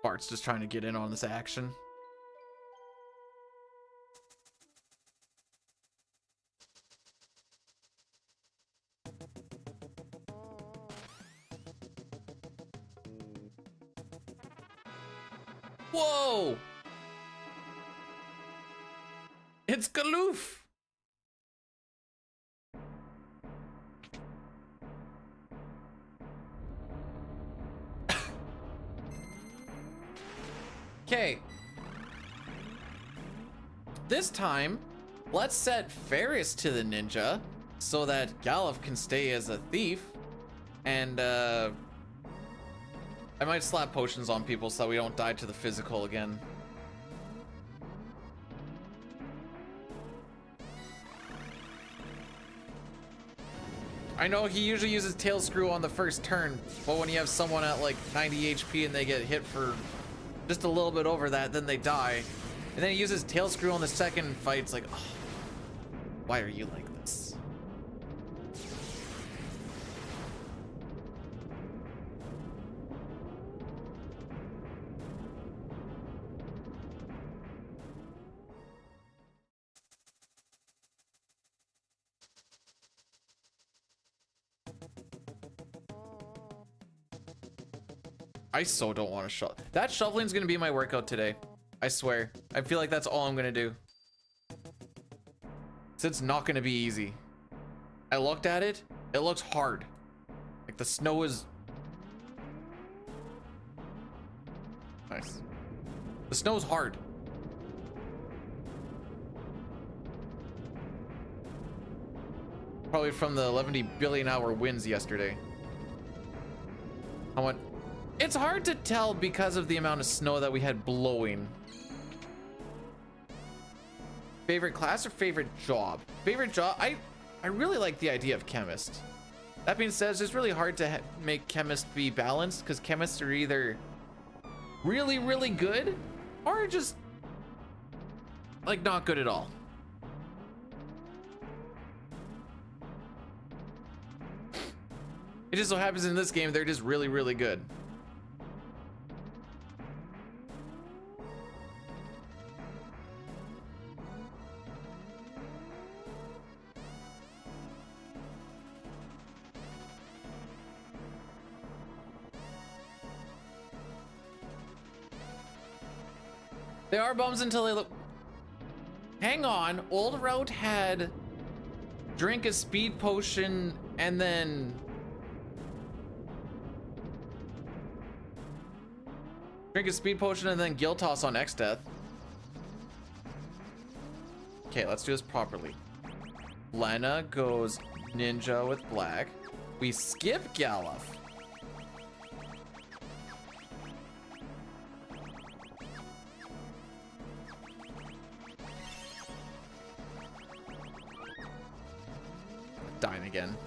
Bart's just trying to get in on this action. Whoa! It's Galoof! Okay. This time, let's set Ferris to the ninja so that Galuf can stay as a thief. And, I might slap potions on people so we don't die to the physical again. I know he usually uses tail screw on the first turn, but when you have someone at like 90 HP and they get hit for just a little bit over that, then they die. And then he uses tail screw on the second fight. It's like, oh, why are you like this? I so don't want to shuffle. That shuffling is going to be my workout today. I swear. I feel like that's all I'm going to do. So it's not going to be easy. I looked at it. It looks hard. Like the snow is... Nice. The snow's hard. Probably from the 11 billion hour winds yesterday. I went... It's hard to tell because of the amount of snow that we had blowing. Favorite class or favorite job? Favorite job? I really like the idea of chemist. That being said, it's just really hard to make chemist be balanced because chemists are either really, really good or just like not good at all. It just so happens in this game, they're just really, really good. They are bums until they look. Hang on, old route had drink a speed potion and then drink a speed potion and then guild toss on X death. Okay, let's do this properly. Lena goes ninja with black. We skip Galuf. Dying again.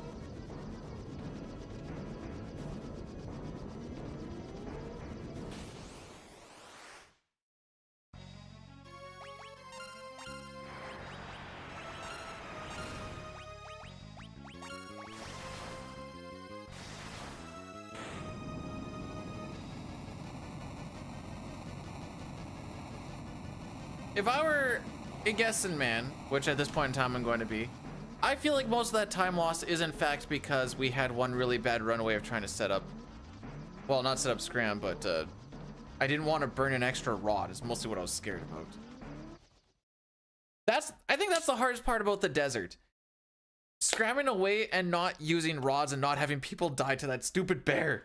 If I were a guessing man, which at this point in time I'm going to be, I feel like most of that time lost is in fact because we had one really bad runaway of trying to set up, well, not set up scram, but I didn't want to burn an extra rod is mostly what I was scared about. I think that's the hardest part about the desert. Scramming away and not using rods and not having people die to that stupid bear.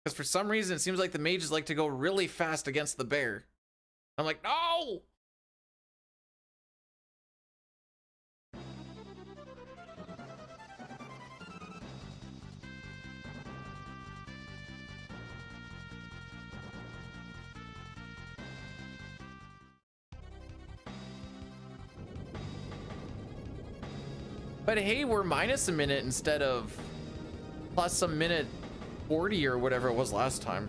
Because for some reason it seems like the mages like to go really fast against the bear. I'm like, no! But hey, we're minus a minute instead of plus a minute 40 or whatever it was last time.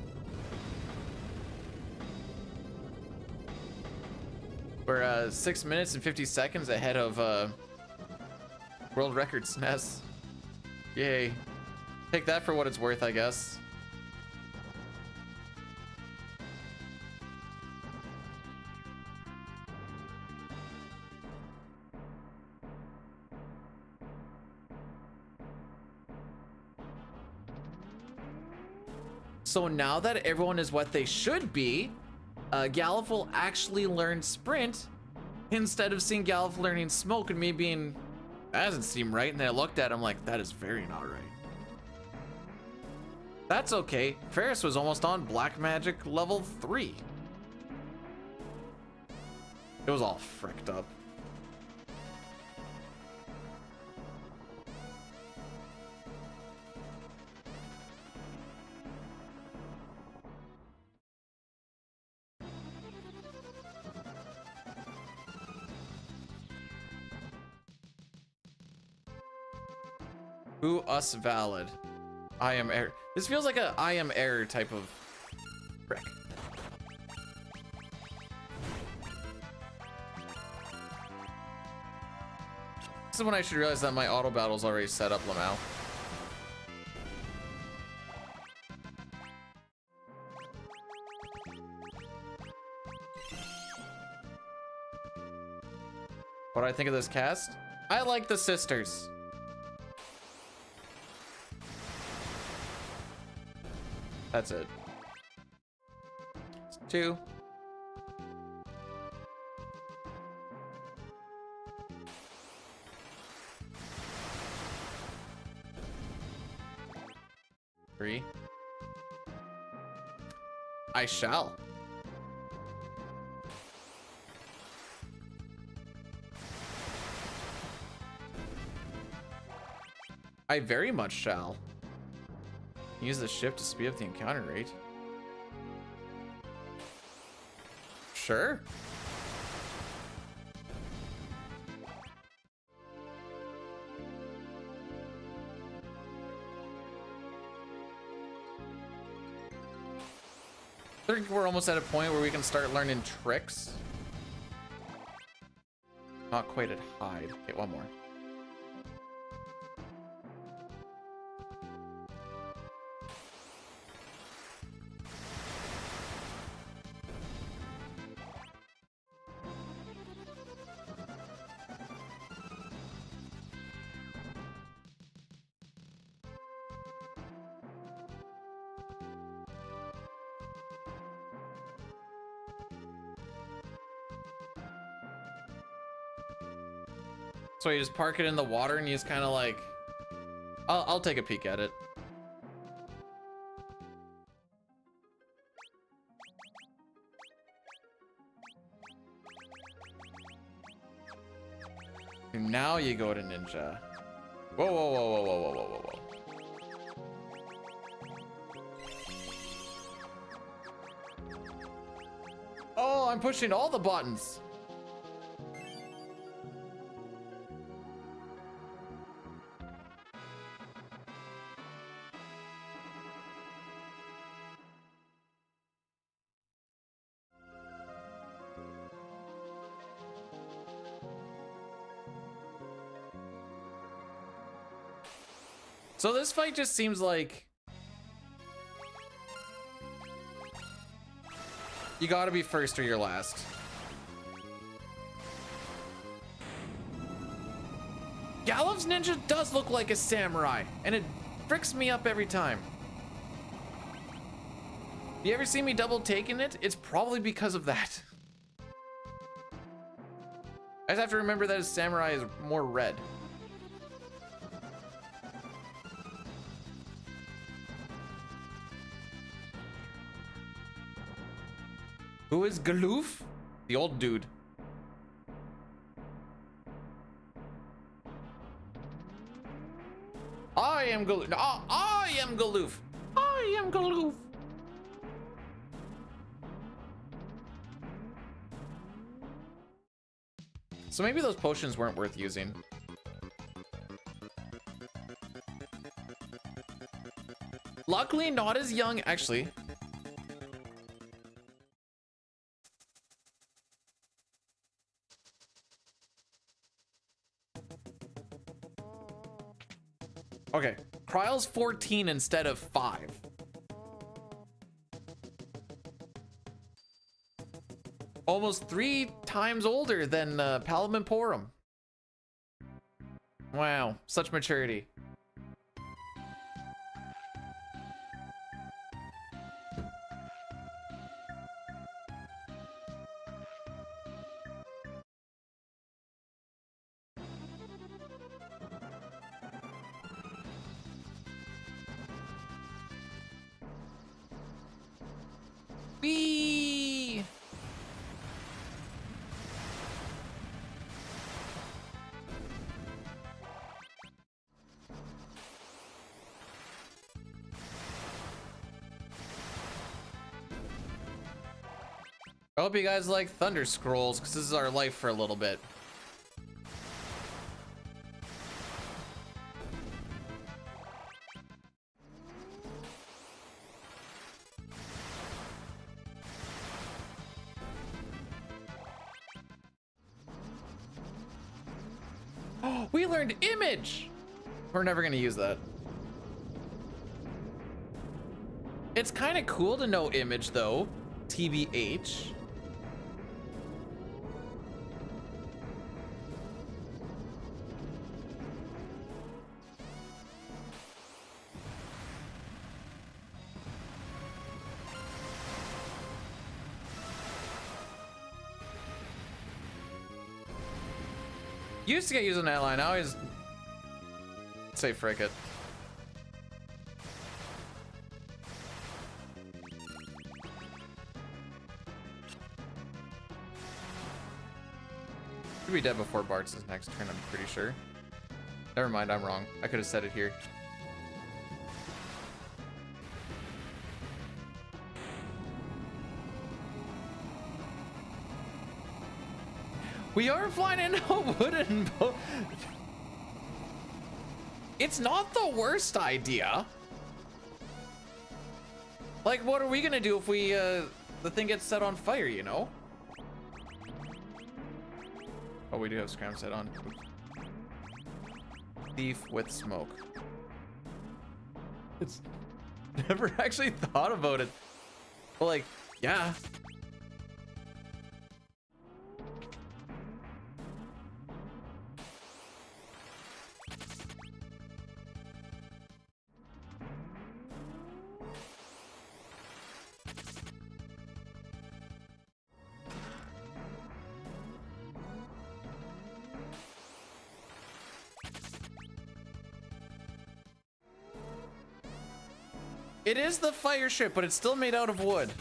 We're 6 minutes and 50 seconds ahead of world record SNES. Yay. Take that for what it's worth, I guess. So now that everyone is what they should be, Galif will actually learn Sprint instead of seeing Galif learning Smoke and me being, that doesn't seem right. And then I looked at him like, that is very not right. That's okay. Ferris was almost on Black Magic level 3. It was all fricked up. Who us valid? I am error. This feels like a I am error type of frick. This is when I should realize that my auto battle's already set up, Lamau. What do I think of this cast? I like the sisters. That's it. 2. Three. I shall. I very much shall. Use the ship to speed up the encounter rate. Sure. I think we're almost at a point where we can start learning tricks. Not quite at hide. Okay, one more. So you just park it in the water and you just kind of like, I'll take a peek at it. And now you go to ninja. Whoa, whoa, whoa, whoa, whoa, whoa, whoa, whoa, whoa. Oh, I'm pushing all the buttons. So this fight just seems like You gotta be first or you're last. Gallows Ninja does look like a samurai, and it fricks me up every time. You ever see me double taking it? It's probably because of that. I just have to remember that his samurai is more red. Who is Galoof? The old dude. I am Galoof. I am Galoof. I am Galoof. So maybe those potions weren't worth using. Luckily, not as young, actually. Okay, Kryle's 14 instead of 5. Almost 3 times older than Palamimporum. Wow, such maturity. Whee! I hope you guys like Thunder Scrolls, because this is our life for a little bit. Oh, we learned image! We're never gonna use that. It's kind of cool to know image though, TBH. Used to get used on that line. I always say frick it. Should be dead before Bart's next turn, I'm pretty sure. Never mind, I'm wrong. I could have said it here. We are flying in a wooden boat. It's not the worst idea. Like, what are we gonna do if we, the thing gets set on fire, you know? Oh, we do have scram set on. Thief with smoke. It's never actually thought about it. But like, yeah. It is the fire ship, but it's still made out of wood.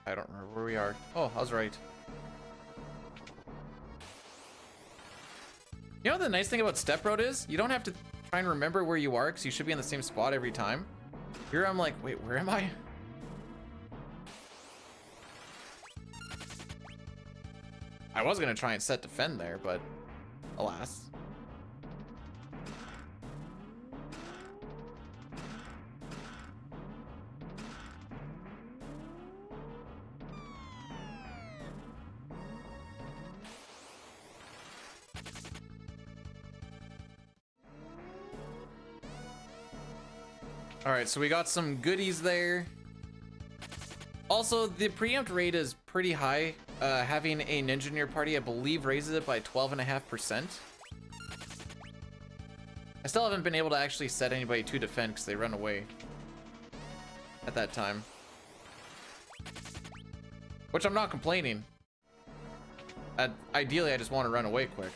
I don't remember where we are. Oh, I was right. You know what the nice thing about Step Road is? You don't have to try and remember where you are because you should be in the same spot every time. Here I'm like, wait, where am I? I was gonna try and set defend there, but alas. All right, so we got some goodies there. Also, the preempt rate is pretty high. Having a ninja in your party, I believe, raises it by 12.5%. I still haven't been able to actually set anybody to defend because they run away at that time. Which I'm not complaining. Ideally, I just want to run away quick.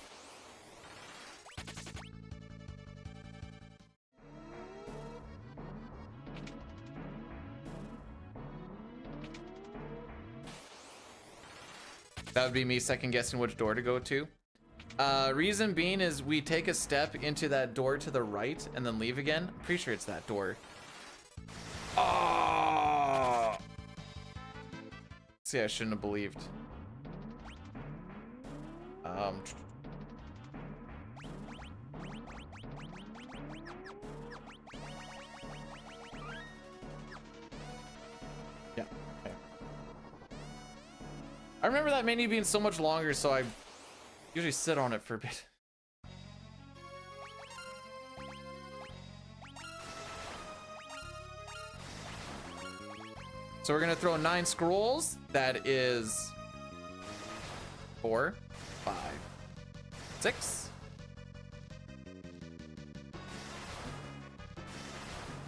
That would be me second guessing which door to go to. Reason being is we take a step into that door to the right and then leave again. I'm pretty sure it's that door. Oh! See, I shouldn't have believed. Yeah, okay. I remember that menu being so much longer, so I usually sit on it for a bit. So we're gonna throw 9 scrolls. That is 4, 5, 6.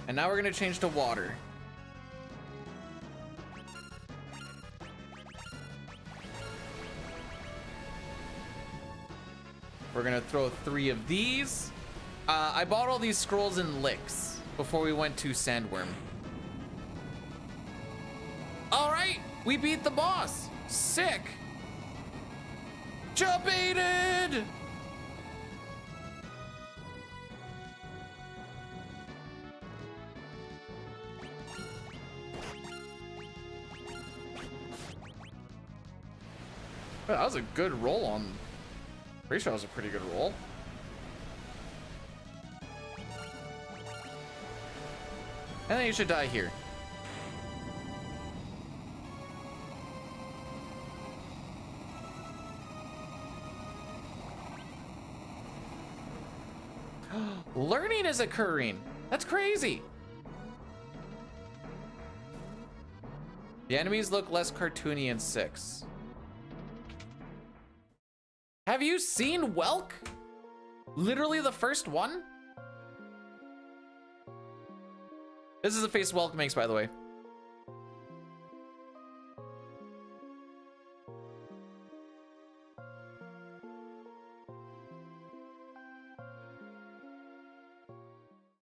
And now we're gonna change to water. We're gonna throw 3 of these. I bought all these scrolls in licks before we went to Sandworm. All right, we beat the boss. Sick. Jump-aided. That was a good roll on. Pretty sure that was a pretty good roll. And then you should die here. Learning is occurring. That's crazy. The enemies look less cartoony in 6. Have you seen Welk? Literally the first one? This is the face Welk makes, by the way.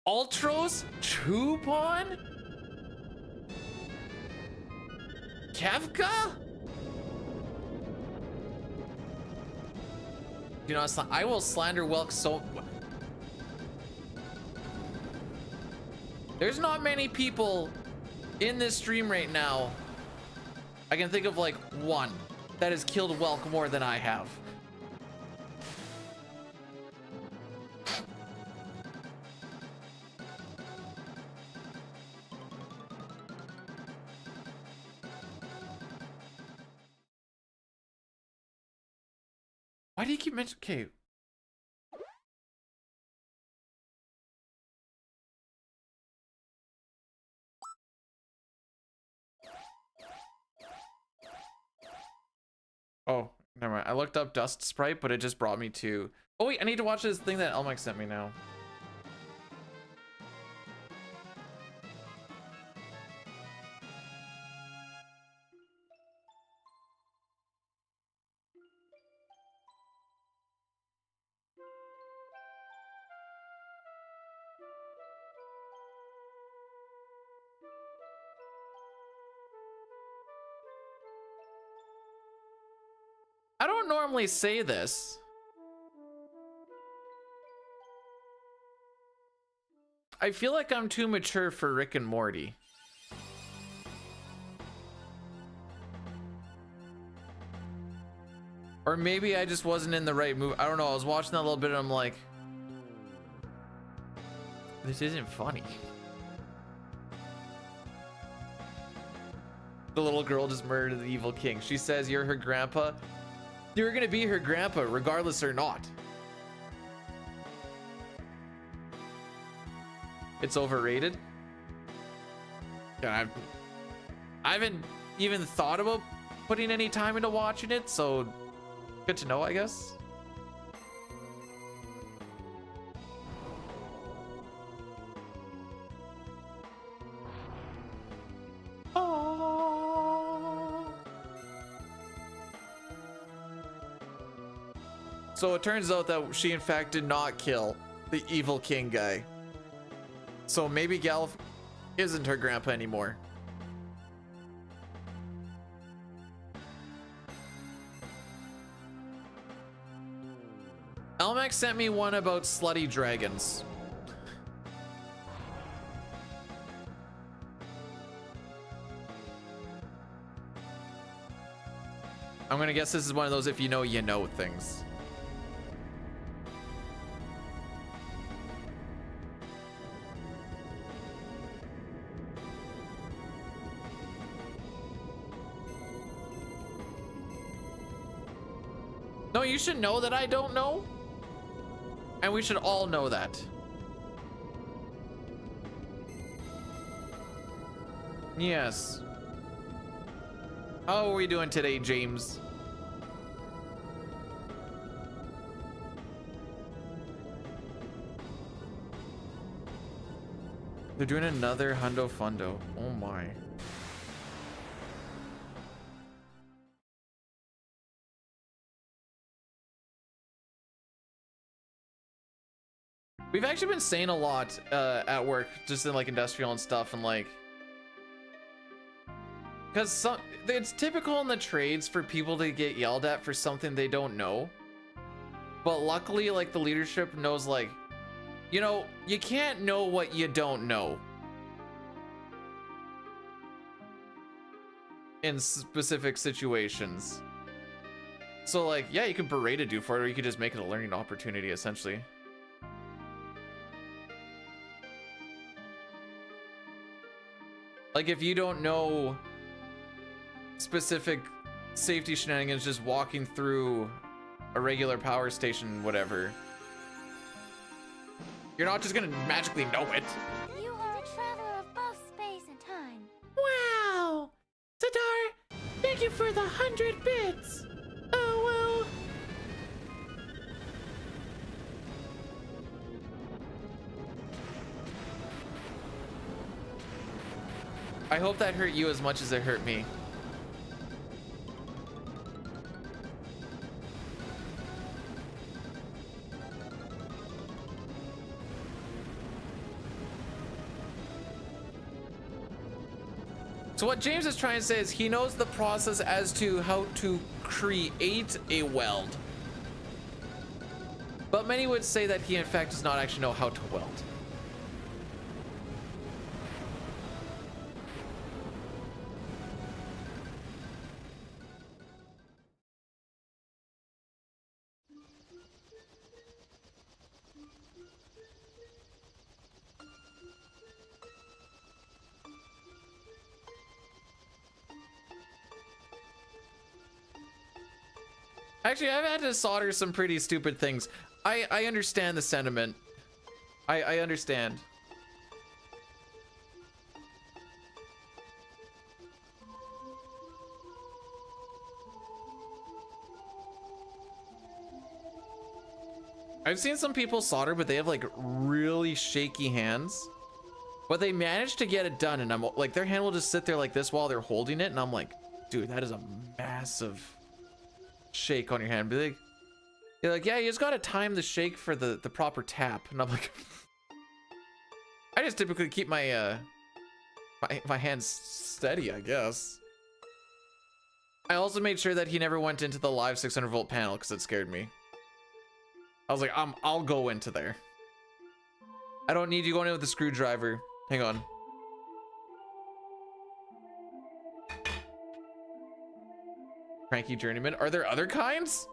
Ultros? Chupon? Kefka? You know, I will slander Welk so... There's not many people in this stream right now. I can think of like one that has killed Welk more than I have. Why do you keep mentioning? Okay. Oh, never mind. I looked up Dust Sprite, but it just brought me to... Oh wait, I need to watch this thing that Elmike sent me now. I don't normally say this. I feel like I'm too mature for Rick and Morty. Or maybe I just wasn't in the right mood. I don't know. I was watching that a little bit and I'm like, this isn't funny. The little girl just murdered the evil king. She says you're her grandpa. You're gonna be her grandpa regardless or not. It's overrated. Yeah, I haven't even thought about putting any time into watching it, so good to know, I guess. So it turns out that she in fact did not kill the evil king guy. So maybe Galf isn't her grandpa anymore. Elmax sent me one about slutty dragons. I'm gonna guess this is one of those if you know, you know things. No, you should know that I don't know. And we should all know that. Yes. How are we doing today, James? They're doing another Hundo Fundo. Oh my. We've actually been saying a lot at work, just in like industrial and stuff, and like, because it's typical in the trades for people to get yelled at for something they don't know. But luckily, like the leadership knows, like, you know, you can't know what you don't know in specific situations. So like, yeah, you could berate a dude for it, or you could just make it a learning opportunity, essentially. Like if you don't know specific safety shenanigans just walking through a regular power station, whatever, you're not just gonna magically know it. You are a traveler of both space and time. Wow! Zadar, thank you for the 100 bits! Oh well. I hope that hurt you as much as it hurt me. So what James is trying to say is he knows the process as to how to create a weld. But many would say that he in fact does not actually know how to weld. Actually, I've had to solder some pretty stupid things. I understand the sentiment. I understand. I've seen some people solder, but they have like really shaky hands. But they manage to get it done, and I'm like, their hand will just sit there like this while they're holding it, and I'm like, dude, that is a massive shake on your hand. Be like, you're like, yeah, you just gotta time the shake for the proper tap. And I'm like, I just typically keep my my hands steady, I guess. I also made sure that he never went into the live 600 volt panel because it scared me. I was like, I'll go into there. I don't need you going in with a screwdriver. Hang on. Cranky journeyman. Are there other kinds?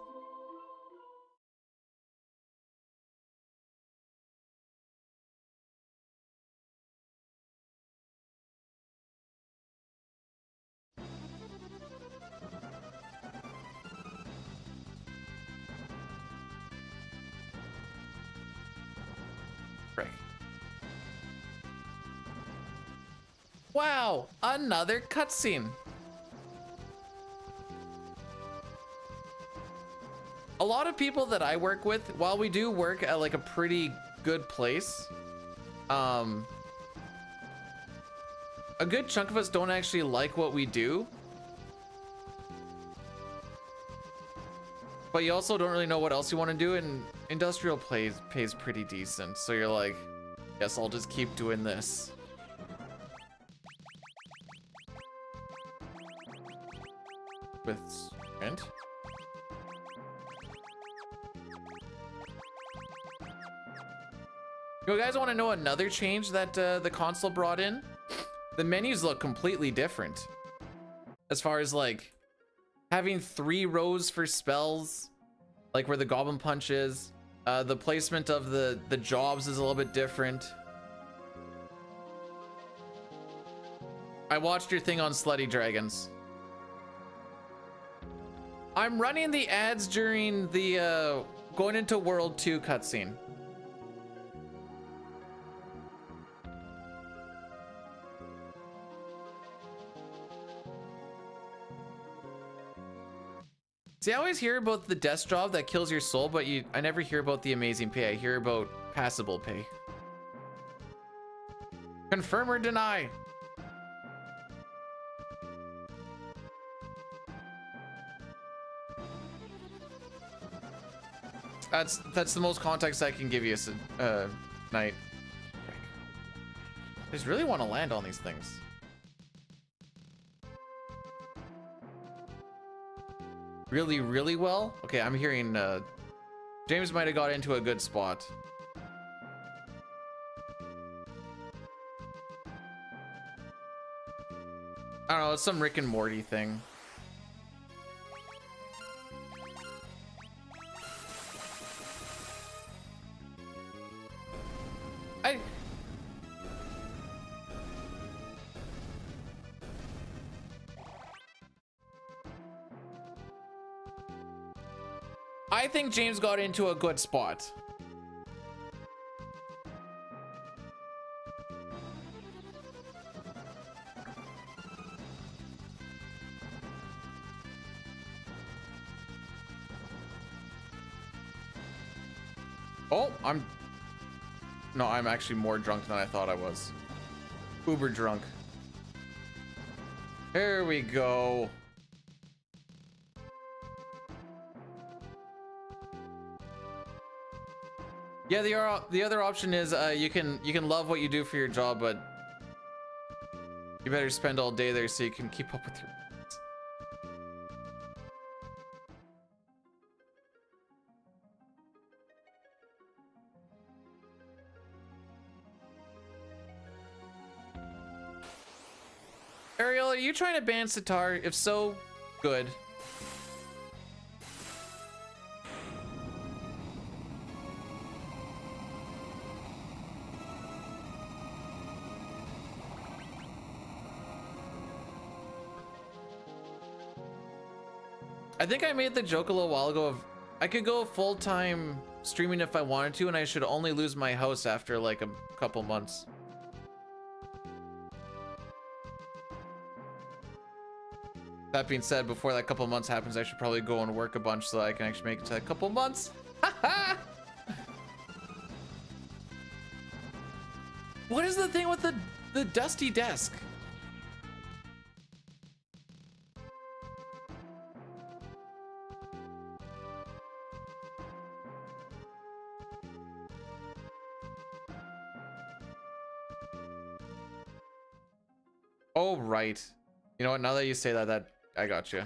Wow, another cutscene. A lot of people that I work with, while we do work at like a pretty good place, a good chunk of us don't actually like what we do. But you also don't really know what else you want to do, and industrial pays pretty decent. So you're like, guess I'll just keep doing this. With sprint. You guys want to know another change that the console brought in? The menus look completely different. As far as like having 3 rows for spells, like where the goblin punch is. The placement of the jobs is a little bit different. I watched your thing on Slutty Dragons. I'm running the ads during the going into World 2 cutscene. See, I always hear about the desk job that kills your soul, but I never hear about the amazing pay. I hear about passable pay. Confirm or deny? That's the most context I can give you, Knight. I just really want to land on these things. Really, really well? Okay, I'm hearing James might have got into a good spot. I don't know, it's some Rick and Morty thing. I think James got into a good spot. Oh, no, I'm actually more drunk than I thought I was. Uber drunk. Here we go. Yeah, the other option is you can love what you do for your job, but you better spend all day there so you can keep up with your friends. Ariel, are you trying to ban Sitar? If so, good. I think I made the joke a little while ago of I could go full-time streaming if I wanted to, and I should only lose my house after like a couple months. That being said, before that couple months happens, I should probably go and work a bunch so I can actually make it to that couple months. What is the thing with the dusty desk? Oh, right. You know what? Now that you say that I got you.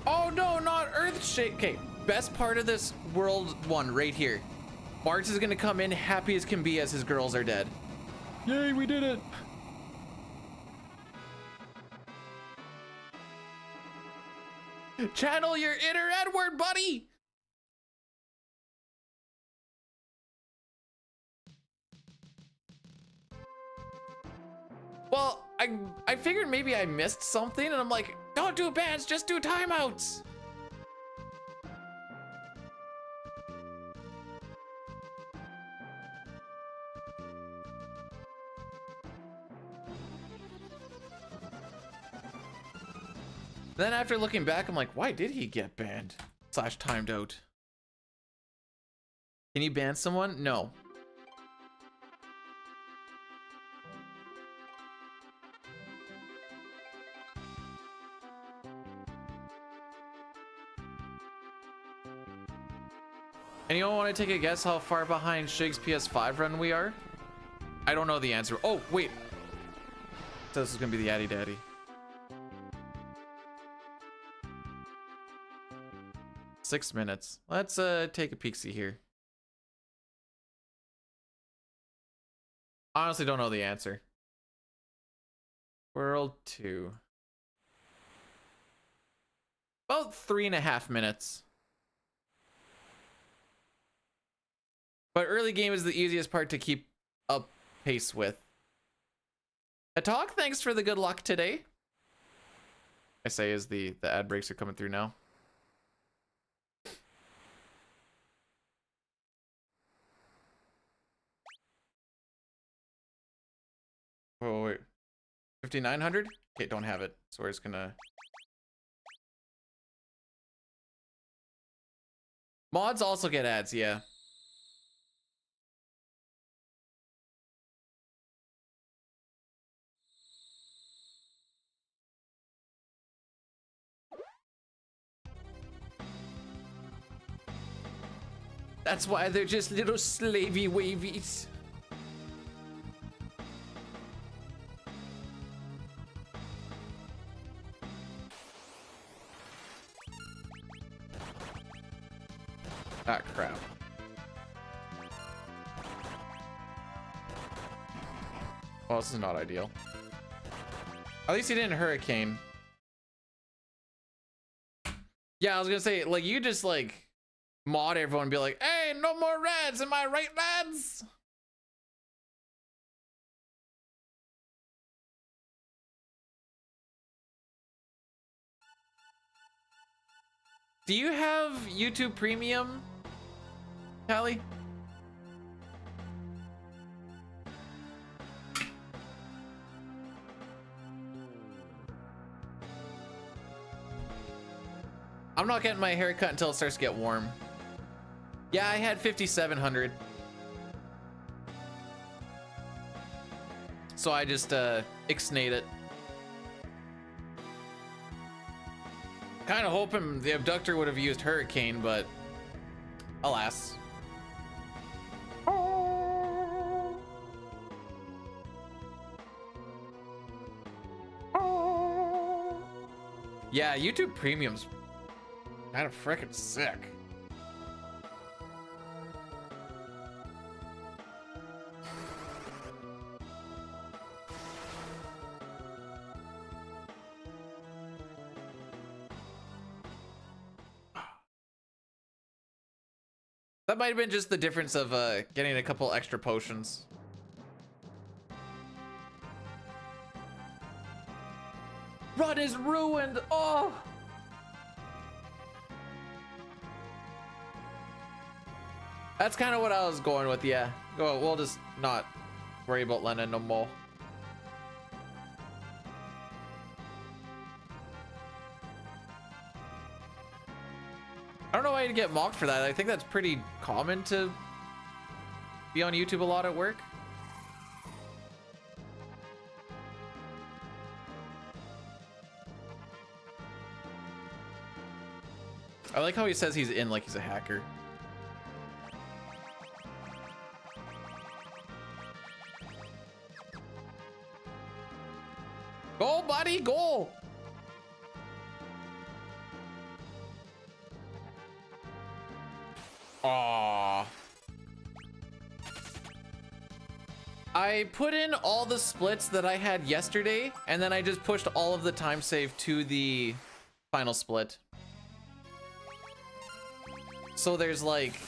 Oh no, not Earthshake. Okay, best part of this World 1 right here. Bart is gonna come in happy as can be as his girls are dead. Yay, we did it! Channel your inner Edward, buddy! I figured maybe I missed something, and I'm like, don't do bans, just do timeouts. Then after looking back, I'm like, why did he get banned / timed out? Can you ban someone? No. Anyone want to take a guess how far behind Shig's PS5 run we are? I don't know the answer. Oh, wait. So this is gonna be the Addy Daddy. Six minutes. Let's take a peek-see here. Honestly, don't know the answer. World 2. About 3.5 minutes. But early game is the easiest part to keep up pace with. Atalk, thanks for the good luck today. I say as the ad breaks are coming through now. Oh, wait. 5,900? Okay, don't have it. So we're just gonna... Mods also get ads, yeah. That's why they're just little slavey wavies. Ah, crap. Well, this is not ideal. At least he didn't hurricane. Yeah, I was gonna say, like, you just, like, mod everyone and be like, hey, no more reds, am I right, lads? Do you have YouTube Premium, Callie? I'm not getting my hair cut until it starts to get warm. Yeah, I had 5,700. So I just ixnayed it. Kind of hoping the abductor would have used hurricane, but alas. Yeah, YouTube Premium's kind of freaking sick. That might have been just the difference of getting a couple extra potions. Run is ruined. Oh. That's kind of what I was going with, yeah. Go, we'll just not worry about Lennon no more. I don't know why you'd get mocked for that. I think that's pretty common to be on YouTube a lot at work. I like how he says he's in like he's a hacker. Go, buddy, go! Aww. I put in all the splits that I had yesterday, and then I just pushed all of the time save to the final split. So there's like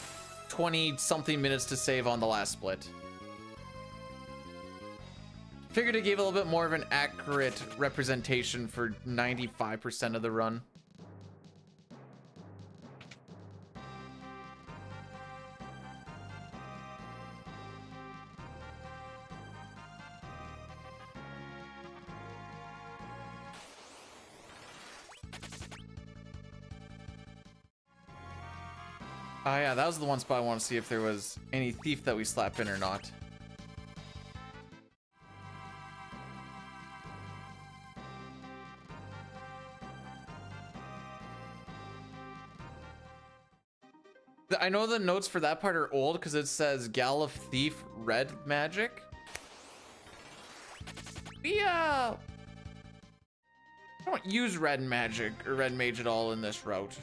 20 something minutes to save on the last split. Figured it gave a little bit more of an accurate representation for 95% of the run. Oh yeah, that was the one spot I want to see if there was any thief that we slap in or not. I know the notes for that part are old because it says Gal of Thief Red Magic. Yeah. I don't use red magic or red mage at all in this route.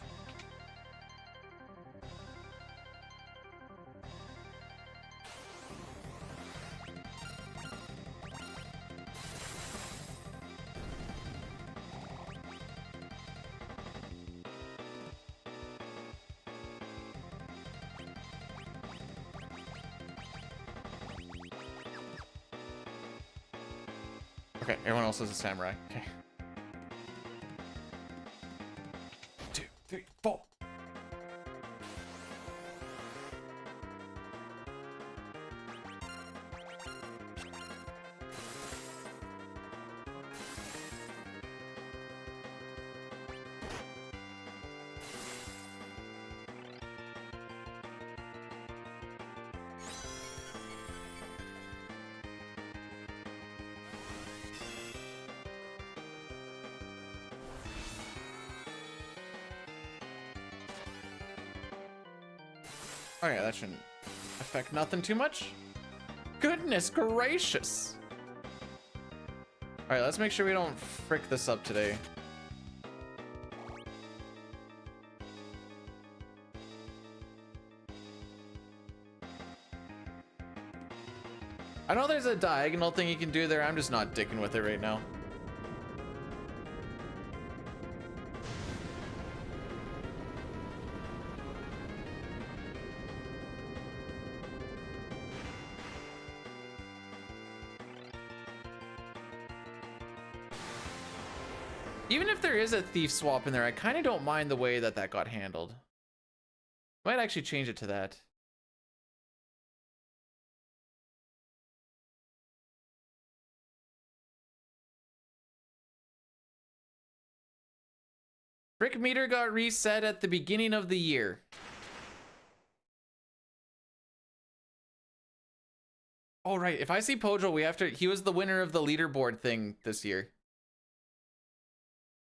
Okay, everyone else is a samurai. Okay. 2, 3, 4. Okay, that shouldn't affect nothing too much. Goodness gracious. All right, let's make sure we don't frick this up today. I know there's a diagonal thing you can do there. I'm just not dicking with it right now. Even if there is a thief swap in there, I kind of don't mind the way that that got handled. Might actually change it to that. Brick meter got reset at the beginning of the year. Oh, right. If I see Pojo, we have to... He was the winner of the leaderboard thing this year.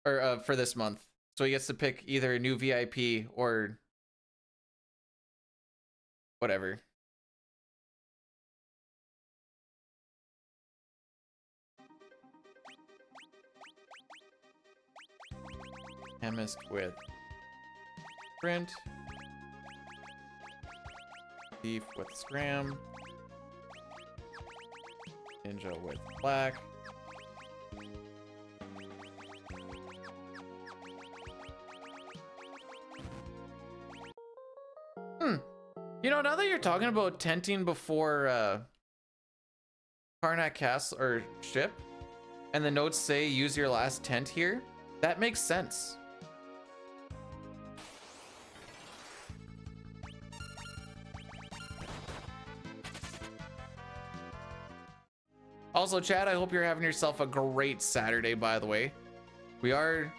Or for this month. So he gets to pick either a new VIP or whatever. Chemist with Sprint. Thief with Scram. Ninja with Black. You know, now that you're talking about tenting before Karnak Castle or ship, and the notes say use your last tent here, that makes sense. Also, Chad, I hope you're having yourself a great Saturday, by the way. We're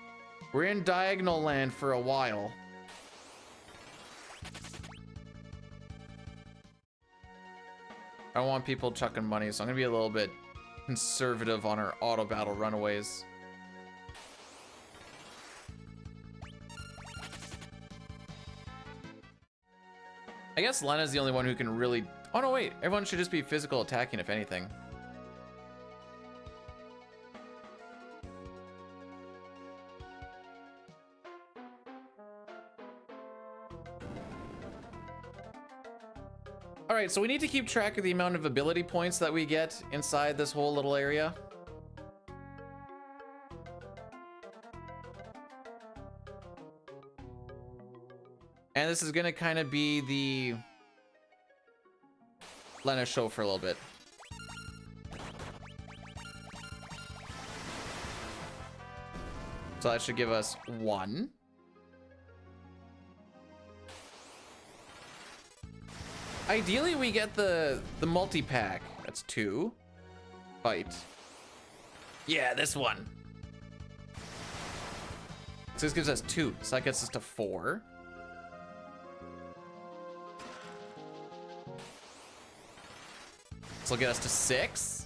in Diagonal Land for a while. I don't want people chucking money, so I'm gonna be a little bit conservative on our auto battle runaways. I guess Lena's the only one who can really... Oh no, wait, everyone should just be physical attacking if anything. Alright, so we need to keep track of the amount of ability points that we get inside this whole little area. And this is gonna kind of be the Lena show for a little bit. So that should give us 1. Ideally, we get the multi-pack. That's 2. Fight. Yeah, this one. So this gives us 2. So that gets us to 4. So it'll get us to 6.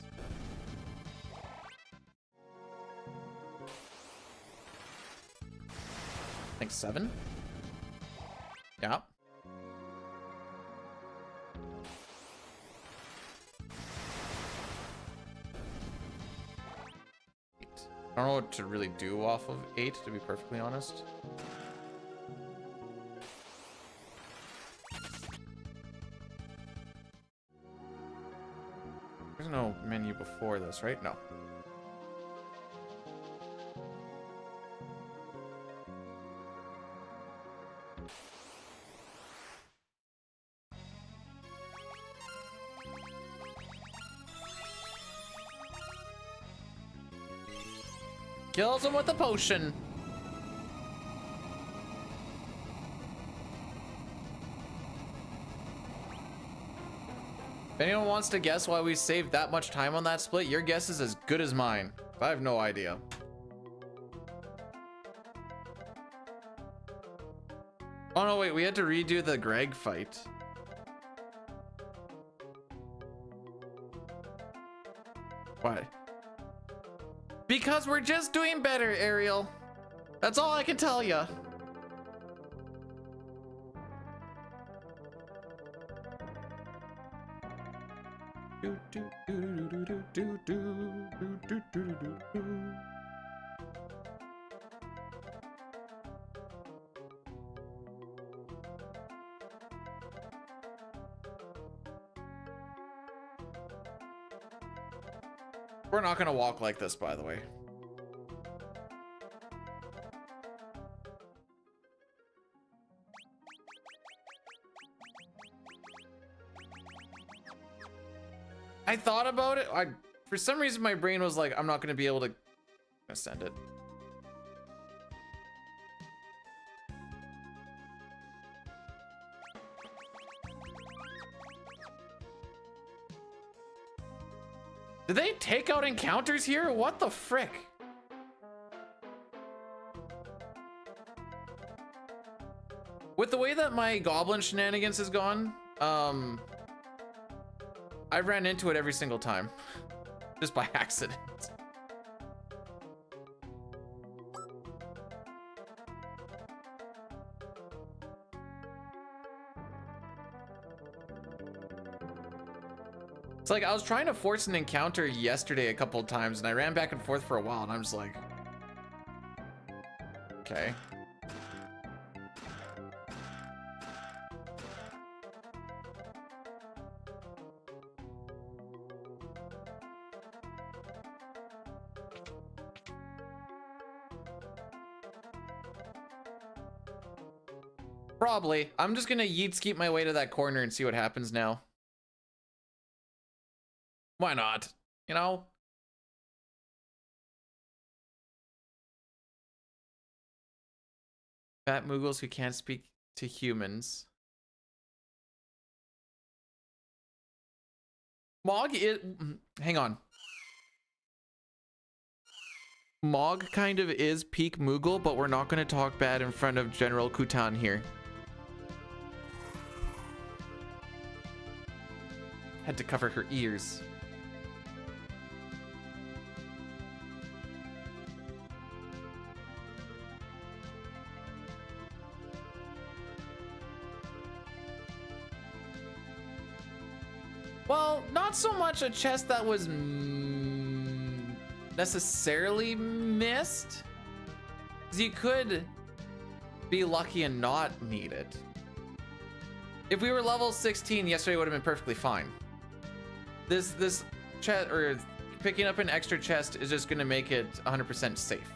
I think 7. Yeah. I don't know what to really do off of 8, to be perfectly honest. There's no menu before this, right? No. Kills him with a potion. If anyone wants to guess why we saved that much time on that split, your guess is as good as mine. I have no idea. Oh no, wait, we had to redo the Greg fight. Why? Because we're just doing better, Ariel. That's all I can tell you. We're not gonna walk like this, by the way. I thought about it. For some reason, my brain was like, I'm not gonna be able to send it. Did they take out encounters here? What the frick? With the way that my goblin shenanigans has gone, I ran into it every single time. Just by accident. It's like I was trying to force an encounter yesterday a couple of times and I ran back and forth for a while and I'm just like, okay. Probably. I'm just gonna yeet skeet my way to that corner and see what happens now. Why not? You know? Fat Moogles who can't speak to humans. Mog is... Hang on. Mog kind of is peak Moogle, but we're not going to talk bad in front of General Kutan here. Had to cover her ears. Well, not so much a chest that was necessarily missed. 'Cause you could be lucky and not need it. If we were level 16, yesterday would have been perfectly fine. This chest, or picking up an extra chest, is just gonna make it 100% safe.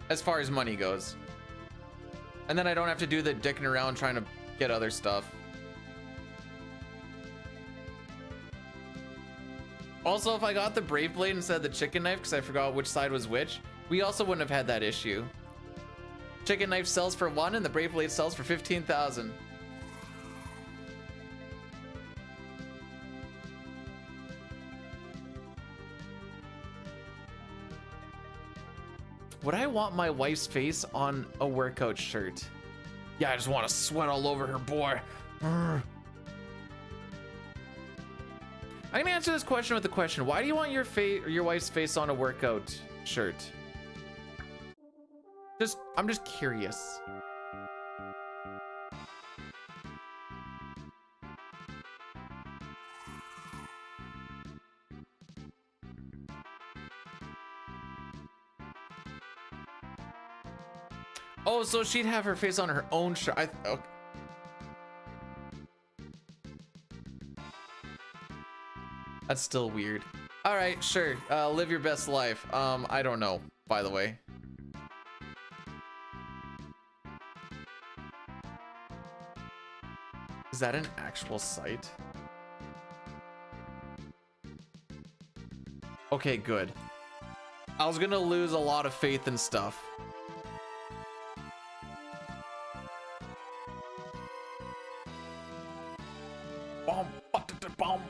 As far as money goes. And then I don't have to do the dicking around trying to get other stuff. Also, if I got the Brave Blade instead of the chicken knife because I forgot which side was which, we also wouldn't have had that issue. Chicken knife sells for 1 and the Brave Blade sells for 15,000. Would I want my wife's face on a workout shirt? Yeah, I just want to sweat all over her, boy. I'm gonna answer this question with a question. Why do you want your wife's face on a workout shirt? I'm just curious. Oh, so she'd have her face on her own shirt. Okay. That's still weird. All right, sure. Live your best life. I don't know, by the way. Is that an actual site? Okay, good. I was gonna lose a lot of faith in stuff. Bomb, bomb.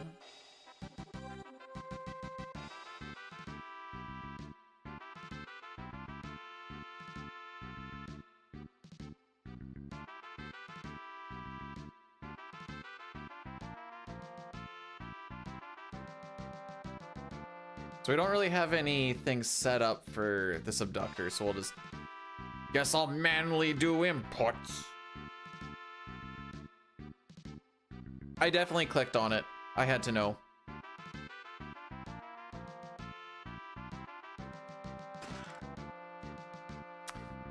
So we don't really have anything set up for this abductor, so we'll just guess I'll manually do inputs. I definitely clicked on it. I had to know.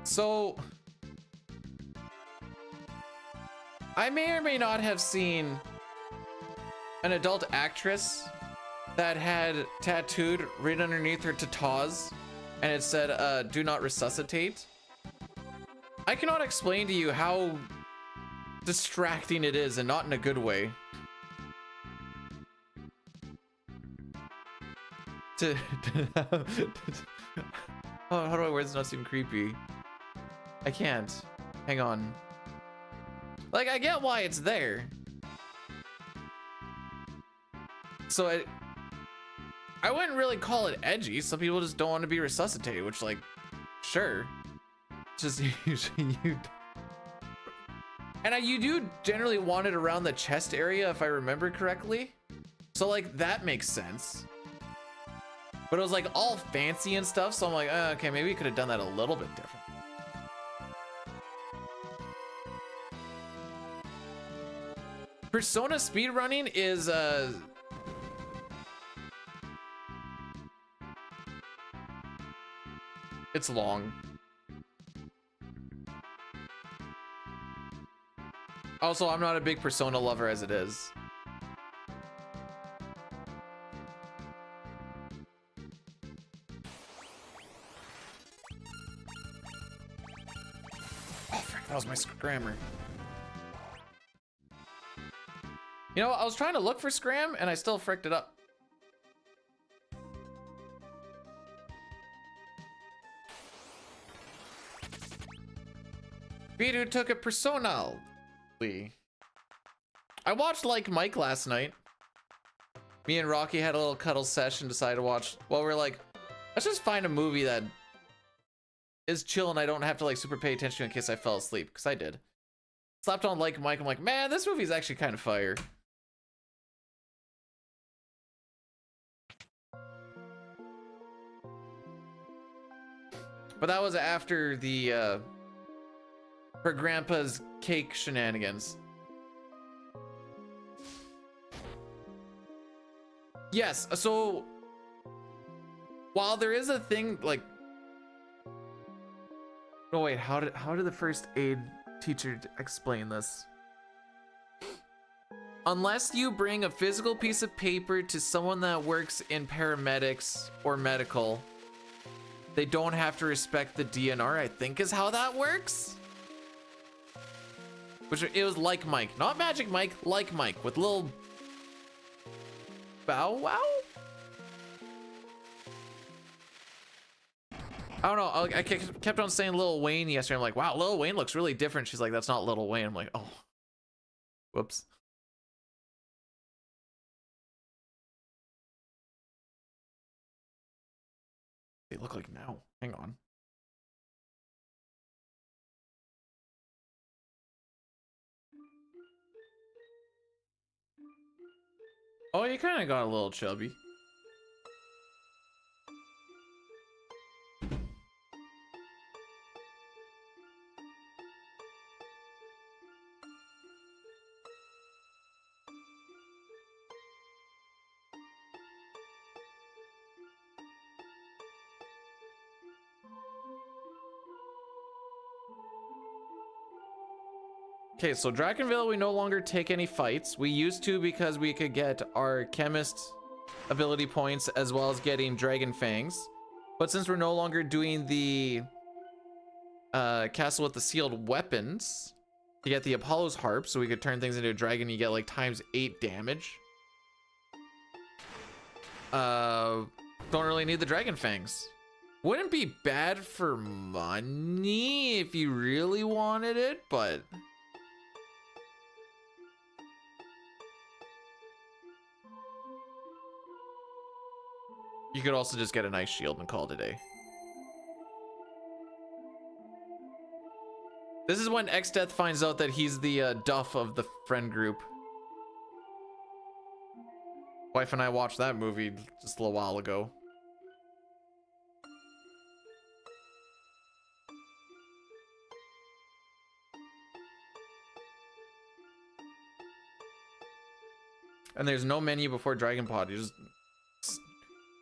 So I may or may not have seen an adult actress that had tattooed right underneath her tattoos and it said do not resuscitate. I cannot explain to you how distracting it is, and not in a good way. Oh, how do I word this not seem creepy? I can't. Hang on. Like, I get why it's there. So I wouldn't really call it edgy. Some people just don't want to be resuscitated, which, like, sure. Just usually you. And you do generally want it around the chest area, if I remember correctly. So, like, that makes sense. But it was, like, all fancy and stuff, so I'm like, okay, maybe we could have done that a little bit different. Persona speedrunning is, it's long. Also, I'm not a big Persona lover as it is. Oh, frick, that was my scrammer. You know, I was trying to look for scram and I still fricked it up. Speedu took it personally. I watched Like Mike last night. Me and Rocky had a little cuddle session, decided to watch. Well, we're like, let's just find a movie that is chill and I don't have to like super pay attention in case I fell asleep, because I did. Slapped on Like Mike, I'm like, man, this movie's actually kind of fire. But that was after the her grandpa's cake shenanigans. Yes, so while there is a thing like, oh wait, how did the first aid teacher explain this? Unless you bring a physical piece of paper to someone that works in paramedics or medical, they don't have to respect the DNR, I think is how that works. Which it was Like Mike, not Magic Mike, Like Mike with little Bow Wow. I don't know. I kept on saying Lil Wayne yesterday. I'm like, wow, Lil Wayne looks really different. She's like, that's not Lil Wayne. I'm like, oh, whoops. They look like now. Hang on. Oh, you kind of got a little chubby. Okay, so Drakenville, we no longer take any fights. We used to because we could get our chemist ability points as well as getting dragon fangs. But since we're no longer doing the castle with the sealed weapons to get the Apollo's harp, so we could turn things into a dragon, you get like ×8 damage. Don't really need the dragon fangs. Wouldn't be bad for money if you really wanted it, but you could also just get a nice shield and call it a day. This is when X-Death finds out that he's the Duff of the friend group. Wife and I watched that movie just a little while ago. And there's no menu before Dragon Pod. You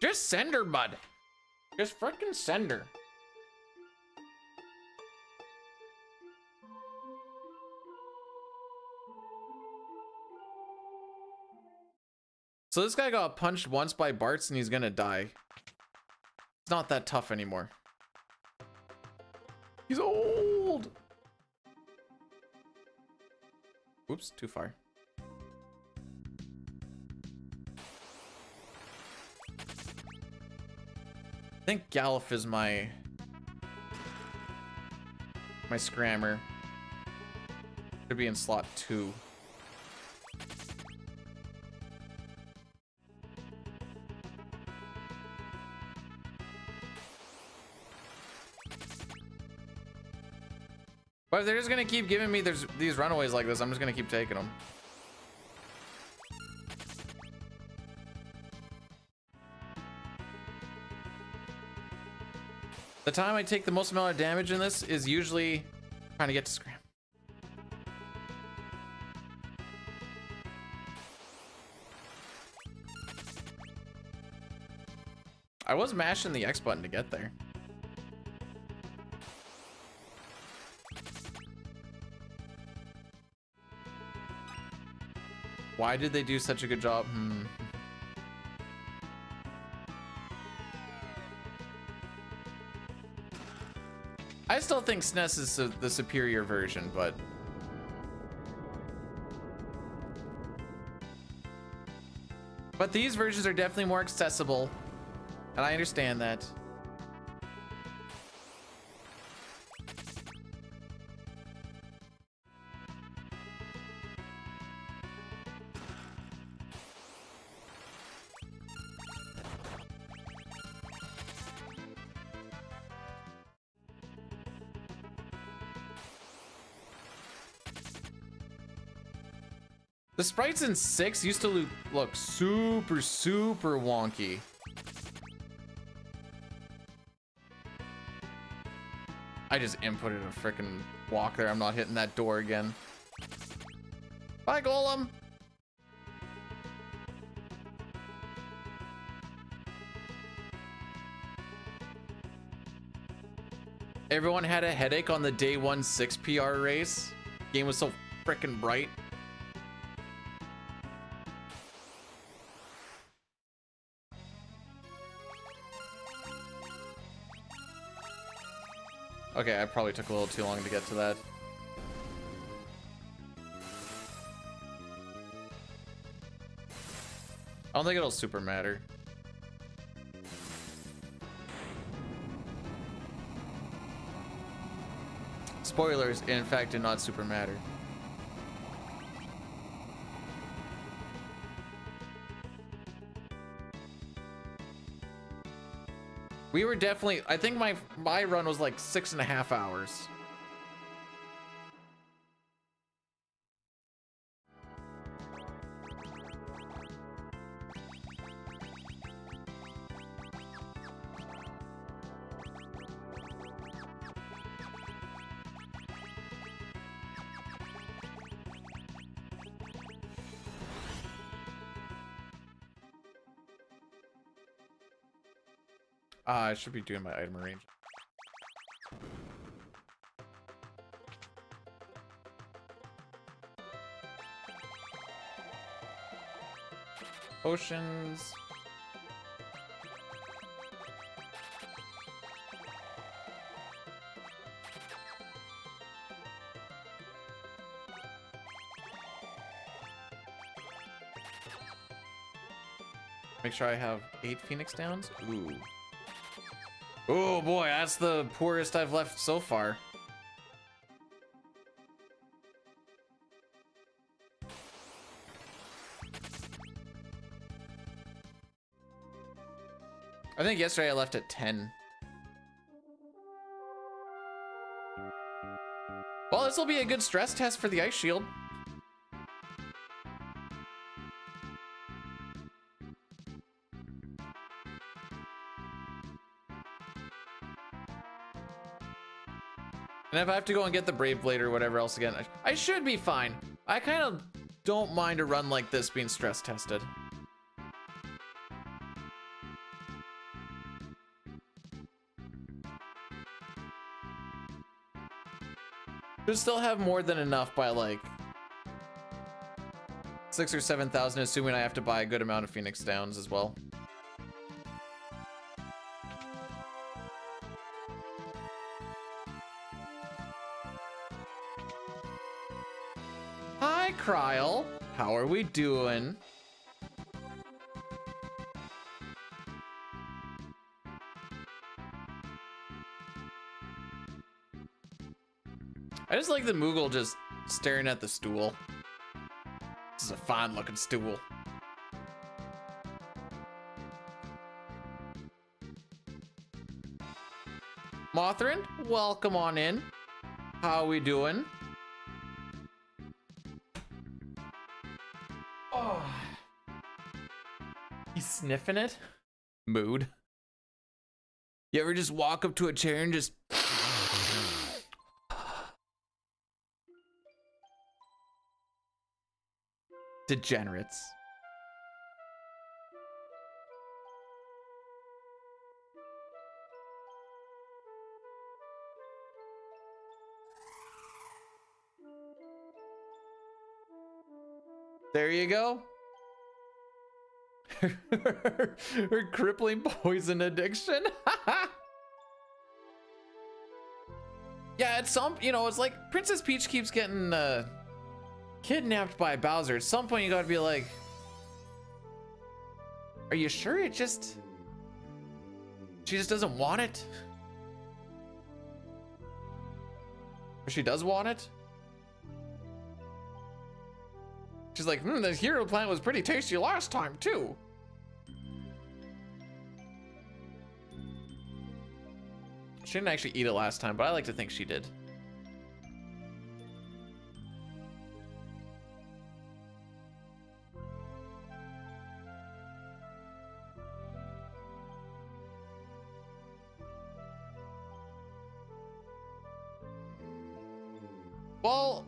just send her, bud. Just frickin' send her. So this guy got punched once by Bartz and he's gonna die. It's not that tough anymore. He's old. Oops, too far. I think Galuf is my scrammer. Should be in slot 2. But if they're just gonna keep giving me these runaways like this, I'm just gonna keep taking them. The time I take the most amount of damage in this is usually trying to get to scram. I was mashing the X button to get there. Why did they do such a good job? I still think SNES is the superior version, but these versions are definitely more accessible, and I understand that. The sprites in 6 used to look super wonky. I just inputted a freaking walk there. I'm not hitting that door again. Bye, Golem. Everyone had a headache on the day 1 6 PR race. Game was so freaking bright. Okay, I probably took a little too long to get to that. I don't think it'll super matter. Spoilers, in fact, did not super matter. We were definitely, I think my run was like 6.5 hours. I should be doing my item arrangement. Potions. Make sure I have 8 Phoenix Downs. Ooh. Oh boy, that's the poorest I've left so far. I think yesterday I left at 10. Well, this will be a good stress test for the ice shield. And if I have to go and get the Brave Blade or whatever else again, I should be fine. I kind of don't mind a run like this being stress tested. Should still have more than enough by like 6,000 or 7,000, assuming I have to buy a good amount of Phoenix Downs as well. Hi, Kryl. How are we doing? I just like the Moogle just staring at the stool. This is a fine looking stool. Mothrin, welcome on in. How we doing? Oh. He's sniffing it? Mood. You ever just walk up to a chair and just... Degenerates. There you go. Her crippling poison addiction. Yeah, it's some, you know, it's like Princess Peach keeps getting kidnapped by Bowser. At some point you gotta be like, are you sure she just doesn't want it? Or she does want it? She's like, the hero plant was pretty tasty last time too. She didn't actually eat it last time, but I like to think she did. Well,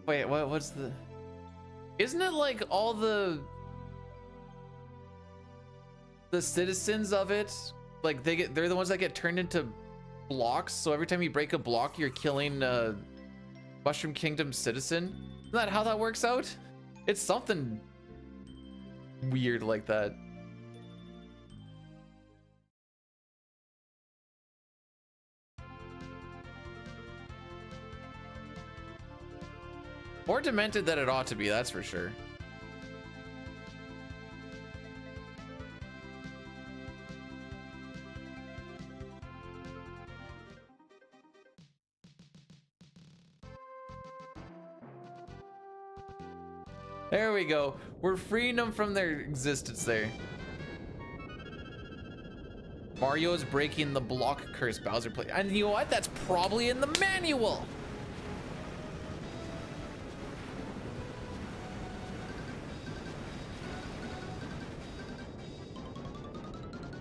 wait, what's the... Isn't it like all the citizens of it, like they're the ones that get turned into blocks, so every time you break a block you're killing Mushroom Kingdom citizen? Isn't that how that works out? It's something weird like that. More demented than it ought to be, that's for sure. There we go. We're freeing them from their existence there. Mario is breaking the block curse, Bowser play. And you know what? That's probably in the manual.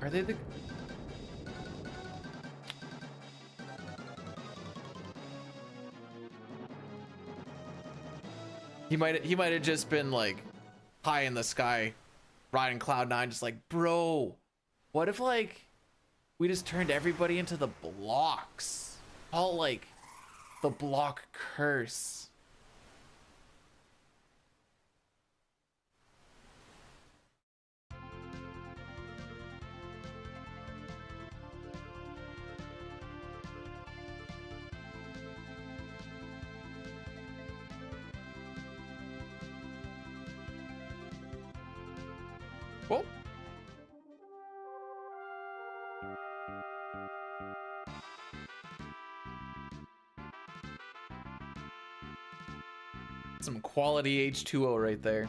Are they the... He might have just been like high in the sky, riding Cloud9, just like, bro, what if like we just turned everybody into the blocks? All like the block curse. Whoa. Some quality H2O right there.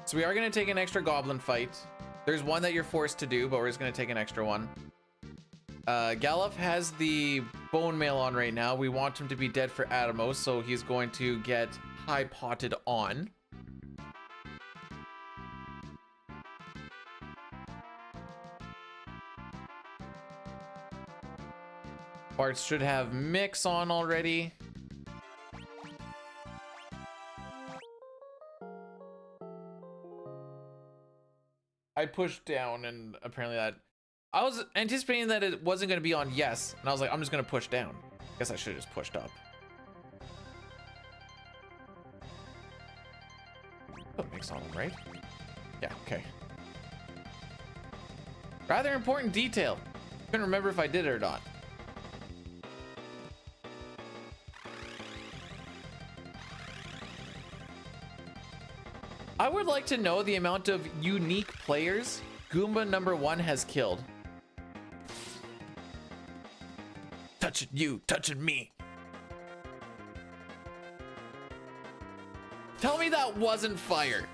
So we are going to take an extra goblin fight. There's one that you're forced to do, but we're just going to take an extra one. Galuf has the bone mail on right now. We want him to be dead for Atomos, so he's going to get high potted on. Bart should have mix on already. I pushed down and apparently that... I was anticipating that it wasn't going to be on yes. And I was like, I'm just going to push down. Guess I should have just pushed up. Put mix on him, right? Yeah, okay. Rather important detail. Couldn't remember if I did it or not. I would like to know the amount of unique players Goomba #1 has killed. Touching you, touching me. Tell me that wasn't fire.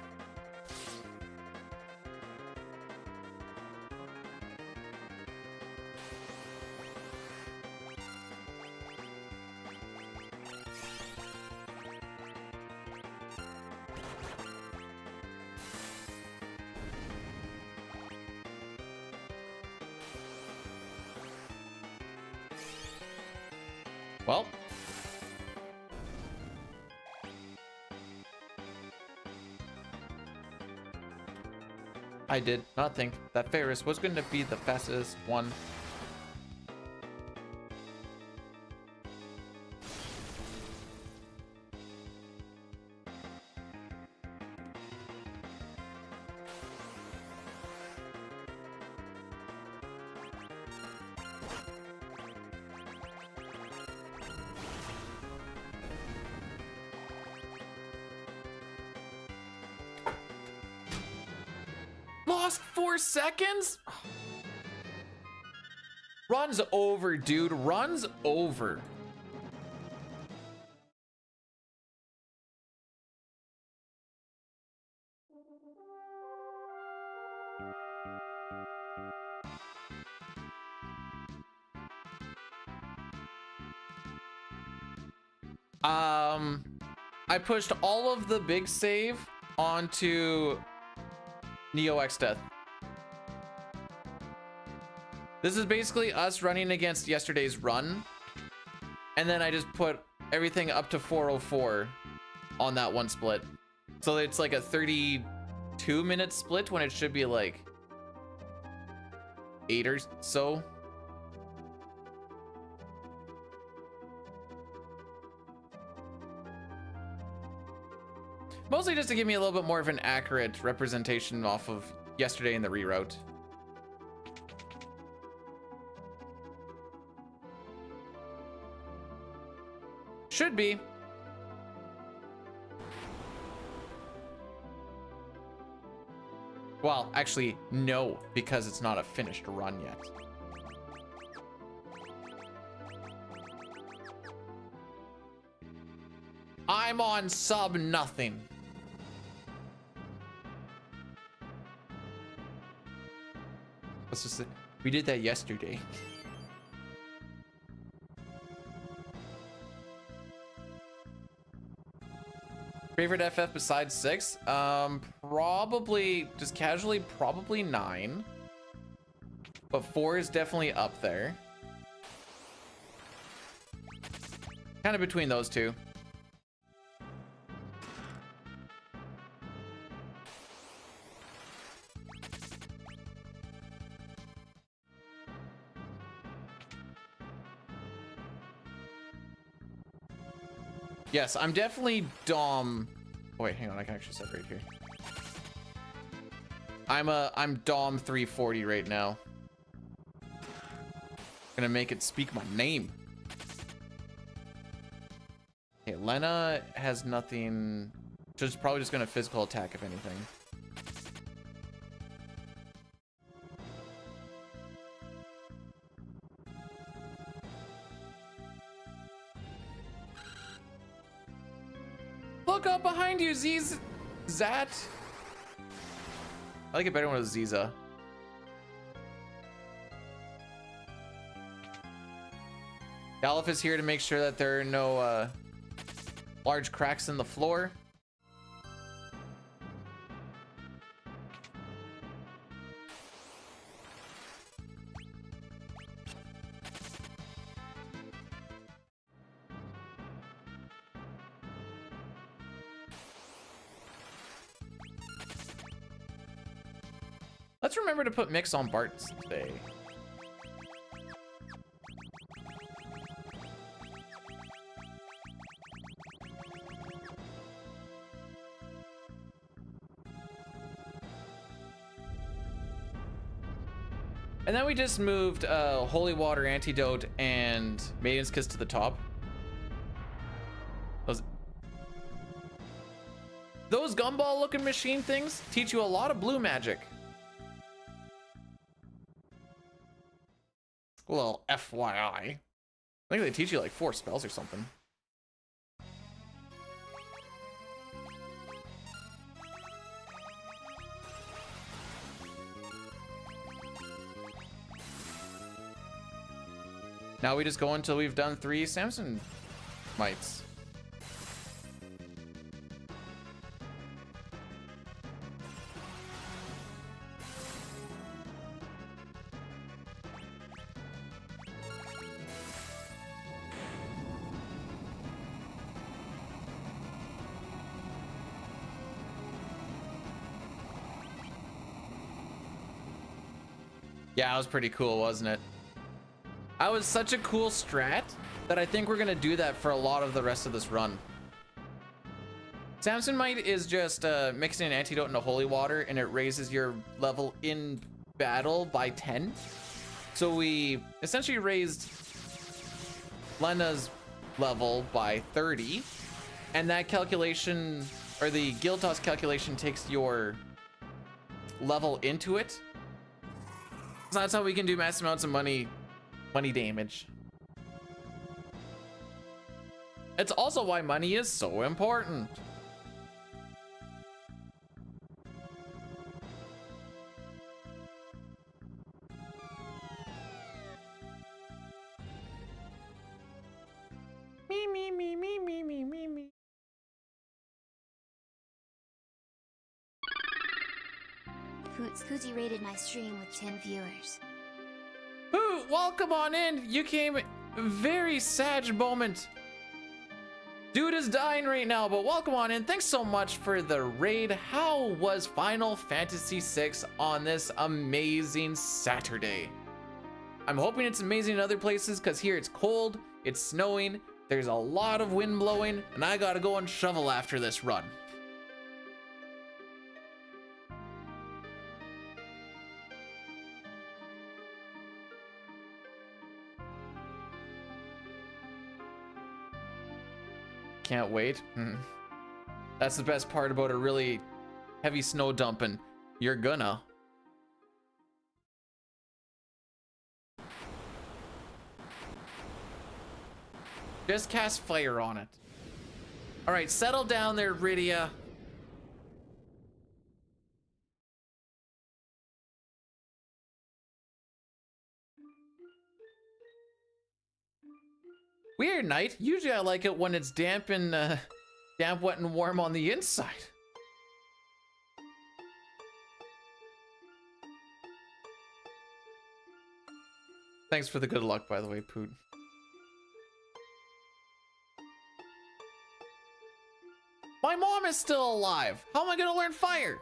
Well, I did not think that Ferris was going to be the fastest one. Lost 4 seconds? Run's over, dude. Run's over. I pushed all of the big save onto Neo X Death. This is basically us running against yesterday's run. And then I just put everything up to 404 on that one split. So it's like a 32-minute split when it should be like 8 or so. Mostly just to give me a little bit more of an accurate representation off of yesterday in the reroute. Should be. Well, actually, no, because it's not a finished run yet. I'm on sub nothing. Let's just say we did that yesterday. Favorite FF besides 6? Probably just casually, probably 9. But 4 is definitely up there. Kind of between those two. Yes, I'm definitely Dom. Oh, wait, hang on, I can actually separate here. I'm Dom 340 right now. Gonna make it speak my name. Okay, Lena has nothing. She's probably just gonna physical attack if anything. Look up behind you, Zat. I like it better when it was Ziza. Galif is here to make sure that there are no large cracks in the floor. Let's remember to put Mix on Bart today. And then we just moved Holy Water Antidote and Maiden's Kiss to the top. Those gumball looking machine things teach you a lot of blue magic. A little FYI. I think they teach you like 4 spells or something. Now we just go until we've done 3 Samson mites. Yeah, it was pretty cool, wasn't it? I was such a cool strat that I think we're gonna do that for a lot of the rest of this run. Samson Might is just mixing an antidote into holy water and it raises your level in battle by 10. So we essentially raised Lena's level by 30, and that calculation, or the guild toss calculation, takes your level into it. So that's how we can do mass amounts of money damage. It's also why money is so important. Me. Scooty rated my stream with 10 viewers. Ooh, welcome on in. You came very sad moment. Dude is dying right now, but welcome on in. Thanks so much for the raid. How was Final Fantasy VI on this amazing Saturday? I'm hoping it's amazing in other places, because here it's cold, it's snowing, there's a lot of wind blowing, and I gotta go and shovel after this run. Can't wait. That's the best part about a really heavy snow dumping. You're gonna. Just cast fire on it. All right, settle down there, Rydia. Weird night. Usually I like it when it's damp and damp, wet, and warm on the inside. Thanks for the good luck, by the way, Poot. My mom is still alive. How am I gonna learn fire?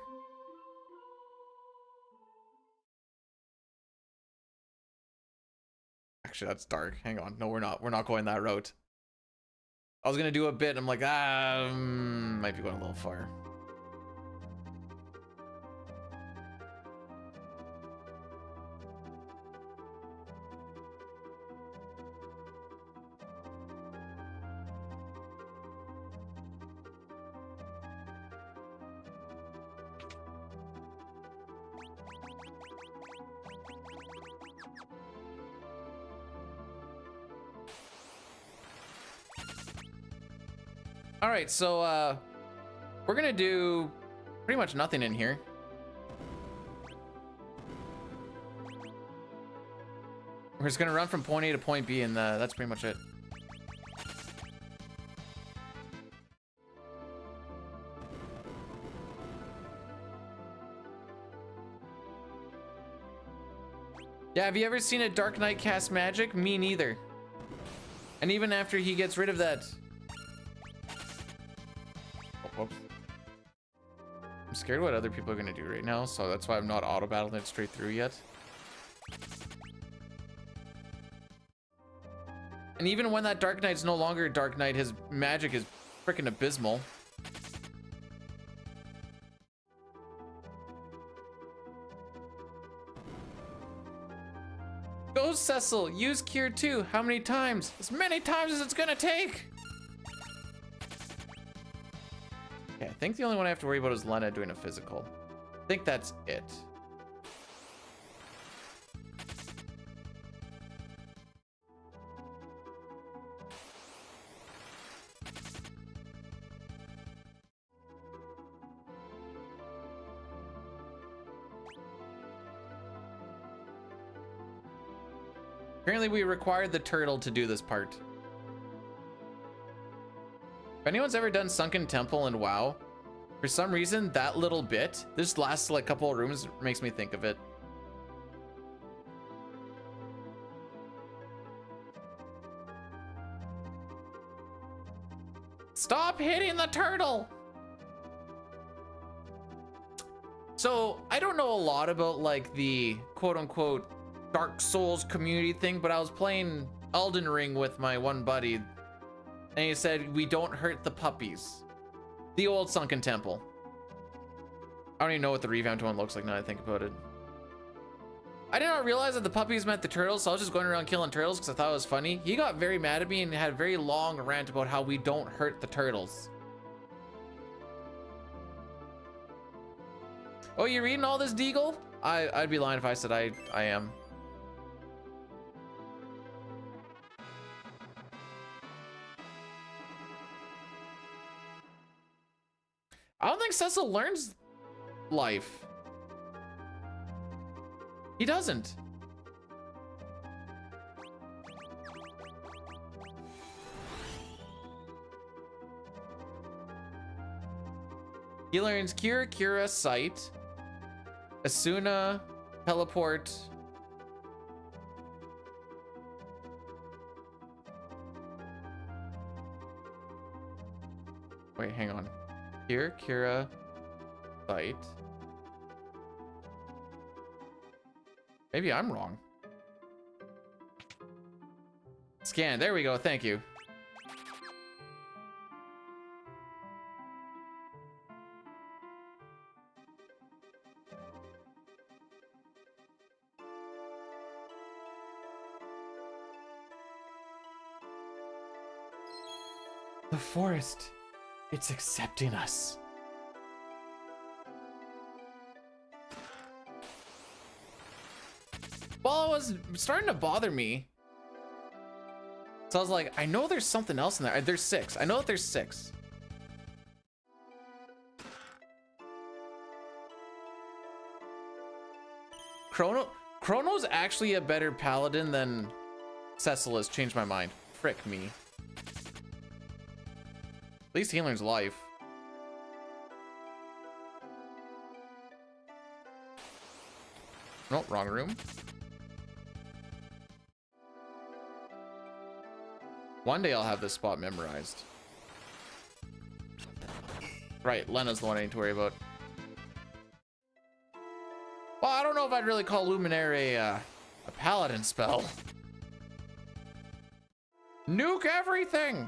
Actually, that's dark. Hang on. No, we're not. We're not going that route. I was gonna do a bit. I'm like, might be going a little far. All right, so we're gonna do pretty much nothing in here. We're just gonna run from point A to point B, and that's pretty much it. Yeah, have you ever seen a Dark Knight cast magic? Me neither. And even after he gets rid of that... Whoops. I'm scared what other people are gonna do right now, so that's why I'm not auto battling it straight through yet. And even when that Dark Knight's no longer Dark Knight, his magic is freaking abysmal. Go, Cecil, use Cure 2. How many times? As many times as it's gonna take. Okay, I think the only one I have to worry about is Lena doing a physical. I think that's it. Apparently we required the turtle to do this part. If anyone's ever done Sunken Temple in WoW, for some reason that little bit, this last like couple of rooms, makes me think of it. Stop hitting the turtle! So I don't know a lot about like the quote-unquote Dark Souls community thing, but I was playing Elden Ring with my one buddy, and he said, we don't hurt the puppies. The old Sunken Temple. I don't even know what the revamped one looks like now that I think about it. I did not realize that the puppies meant the turtles, so I was just going around killing turtles because I thought it was funny. He got very mad at me and had a very long rant about how we don't hurt the turtles. Oh, you reading all this, Deagle? I'd be lying if I said I am. I don't think Cecil learns life. He doesn't. He learns Cure, Cura, Sight, Asuna, Teleport. Wait, hang on. Cure, Cura, Sight. Maybe I'm wrong. Scan, there we go, thank you. The forest, it's accepting us. Well, it was starting to bother me. So I was like, I know there's something else in there. There's 6. I know that there's 6. Chrono's actually a better paladin than Cecil is. Changed my mind. Frick me. At least he learns life. Nope, wrong room. One day I'll have this spot memorized. Right, Lena's the one I need to worry about. Well, I don't know if I'd really call Luminary a paladin spell. Nuke everything!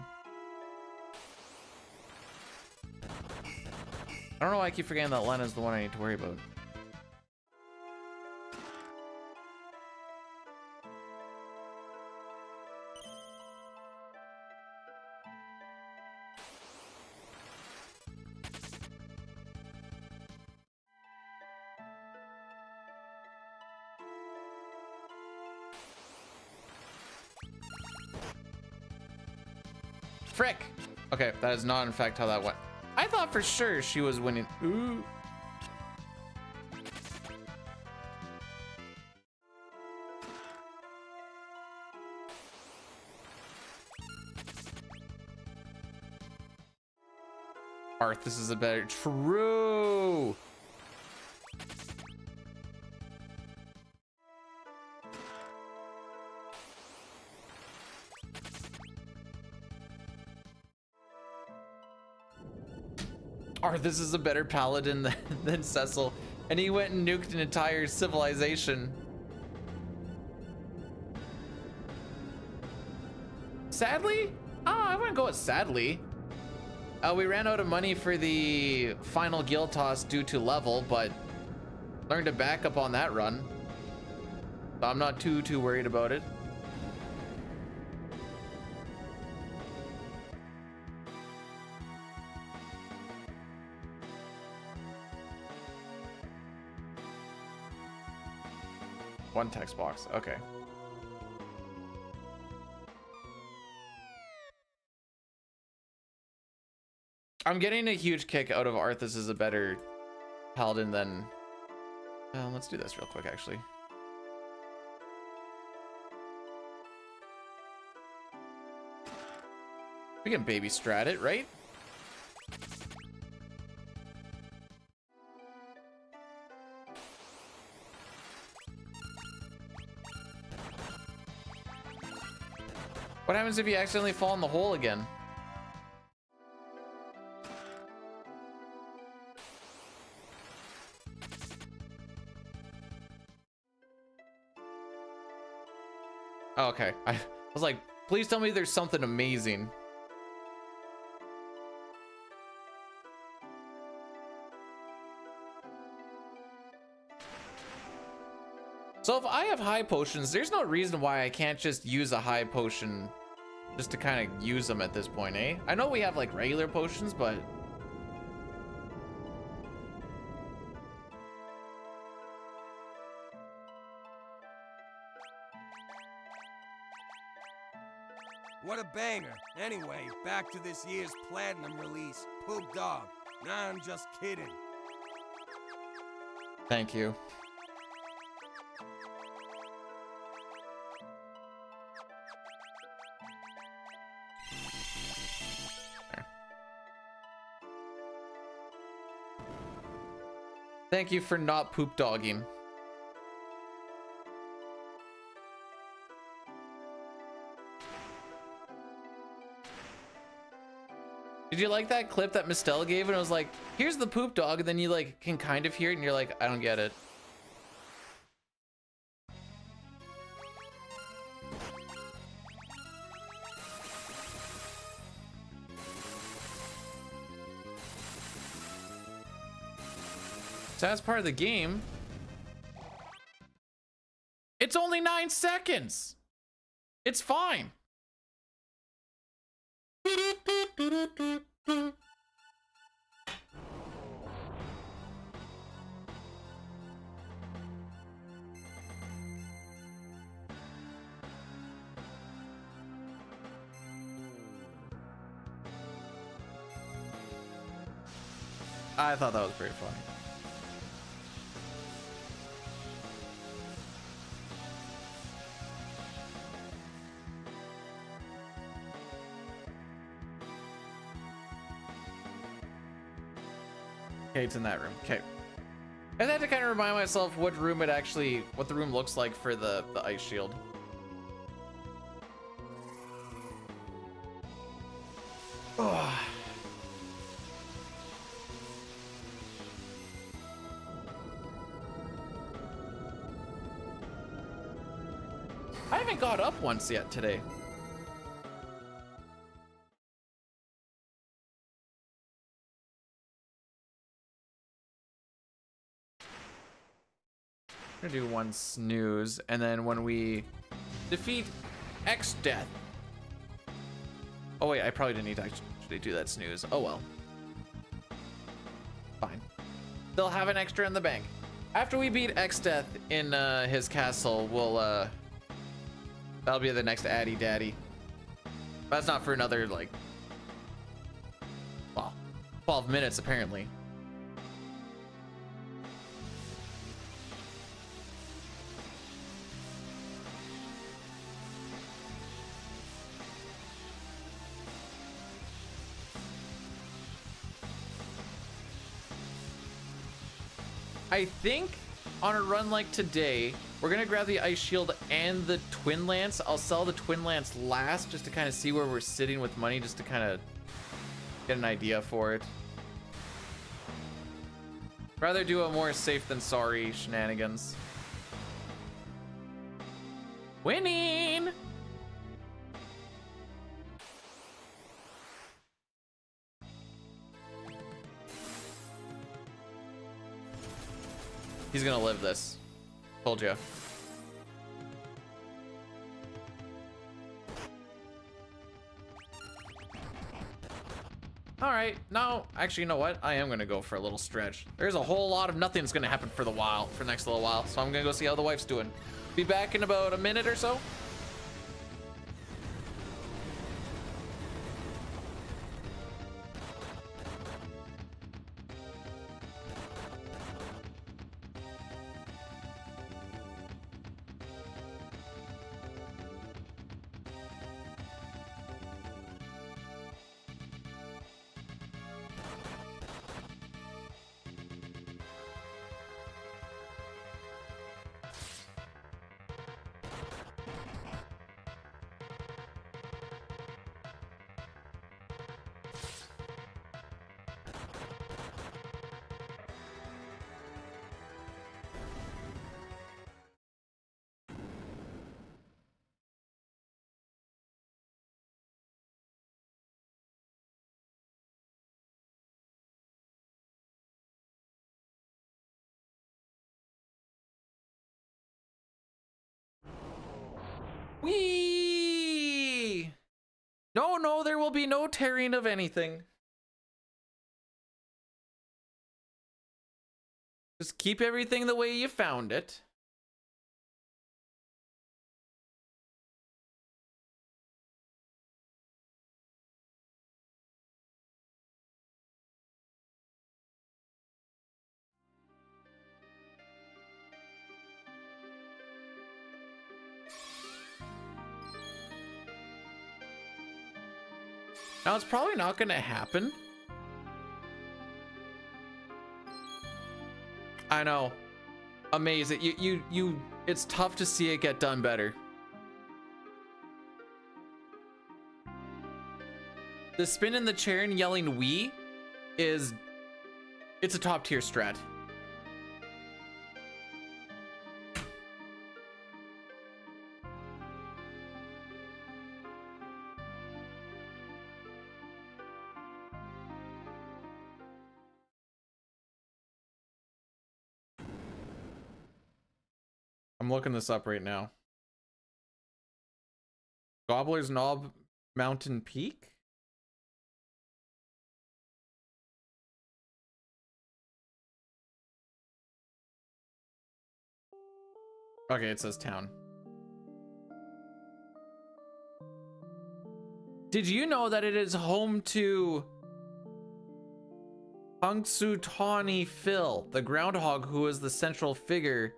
I don't know why I keep forgetting that Lena's the one I need to worry about. Frick! Okay, that is not in fact how that went. I thought for sure she was winning. Ooh. Arth, this is a better. True! This is a better paladin than Cecil, and he went and nuked an entire civilization. Sadly? I wouldn't go with sadly. We ran out of money for the final guild toss due to level, but learned to back up on that run. So I'm not too worried about it. One text box, okay. I'm getting a huge kick out of Arthas as a better paladin than... let's do this real quick, actually. We can baby strat it, right? What happens if you accidentally fall in the hole again? Oh, okay. I was like, please tell me there's something amazing. So if I have high potions, there's no reason why I can't just use a high potion just to kind of use them at this point, eh? I know we have like regular potions, but... What a banger. Anyway, back to this year's platinum release, Poop Dog. Nah, I'm just kidding. Thank you. Thank you for not poop dogging. Did you like that clip that Mistel gave? And it was like, here's the poop dog, and then you like can kind of hear it, and you're like, I don't get it. So as part of the game, it's only 9 seconds. It's fine. I thought that was pretty funny. Okay, it's in that room. Okay. I had to kind of remind myself what room it actually, what the room looks like for the ice shield. Oh. I haven't got up once yet today. I'm gonna do one snooze, and then when we defeat X Death. Oh wait, I probably didn't need to actually do that snooze. Oh well. Fine. They'll have an extra in the bank. After we beat X Death in his castle, we'll that'll be the next Addy Daddy. That's not for another, like, well, 12 minutes apparently. I think on a run like today, we're gonna grab the ice shield and the twin lance. I'll sell the twin lance last just to kind of see where we're sitting with money, just to kind of get an idea for it. Rather do a more safe than sorry shenanigans. Winning! He's gonna live this. Told you. All right, now, actually, you know what? I am gonna go for a little stretch. There's a whole lot of nothing's gonna happen for the next little while. So I'm gonna go see how the wife's doing. Be back in about a minute or so. Whee! No, there will be no tearing of anything. Just keep everything the way you found it. Now, it's probably not going to happen. I know. Amazing. It's tough to see it get done better. The spin in the chair and yelling "we" it's a top tier strat. I'm looking this up right now. Gobbler's Knob Mountain Peak? Okay, it says town. Did you know that it is home to Punxsutawney Phil, the groundhog who is the central figure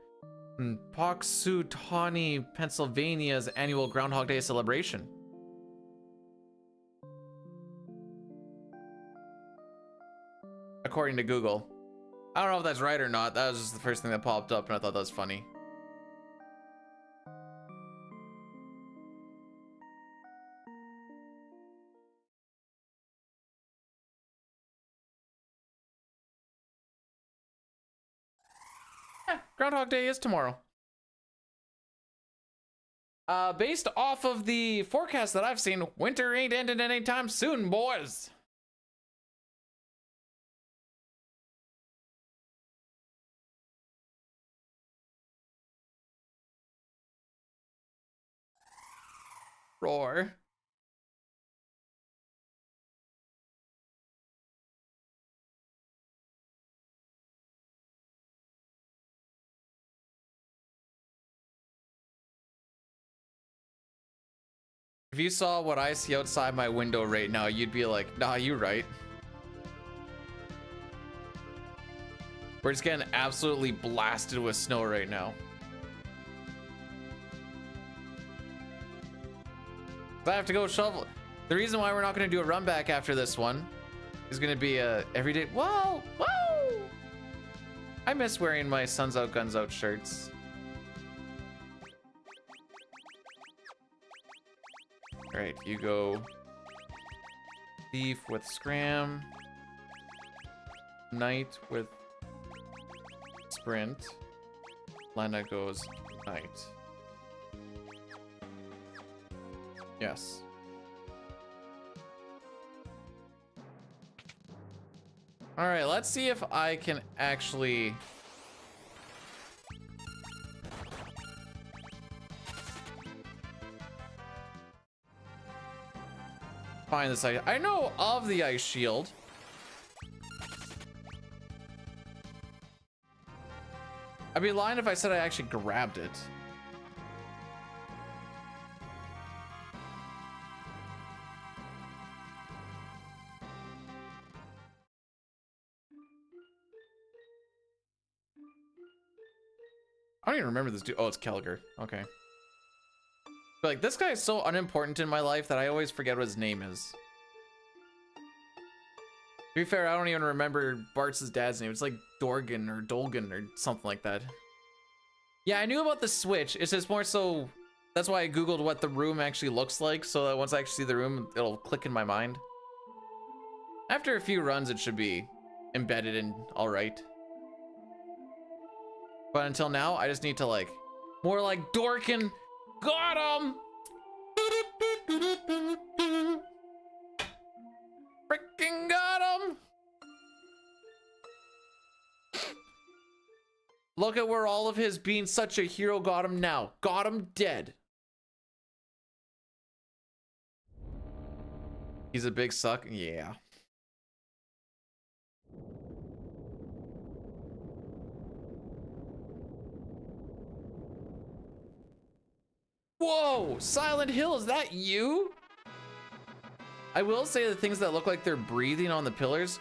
in Punxsutawney, Pennsylvania's annual Groundhog Day celebration? According to Google. I don't know if that's right or not. That was just the first thing that popped up, and I thought that was funny. Yeah, Groundhog Day is tomorrow. Based off of the forecast that I've seen, winter ain't ending anytime soon, boys. Roar. If you saw what I see outside my window right now, you'd be like, nah, you right. We're just getting absolutely blasted with snow right now. I have to go shovel. The reason why we're not going to do a run back after this one is going to be a everyday. Whoa, whoa! I miss wearing my Suns Out Guns Out shirts. All right, you go thief with scram, knight with sprint. Lena goes knight. Yes. All right, let's see if I can actually find this item. I know of the ice shield. I'd be lying if I said I actually grabbed it. I don't even remember this dude. Oh, it's Kelger. Okay. But like, this guy is so unimportant in my life that I always forget what his name is. To be fair, I don't even remember Bart's dad's name. It's like Dorgan or Dolgan or something like that. Yeah, I knew about the Switch. It's just more so... That's why I googled what the room actually looks like, so that once I actually see the room, it'll click in my mind. After a few runs, it should be embedded in all right. But until now, I just need to like, more like Dorkin. Got him! Freaking got him! Look at where all of his being such a hero got him now. Got him dead. He's a big suck? Yeah. Whoa, Silent Hill, is that you? I will say the things that look like they're breathing on the pillars,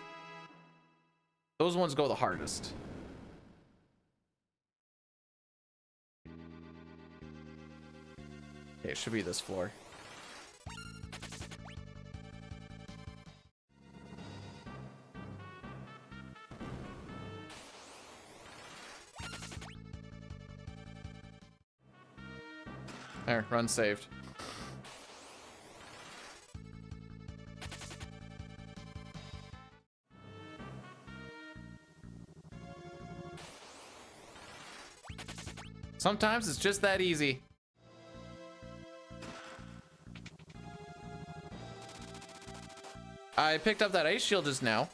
those ones go the hardest. Okay, it should be this floor. There, run saved. Sometimes it's just that easy. I picked up that ice shield just now.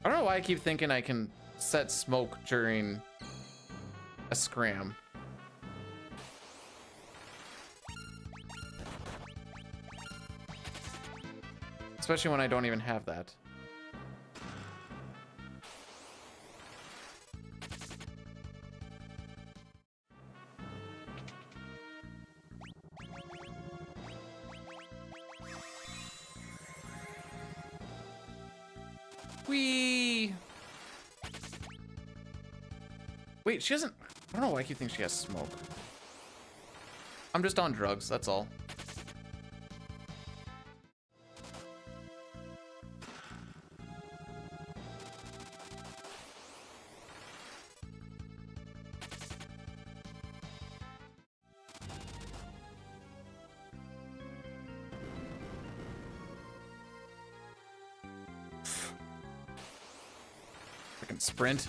I don't know why I keep thinking I can set smoke during a scram. Especially when I don't even have that. Whee! Wait, she doesn't... I don't know why I keep thinking she has smoke. I'm just on drugs, that's all. Freaking sprint.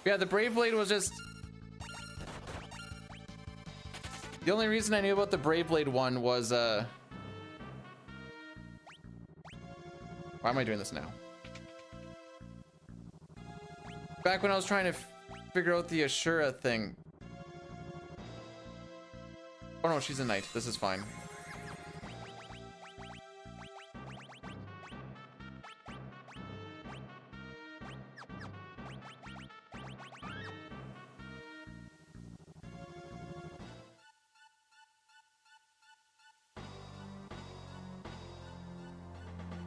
Yeah, the Brave Blade was just... The only reason I knew about the Brave Blade one was, Why am I doing this now? Back when I was trying to figure out the Ashura thing. Oh no, she's a knight. This is fine.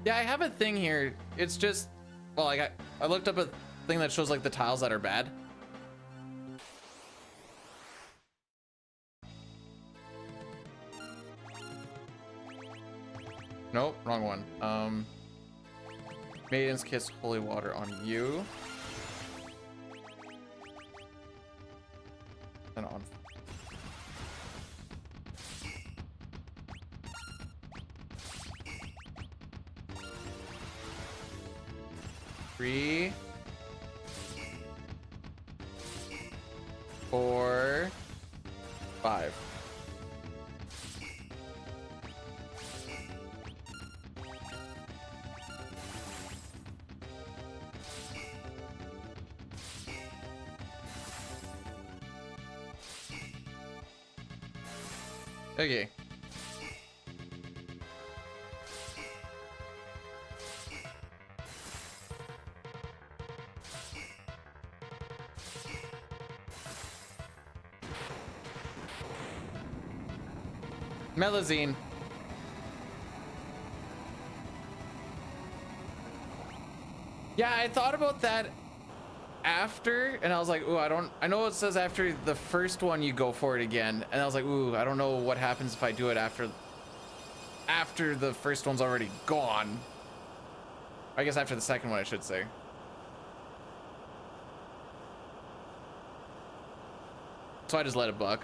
Yeah, I have a thing here. It's just, well, I looked up a thing that shows like the tiles that are bad. Nope, wrong one. Maiden's Kiss Holy Water on you. And on. Three, 4, 5. Okay. Melazine. Yeah, I thought about that after, and I was like, ooh, I know it says after the first one you go for it again, and I was like, ooh, I don't know what happens if I do it after the first one's already gone. I guess after the second one, I should say. So I just let it buck.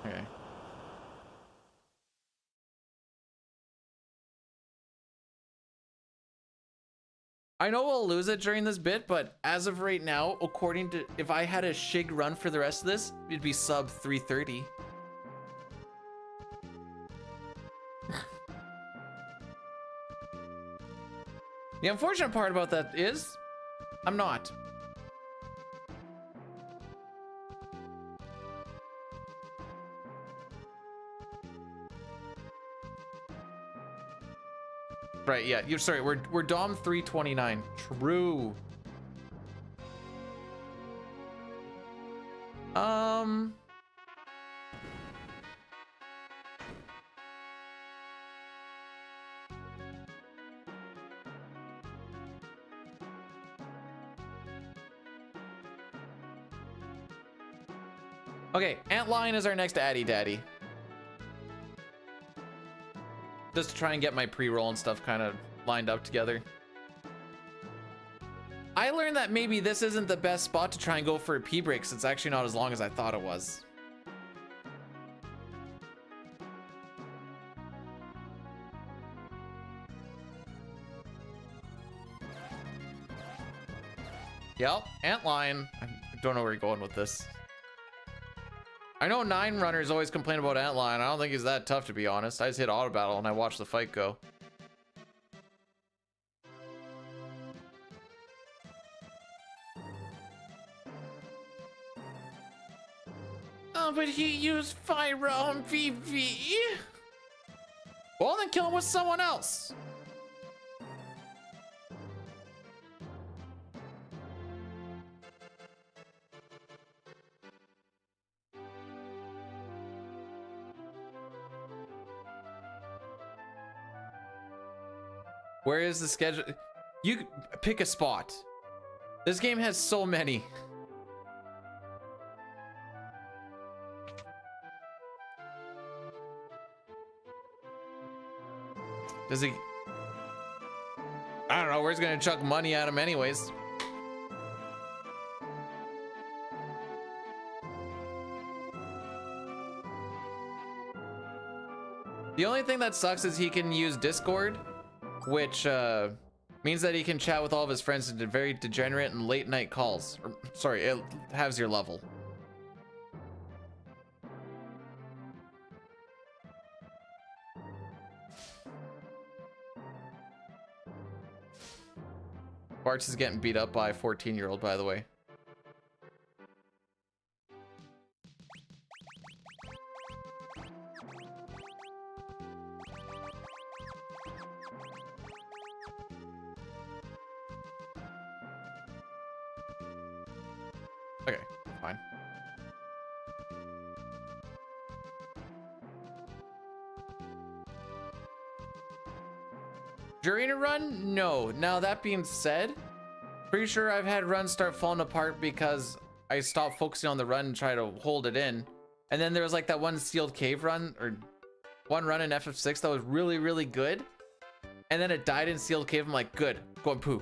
Okay. I know we'll lose it during this bit, but as of right now, according to, if I had a Shig run for the rest of this, it'd be sub 330. The unfortunate part about that is, I'm not. Right, yeah, you're sorry, we're Dom 329. True. Okay, Antlion is our next Addy Daddy. Just to try and get my pre-roll and stuff kind of lined up together. I learned that maybe this isn't the best spot to try and go for a P-break, since it's actually not as long as I thought it was. Yep, Antlion. I don't know where you're going with this. I know 9 runners always complain about Antlion. I don't think he's that tough, to be honest. I just hit auto battle and I watched the fight go. Oh, but he used fire on VV. Well, then kill him with someone else. Where is the schedule? You pick a spot. This game has so many. Does he? I don't know. We're just gonna chuck money at him anyways. The only thing that sucks is he can use Discord, which means that he can chat with all of his friends in very degenerate and late night calls. Or, sorry, it halves your level. Bartz is getting beat up by a 14-year-old, by the way. Okay, fine. During a run? No. Now that being said, pretty sure I've had runs start falling apart because I stopped focusing on the run and try to hold it in. And then there was like that one sealed cave run, or one run in FF6 that was really, really good. And then it died in sealed cave. I'm like, good, go and poo.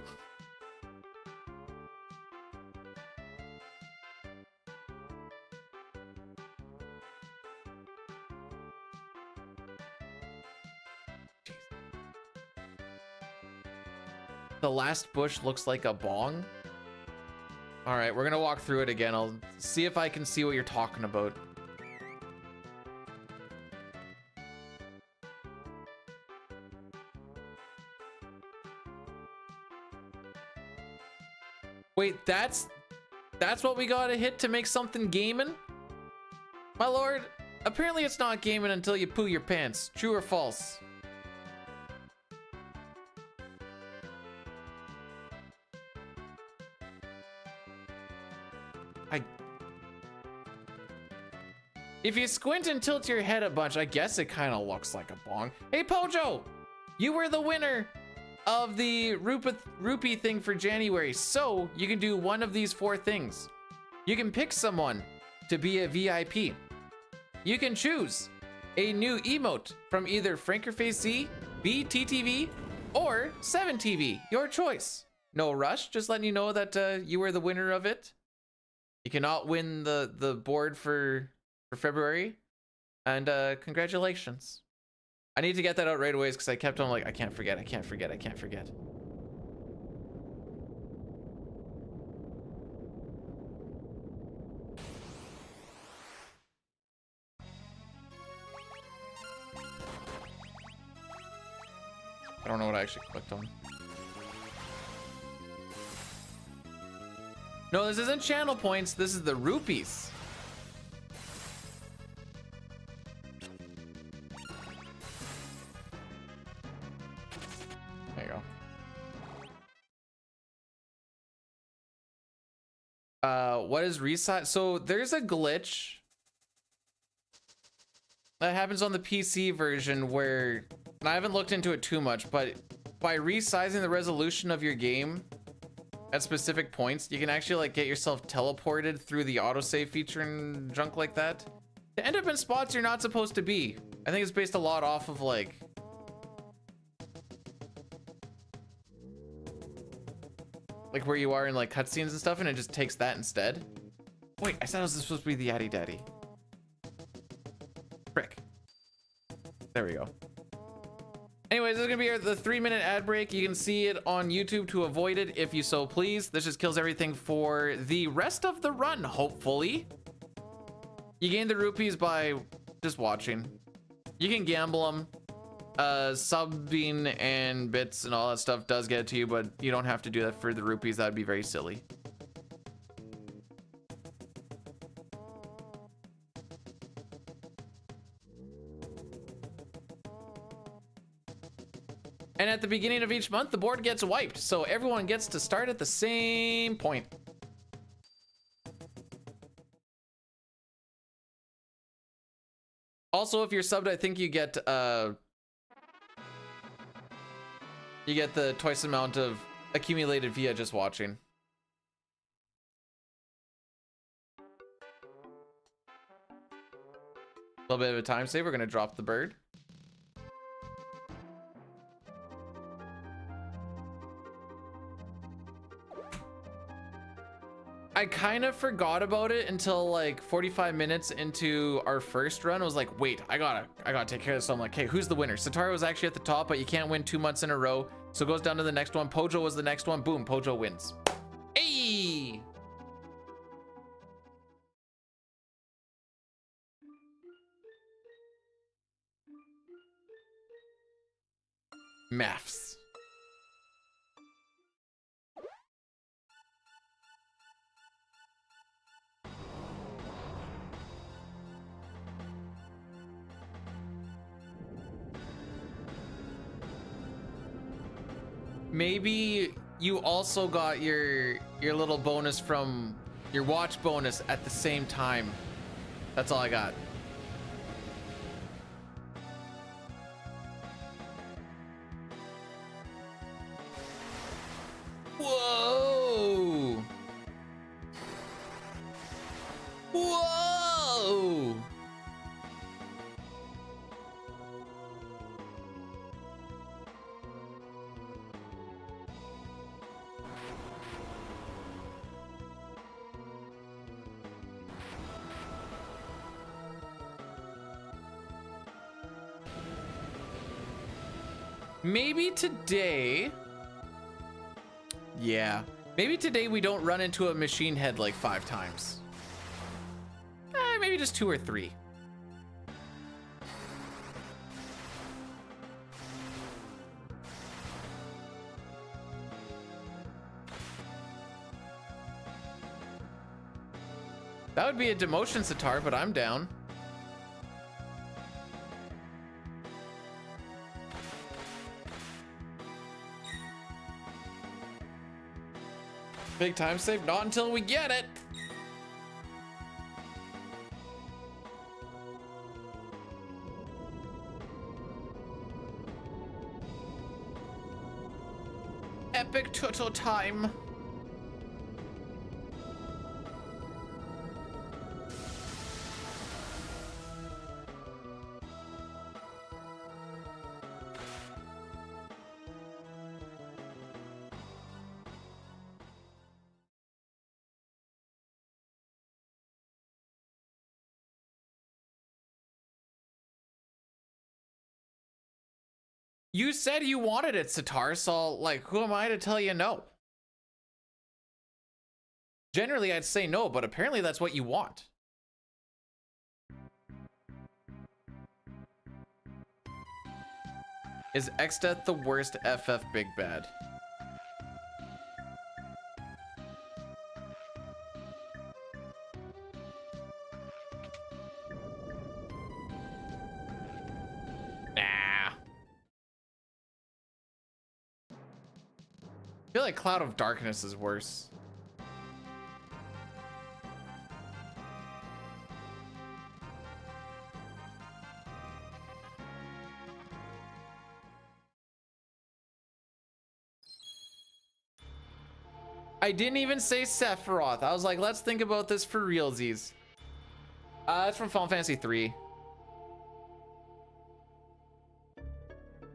The last bush looks like a bong. All right, we're gonna walk through it again. I'll see if I can see what you're talking about. Wait, that's what we gotta hit to make something gaming? My lord, apparently it's not gaming until you poo your pants. True or false? If you squint and tilt your head a bunch, I guess it kind of looks like a bong. Hey, Pojo! You were the winner of the rupee thing for January, so you can do one of these 4 things. You can pick someone to be a VIP. You can choose a new emote from either FrankerFaceZ, BTTV, or 7TV, your choice. No rush, just letting you know that you were the winner of it. You cannot win the board for February, and congratulations. I need to get that out right away because I kept on like, I can't forget. I don't know what I actually clicked on. No, this isn't channel points. This is the rupees. There you go. What is resize? So there's a glitch that happens on the PC version where, and I haven't looked into it too much, but by resizing the resolution of your game at specific points, you can actually like get yourself teleported through the autosave feature and junk like that to end up in spots you're not supposed to be. I think it's based a lot off of like where you are in like cutscenes and stuff, and it just takes that instead. Wait, I said it was supposed to be the Yaddy Daddy. Frick. There we go. Anyways, this is gonna be the 3-minute ad break. You can see it on YouTube to avoid it if you so please. This just kills everything for the rest of the run, hopefully. You gain the rupees by just watching. You can gamble them. Subbing and bits and all that stuff does get it to you, but you don't have to do that for the rupees. That'd be very silly. And at the beginning of each month, the board gets wiped, so everyone gets to start at the same point. Also, if you're subbed, I think you get You get the twice amount of accumulated via just watching. A little bit of a time save. We're gonna drop the bird. I kind of forgot about it until like 45 minutes into our first run. I was like, wait, I gotta take care of this. So I'm like, hey, who's the winner? Satara was actually at the top, but you can't win 2 months in a row. So it goes down to the next one. Pojo was the next one. Boom, Pojo wins. Hey! Maths. Maybe you also got your little bonus from your watch bonus at the same time. That's all I got. Whoa! Whoa! Maybe today. Yeah. Maybe today we don't run into a machine head like 5 times. Maybe just 2 or 3. That would be a demotion, Sitar, but I'm down. Big time save? Not until we get it. Epic turtle time. You said you wanted it, Sitar, so like, who am I to tell you no? Generally, I'd say no, but apparently that's what you want. Is Xdeath the worst FF Big Bad? I feel like Cloud of Darkness is worse. I didn't even say Sephiroth. I was like, let's think about this for realsies. It's from Final Fantasy 3.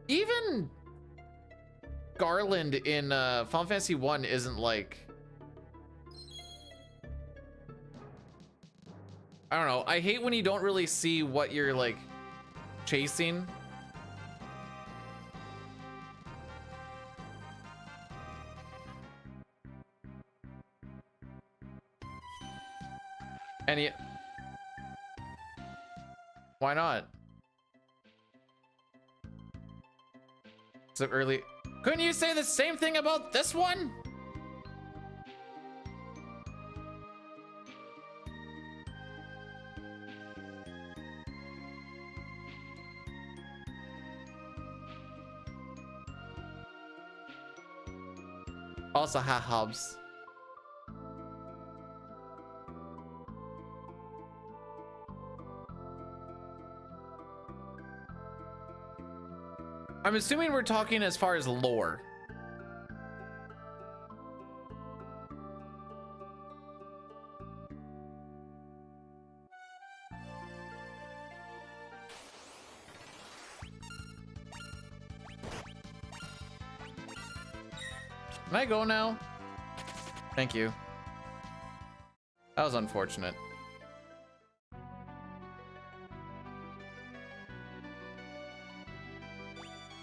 Even Garland in Final Fantasy 1 isn't like, I don't know. I hate when you don't really see what you're like chasing. And why not? So early. Couldn't you say the same thing about this one? Also, ha hubs. I'm assuming we're talking as far as lore. Can I go now? Thank you. That was unfortunate.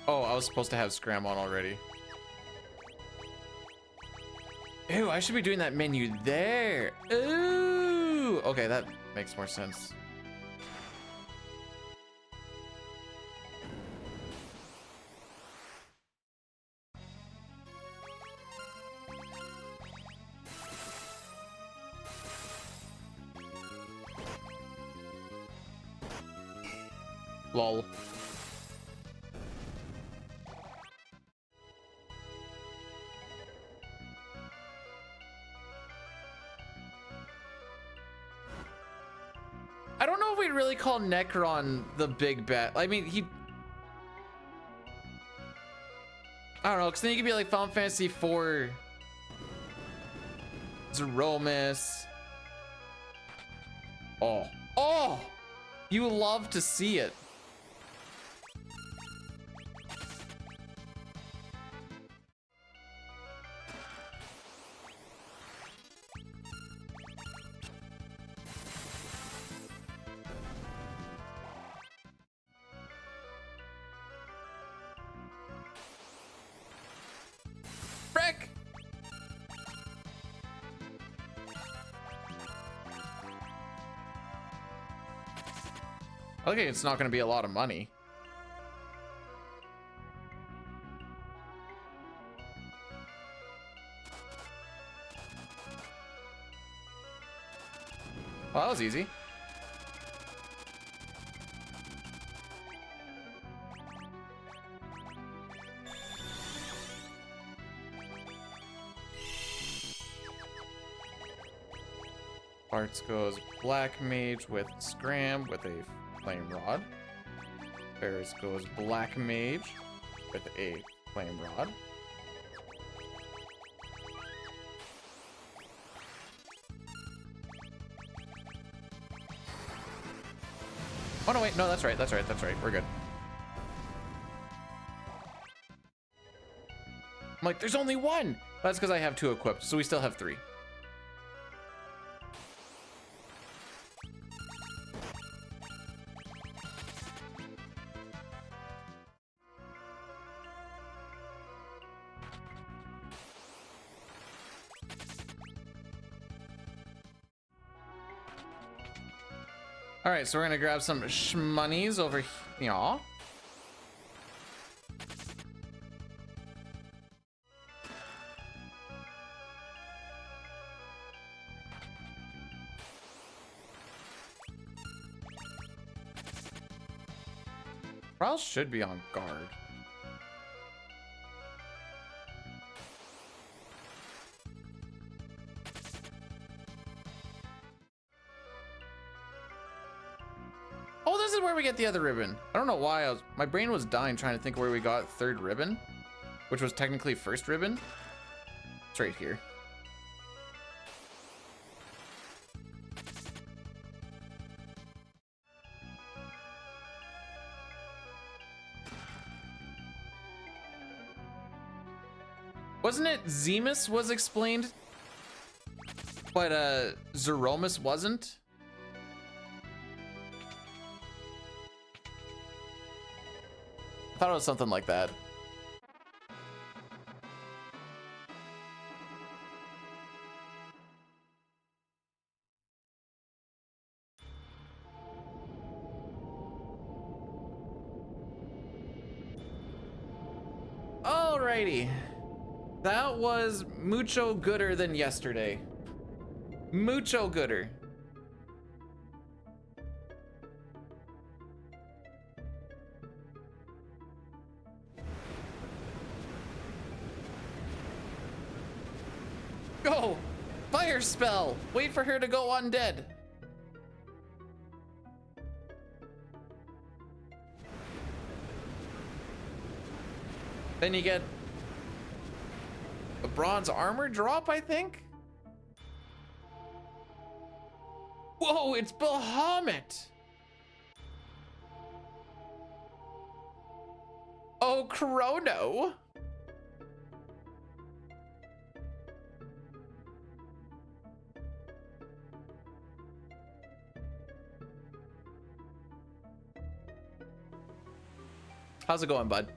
Oh, I was supposed to have Scram on already. Ew, I should be doing that menu there. Ooh, okay, that makes more sense. Lol. I don't know if we'd really call Necron the big bet. I mean, I don't know, because then he could be like Final Fantasy IV, Zeromus. Oh, you love to see it. Frick! Okay, it's not going to be a lot of money. Well, that was easy. Parts goes Black Mage with Scram with a Flame Rod. Ferris goes Black Mage with a Flame Rod. Oh no, wait, no, that's right, we're good. I'm like, there's only one! That's because I have 2 equipped, so we still have 3. All right, so we're gonna grab some shmonies over here. Ral should be on guard. Oh, this is where we get the other ribbon. I don't know why my brain was dying trying to think where we got 3rd ribbon, which was technically 1st ribbon. It's right here. Wasn't it Zemus was explained, but Zeromus wasn't? I thought it was something like that. Alrighty. That was mucho gooder than yesterday. Mucho gooder. Go! Fire spell! Wait for her to go undead. Then you get a bronze armor drop, I think. Whoa, it's Bahamut. Oh, Chrono. How's it going, bud?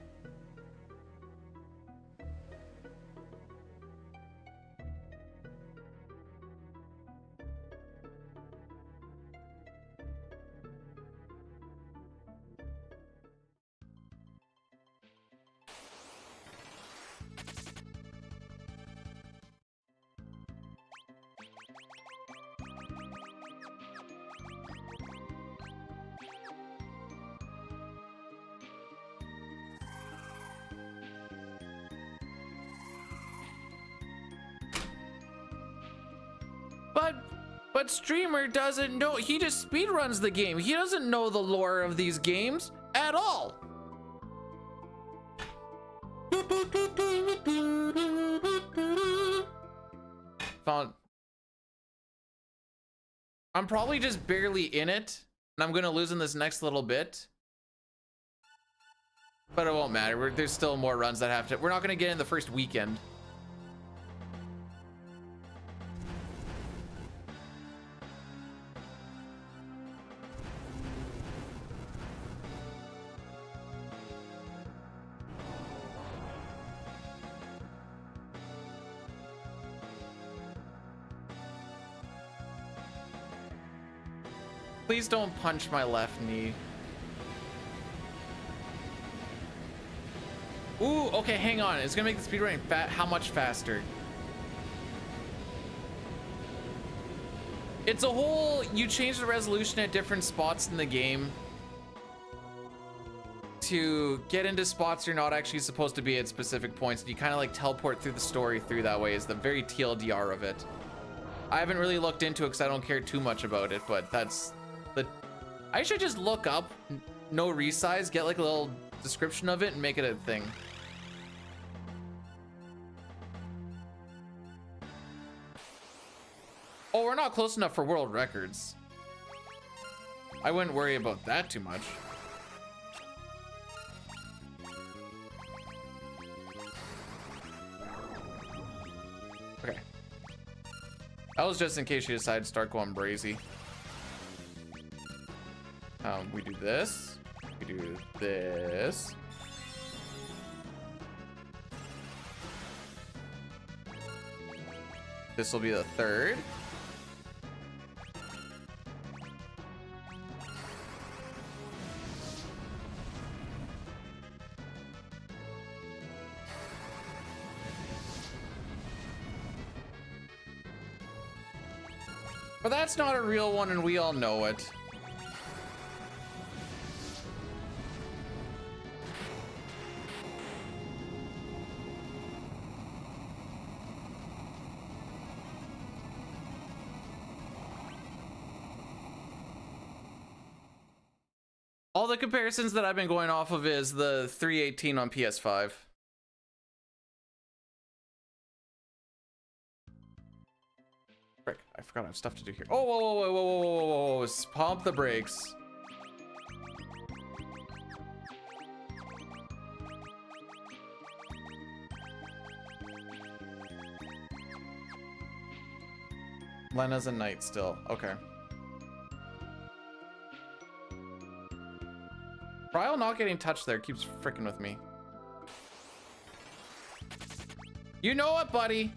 But streamer doesn't know. He just speedruns the game. He doesn't know the lore of these games at all. Found. I'm probably just barely in it, and I'm gonna lose in this next little bit. But it won't matter. There's still more runs that have to. We're not gonna get in the first weekend. Please don't punch my left knee. Ooh, okay, hang on. It's gonna make the speedrunning how much faster? It's a whole, you change the resolution at different spots in the game to get into spots you're not actually supposed to be at specific points. You kind of like teleport through the story through that way is the very TLDR of it. I haven't really looked into it because I don't care too much about it, but that's the, I should just look up no resize, get like a little description of it and make it a thing. Oh, we're not close enough for world records. I wouldn't worry about that too much. Okay. That was just in case you decide to start going brazy. We do this. We do this. This will be the third. But that's not a real one, and we all know it. All the comparisons that I've been going off of is the 318 on PS5. Frick, I forgot I have stuff to do here. Oh, whoa, whoa, whoa, whoa, whoa, whoa, whoa, whoa. Pump the brakes. Lena's a knight still. Okay. Ryle not getting touched there keeps freaking with me. You know what, buddy?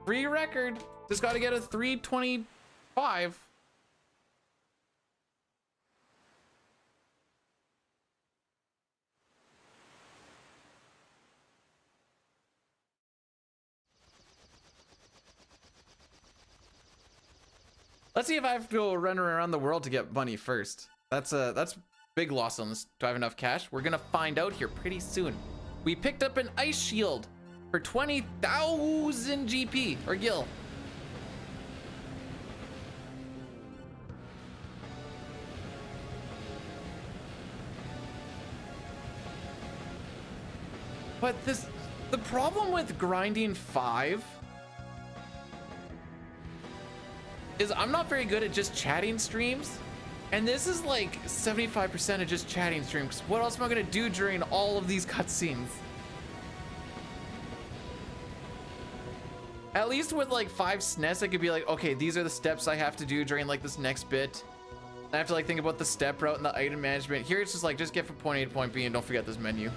Free record. Just got to get a 325. Let's see if I have to go run around the world to get money first. That's big loss on this. Do I have enough cash? We're gonna find out here pretty soon. We picked up an ice shield for 20,000 GP or gil. But the problem with grinding 5 is I'm not very good at just chatting streams. And this is like 75% of just chatting streams. What else am I gonna do during all of these cutscenes? At least with like 5 SNES, I could be like, okay, these are the steps I have to do during like this next bit. I have to like think about the step route and the item management. Here it's just like, just get from point A to point B and don't forget this menu.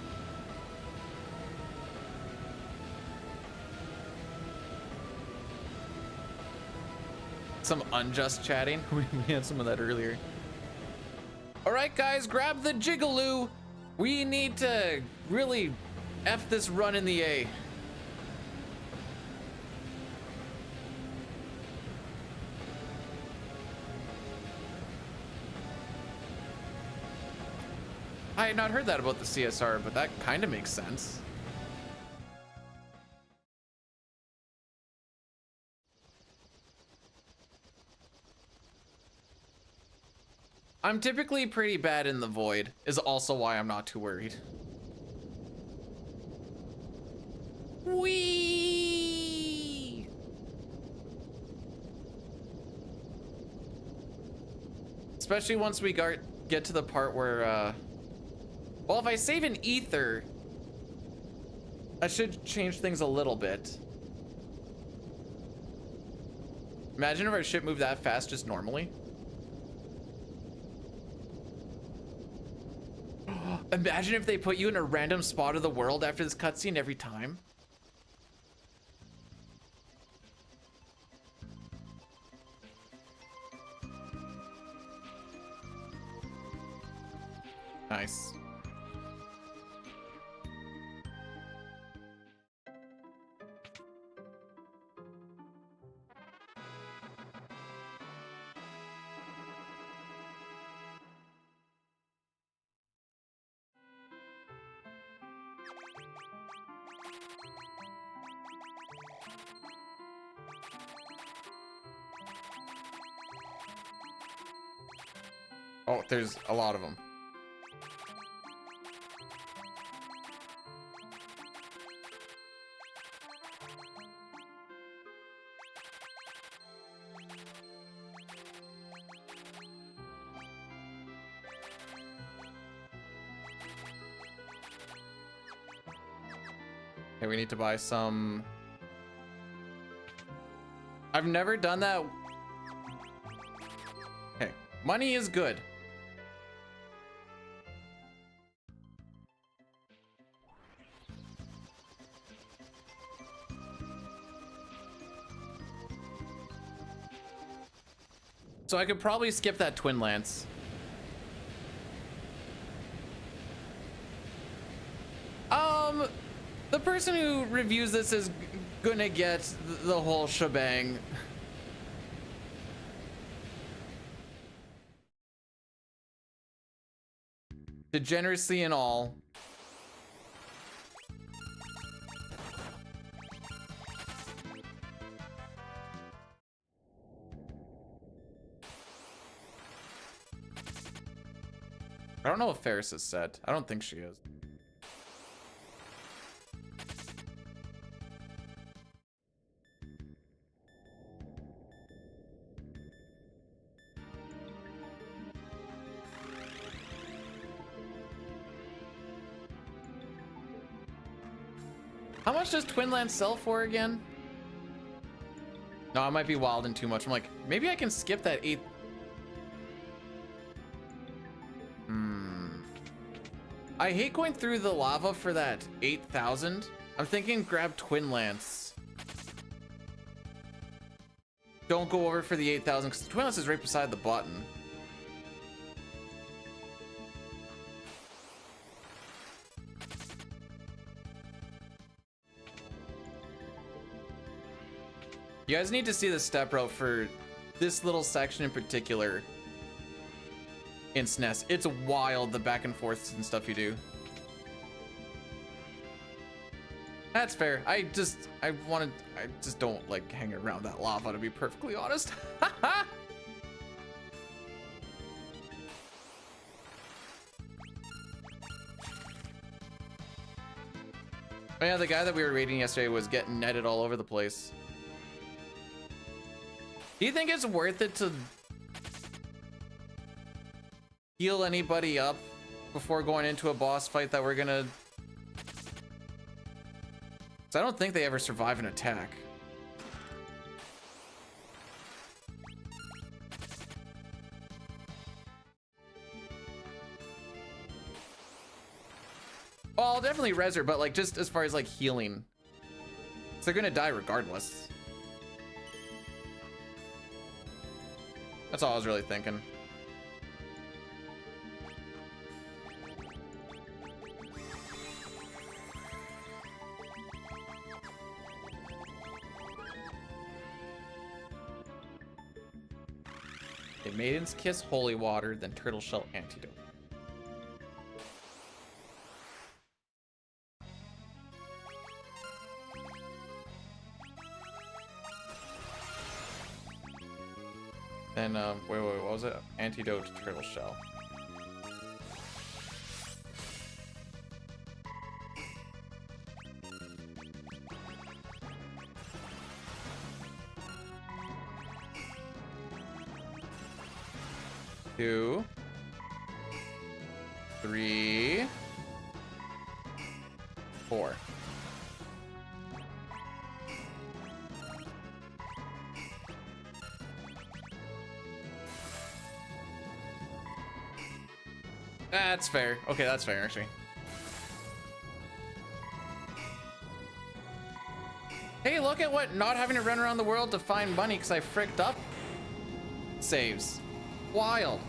Some unjust chatting. We had some of that earlier. All right, guys, grab the Jigaloo. We need to really F this run in the A. I had not heard that about the CSR, but that kind of makes sense. I'm typically pretty bad in the void, is also why I'm not too worried. Whee! Especially once we get to the part where, well, if I save in ether, that should change things a little bit. Imagine if our ship moved that fast just normally. Imagine if they put you in a random spot of the world after this cutscene every time. Nice. Oh, there's a lot of them. Okay, we need to buy some. I've never done that. Okay, money is good. So I could probably skip that Twin Lance. The person who reviews this is gonna get the whole shebang. Degeneracy and all. I don't know if Ferris is set. I don't think she is. How much does Twin Lance sell for again? No, I might be wilding too much. I'm like, maybe I can skip that 8. I hate going through the lava for that 8,000. I'm thinking grab Twin Lance. Don't go over for the 8,000 because Twin Lance is right beside the button. You guys need to see the step route for this little section in particular in SNES. It's wild, the back and forths and stuff you do. That's fair. I just don't like hang around that lava, to be perfectly honest. Oh yeah, the guy that we were raiding yesterday was getting netted all over the place. Do you think it's worth it to heal anybody up before going into a boss fight that we're gonna... 'Cause I don't think they ever survive an attack. Well, I'll definitely res her, but like just as far as like healing. So they're gonna die regardless. That's all I was really thinking. A Maiden's Kiss, Holy Water, then Turtle Shell Antidote. Then, wait, what was it? Antidote to Turtle Shell. Two, three, four. That's fair. Okay, that's fair, actually. Hey, look at what not having to run around the world to find money because I fricked up saves. Wild.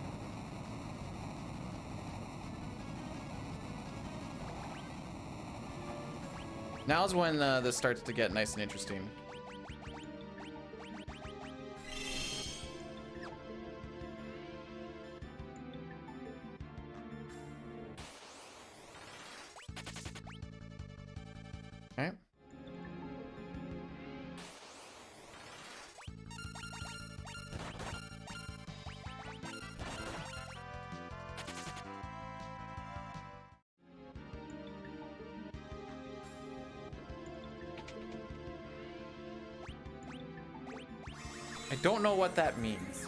Now's when this starts to get nice and interesting. Okay. I don't know what that means.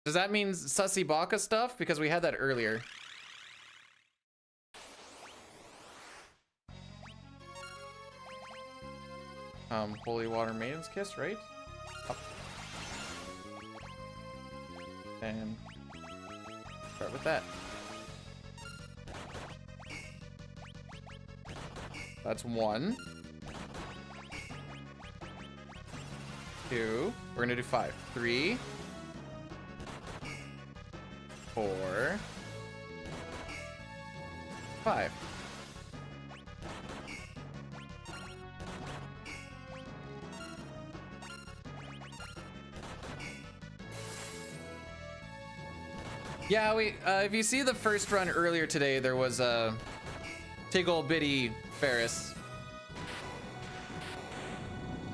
Does that mean Sussy Baka stuff? Because we had that earlier. Holy Water Maiden's Kiss, right? Up. And start with that. That's 1. 2. We're gonna do 5. 3. 4. 5. Yeah, if you see the first run earlier today, there was a Tig Ol' Bitty Ferris.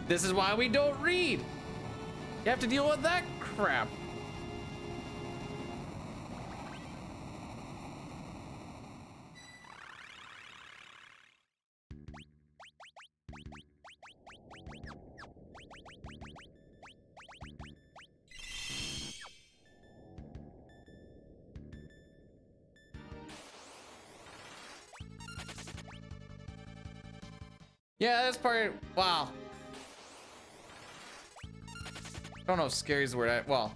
This is why we don't read. You have to deal with that crap. Yeah, that's part. Wow. I don't know if scary is the word. Well,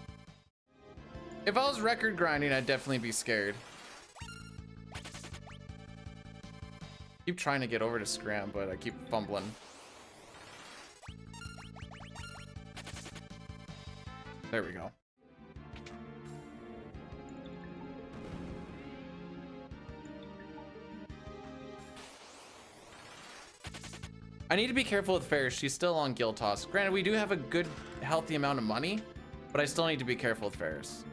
if I was record grinding, I'd definitely be scared. Keep trying to get over to Scram, but I keep fumbling. There we go. I need to be careful with Ferris. She's still on Guild Toss. Granted, we do have a good, healthy amount of money, but I still need to be careful with Ferris.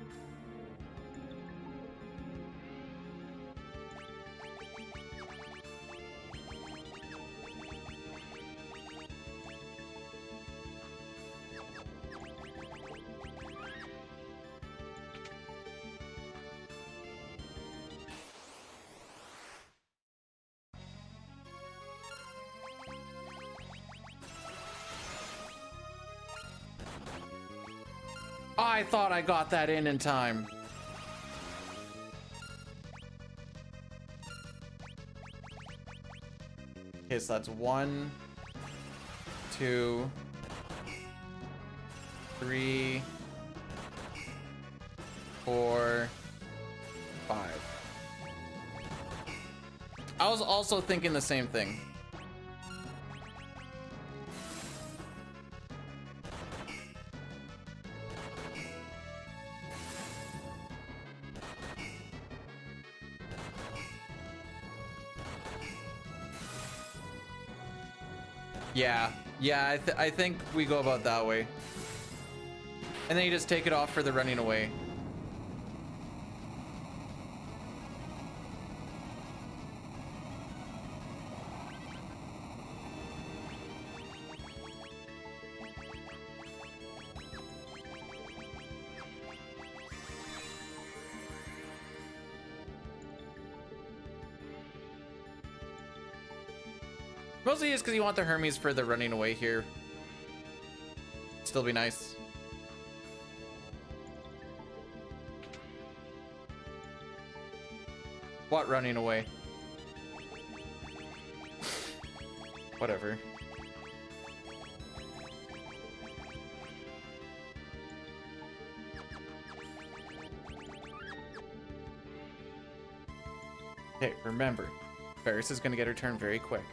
I thought I got that in time. Okay, so that's 1, 2, 3, 4, 5. I was also thinking the same thing. Yeah, I think we go about that way. And then you just take it off for the running away. Mostly just because you want the Hermes for the running away here. Still be nice. What running away? Whatever. Okay, remember, Ferris is gonna get her turn very quick.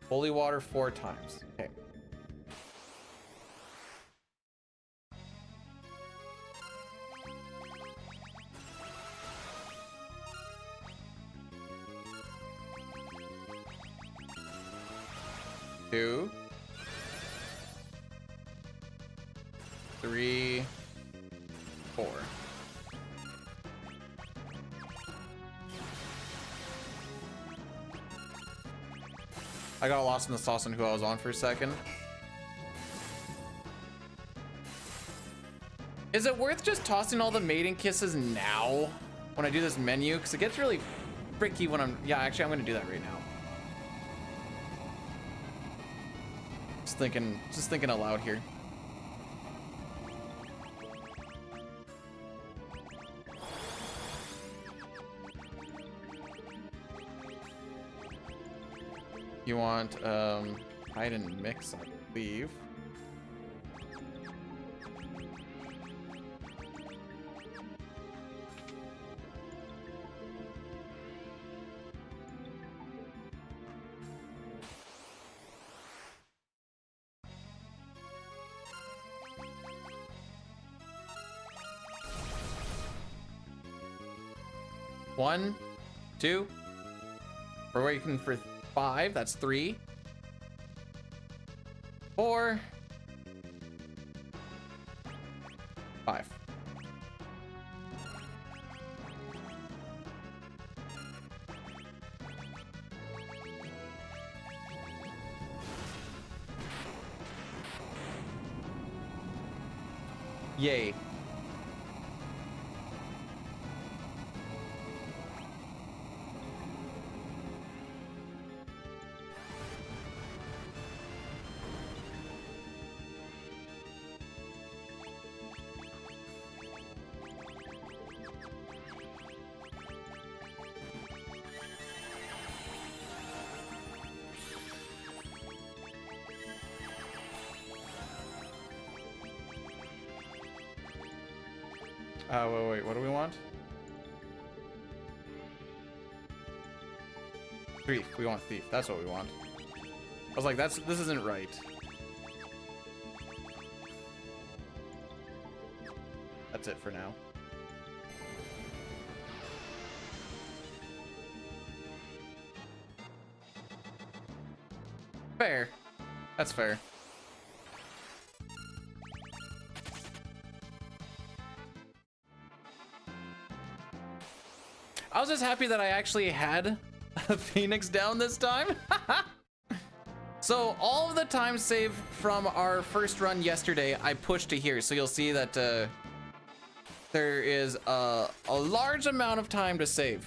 Holy water 4 times. Okay. Two. 3. 4. I got lost in the sauce on who I was on for a second. Is it worth just tossing all the maiden kisses now when I do this menu? Because it gets really fricky when I'm... Yeah, actually, I'm going to do that right now. Just thinking aloud here. You want hide and mix, I believe. One, 2. We're waiting for 5. That's 3. 4. 5. Yay. Wait, what do we want? 3. We want thief. That's what we want. I was like, this isn't right. That's it for now. Fair. That's fair. I was just happy that I actually had a Phoenix down this time. So all of the time save from our first run yesterday, I pushed to here. So you'll see that there is a large amount of time to save.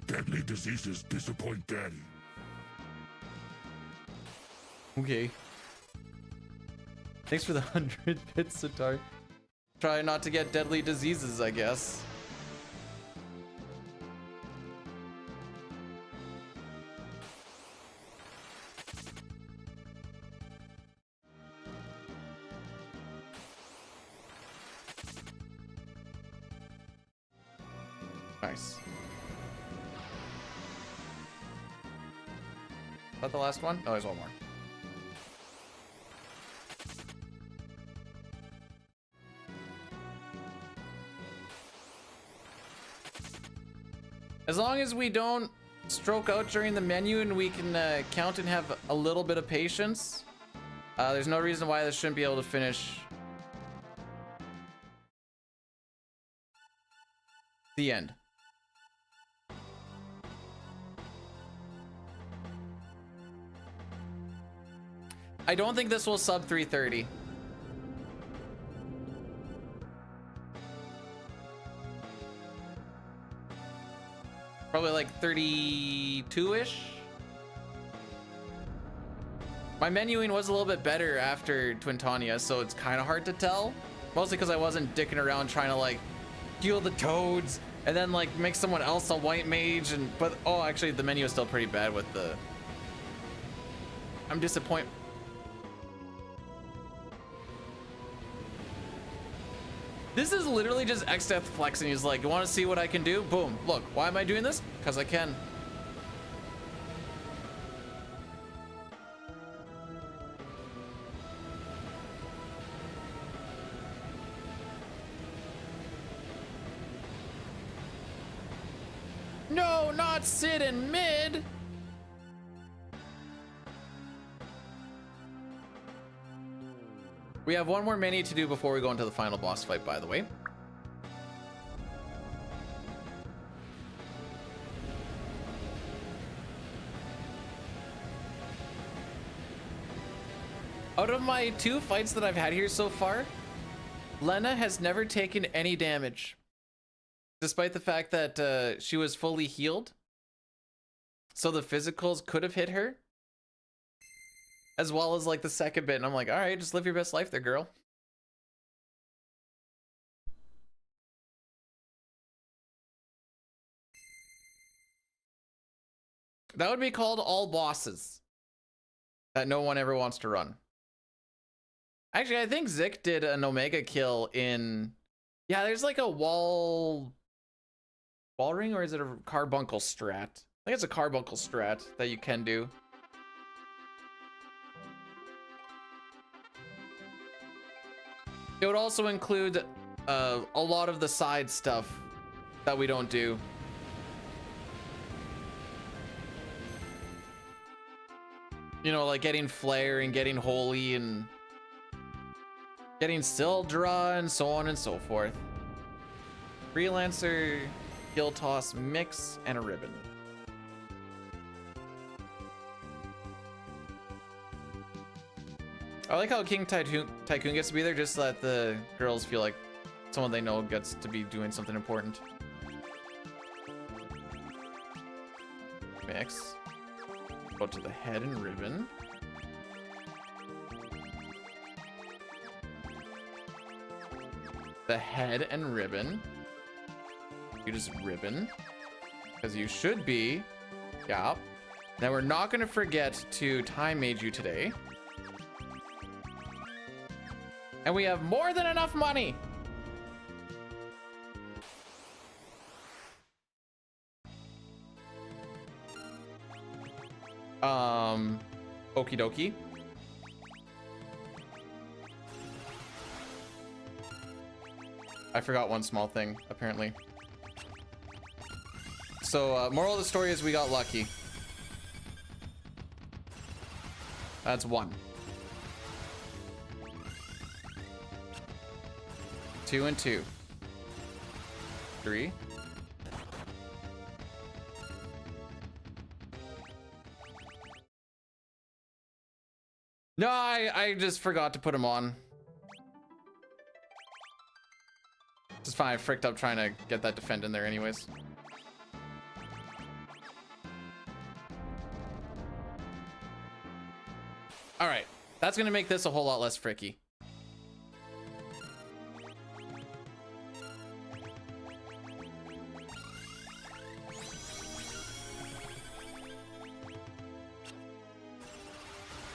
Deadly diseases disappoint Daddy. Okay. Thanks for the 100 bits, Sitar. Try not to get deadly diseases, I guess. Nice. Is that the last one? Oh, there's one more. As long as we don't stroke out during the menu and we can count and have a little bit of patience, there's no reason why this shouldn't be able to finish the end. I don't think this will sub 330. Probably like 32-ish. My menuing was a little bit better after Twintania, so it's kind of hard to tell. Mostly because I wasn't dicking around trying to like heal the toads and then like make someone else a white mage. But oh, actually the menu is still pretty bad with the. I'm disappointed. This is literally just Xdeath flexing. He's like, you want to see what I can do? Boom. Look, why am I doing this? Because I can. No, not sit in mid. We have one more mini to do before we go into the final boss fight, by the way. Out of my 2 fights that I've had here so far, Lena has never taken any damage, despite the fact that she was fully healed. So the physicals could have hit her, as well as like the second bit. And I'm like, all right, just live your best life there, girl. That would be called all bosses that no one ever wants to run. Actually, I think Zik did an Omega kill in, yeah, there's like a wall ring, or is it a carbuncle strat? I think it's a carbuncle strat that you can do. It would also include a lot of the side stuff that we don't do. You know, like getting Flare and getting Holy and getting Sildra and so on and so forth. Freelancer, Kill Toss, Mix, and a Ribbon. I like how King Tycoon gets to be there just so that the girls feel like someone they know gets to be doing something important. Mix. Go to the head and ribbon. The head and ribbon. You just ribbon. Because you should be. Yeah. Now we're not going to forget to time mage you today. And we have more than enough money. Okie dokie. I forgot one small thing, apparently. So, moral of the story is we got lucky. That's 1. 2 and 2. 3. No, I just forgot to put him on. It's fine, I fricked up trying to get that defend in there anyways. All right, that's gonna make this a whole lot less fricky.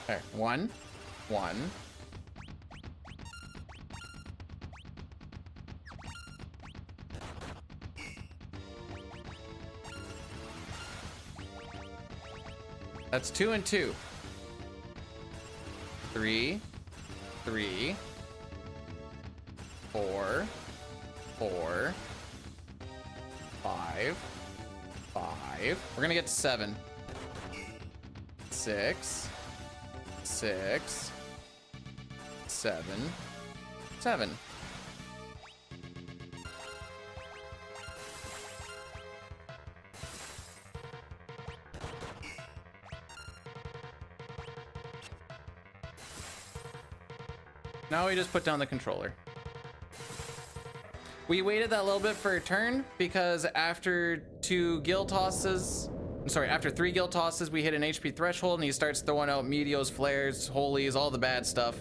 All right, one. That's 2 and 2. 3, 3, 4, 4, 5, 5. We're gonna get to 7. 6, 6, 7, 7. Now we just put down the controller. We waited that little bit for a turn because after 3 guild tosses, we hit an HP threshold and he starts throwing out meteos, flares, holies, all the bad stuff.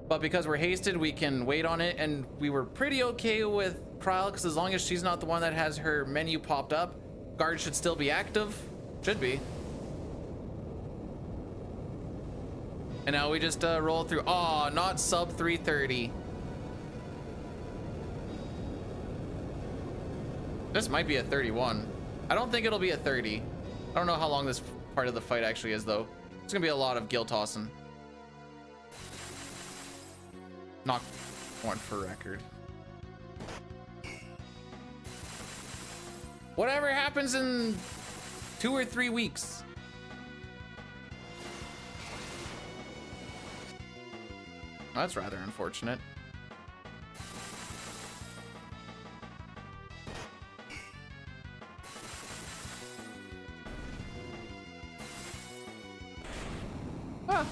But because we're hasted, we can wait on it, and we were pretty okay with Kryl because as long as she's not the one that has her menu popped up, guard should still be active. Should be. And now we just roll through. Oh, not sub 330. This might be a 31. I don't think it'll be a 30. I don't know how long this part of the fight actually is, though. It's gonna be a lot of guild tossing. Not one for record. Whatever happens in 2 or 3 weeks. That's rather unfortunate. Ah.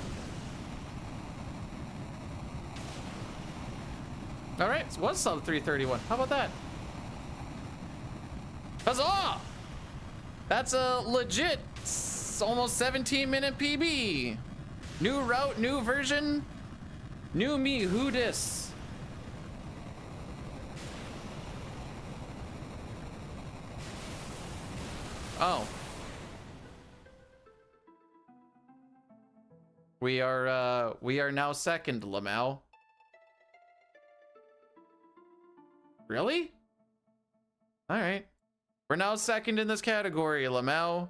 All right, so what's sub 331? How about that? Huzzah! That's a legit almost 17-minute PB. New route, new version. New me, who dis? Oh. We are now second, Lamau. Really? All right. We're now second in this category, Lamau.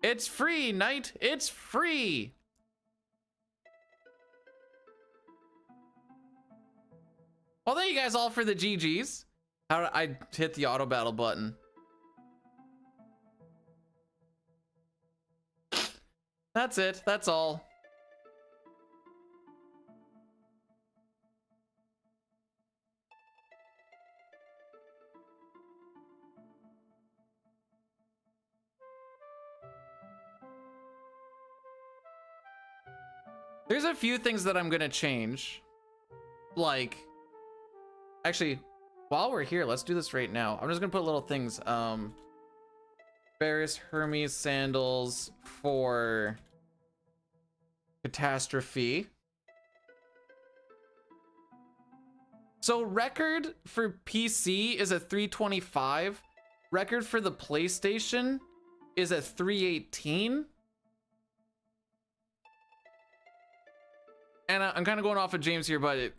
It's free, Knight. It's free. Well, thank you guys all for the GGs. How do I hit the auto battle button? That's it. That's all. There's a few things that I'm gonna change. Like, actually, while we're here, let's do this right now. I'm just gonna put little things. Ferris Hermes sandals for catastrophe. So record for PC is a 325. Record for the PlayStation is a 318. And I'm kind of going off of James here, but it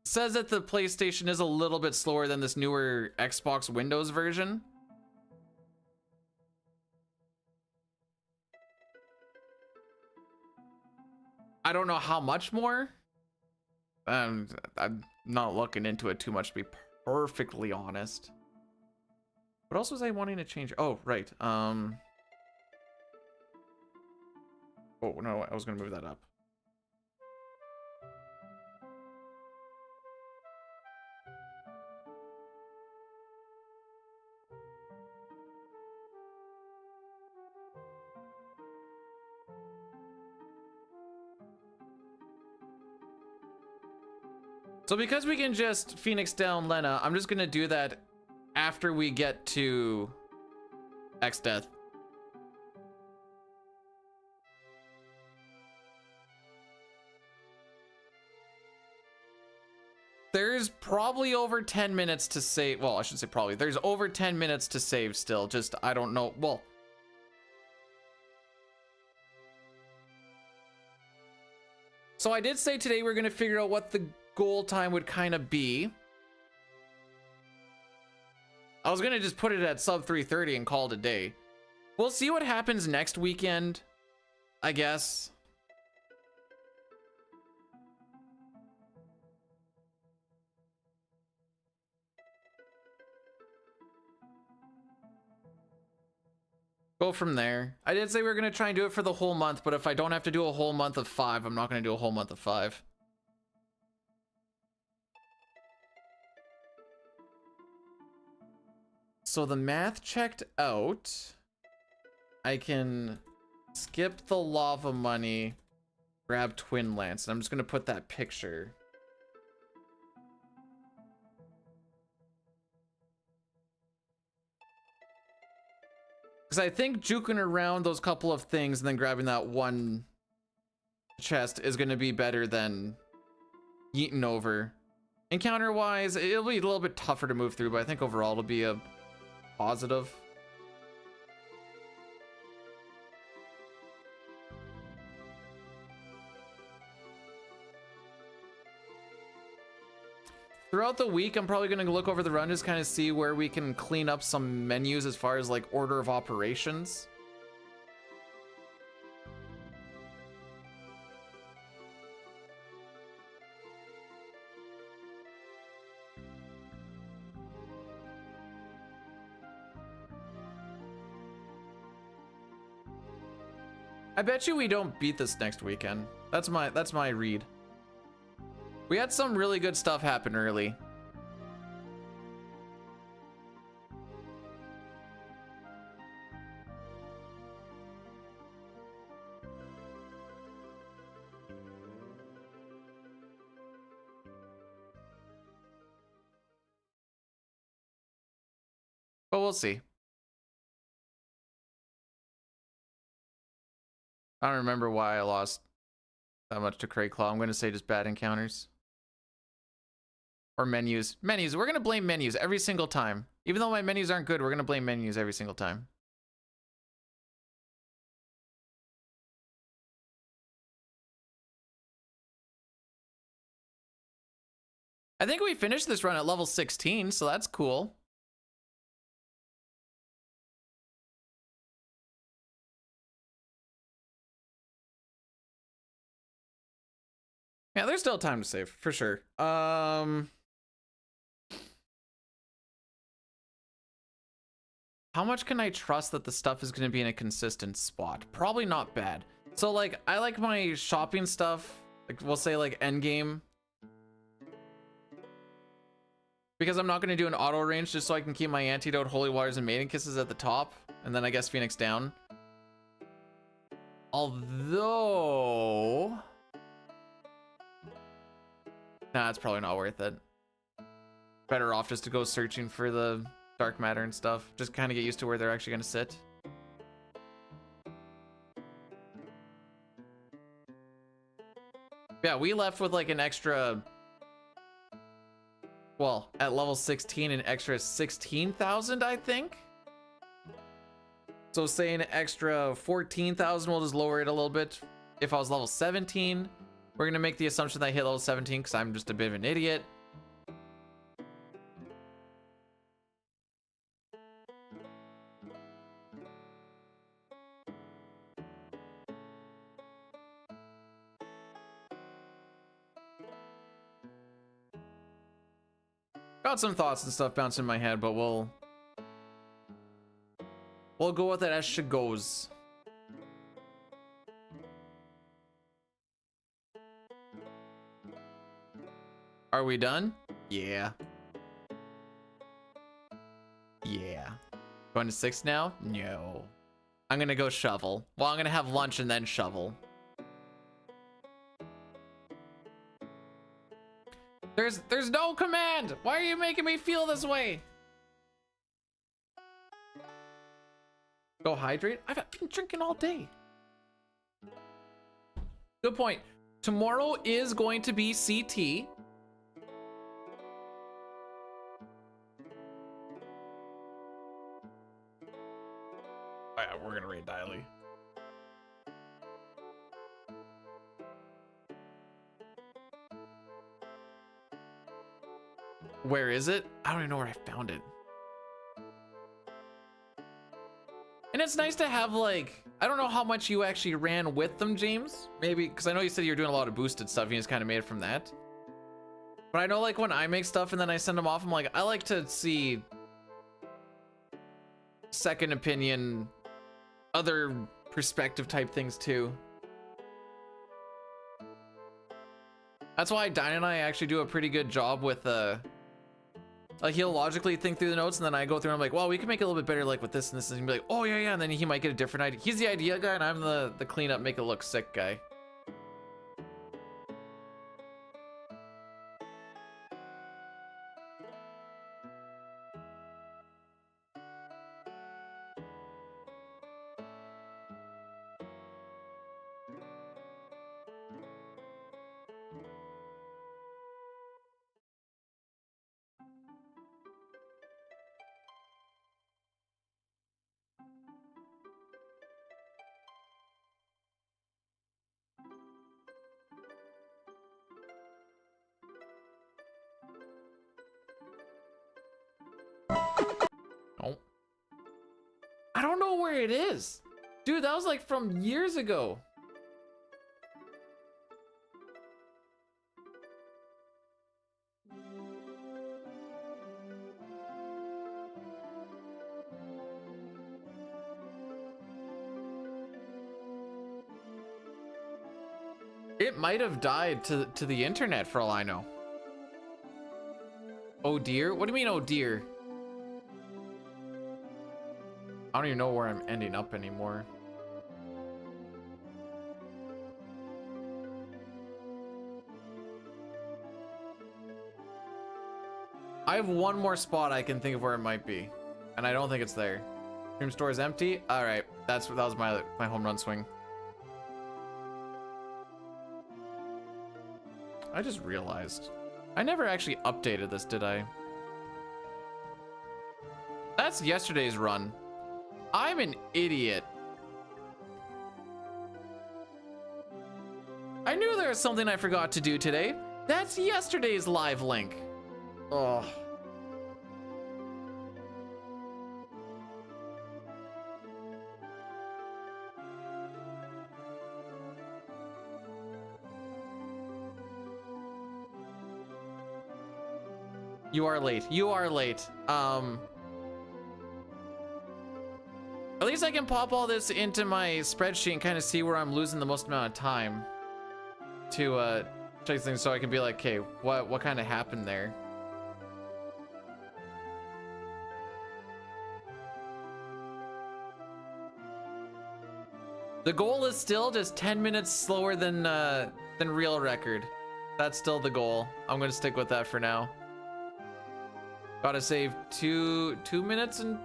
says that the PlayStation is a little bit slower than this newer Xbox Windows version. I don't know how much more. I'm not looking into it too much, to be perfectly honest. What else was I wanting to change? Oh, right. Oh, no, I was going to move that up. So because we can just Phoenix down Lena, I'm just gonna do that after we get to X Death. There's probably over 10 minutes to save. Well, I should say probably. There's over 10 minutes to save still. Just, I don't know. Well, so I did say today we're going to figure out what the goal time would kind of be. I was going to just put it at sub 3:30 and call it a day. We'll see what happens next weekend, I guess. Go from there. I did say we were going to try and do it for the whole month, but if I don't have to do a whole month of 5, I'm not going to do a whole month of 5. So the math checked out. I can skip the lava money, grab Twin Lance, and I'm just going to put that picture. Because I think juking around those couple of things and then grabbing that one chest is going to be better than yeeting over. Encounter-wise, it'll be a little bit tougher to move through, but I think overall it'll be a positive. Throughout the week, I'm probably going to look over the run, just kind of see where we can clean up some menus as far as like order of operations. I bet you we don't beat this next weekend. That's my read. We had some really good stuff happen early. But we'll see. I don't remember why I lost that much to Crayclaw. I'm going to say just bad encounters. Or menus. Menus. We're going to blame menus every single time. Even though my menus aren't good, we're going to blame menus every single time. I think we finished this run at level 16, so that's cool. Yeah, there's still time to save, for sure. How much can I trust that the stuff is going to be in a consistent spot? Probably not bad. So, like, I like my shopping stuff, like, we'll say, like, endgame. Because I'm not going to do an auto range just so I can keep my Antidote, Holy Waters, and Maiden Kisses at the top. And then I guess Phoenix down. Although... Nah, it's probably not worth it. Better off just to go searching for the dark matter and stuff. Just kind of get used to where they're actually going to sit. Yeah, we left with like an extra... Well, at level 16, an extra 16,000, I think? So say an extra 14,000, we'll just lower it a little bit. If I was level 17, we're going to make the assumption that I hit level 17 because I'm just a bit of an idiot. Got some thoughts and stuff bouncing in my head, but we'll go with it as she goes. Are we done? Yeah. Yeah. Going to 6 now? No. I'm gonna go shovel. Well, I'm gonna have lunch and then shovel. There's no command! Why are you making me feel this way? Go hydrate? I've been drinking all day. Good point. Tomorrow is going to be CT. Diley. Where is it? I don't even know where I found it. And it's nice to have, like, I don't know how much you actually ran with them, James. Maybe, because I know you said you're doing a lot of boosted stuff. You just kind of made it from that. But I know, like, when I make stuff and then I send them off, I'm like, I like to see second opinion, other perspective type things too. That's why Dine and I actually do a pretty good job with, like, he'll logically think through the notes, and then I go through and I'm like, well, we can make it a little bit better, like with this and this, and he'll be like, oh yeah, yeah, and then he might get a different idea. He's the idea guy, and I'm the cleanup, make it look sick guy. Oh. I don't know where it is. Dude, that was like from years ago. It might have died to the internet for all I know. Oh dear? What do you mean, oh dear? I don't even know where I'm ending up anymore. I have one more spot I can think of where it might be, and I don't think it's there. Room store is empty. All right, that was my home run swing. I just realized I never actually updated this, did I? That's yesterday's run. I'm an idiot. I knew there was something I forgot to do today. That's yesterday's live link. Oh. You are late. You are late. At least I can pop all this into my spreadsheet and kind of see where I'm losing the most amount of time to check things, so I can be like, okay, what kind of happened there? The goal is still just 10 minutes slower than real record. That's still the goal. I'm gonna stick with that for now. Gotta save two minutes and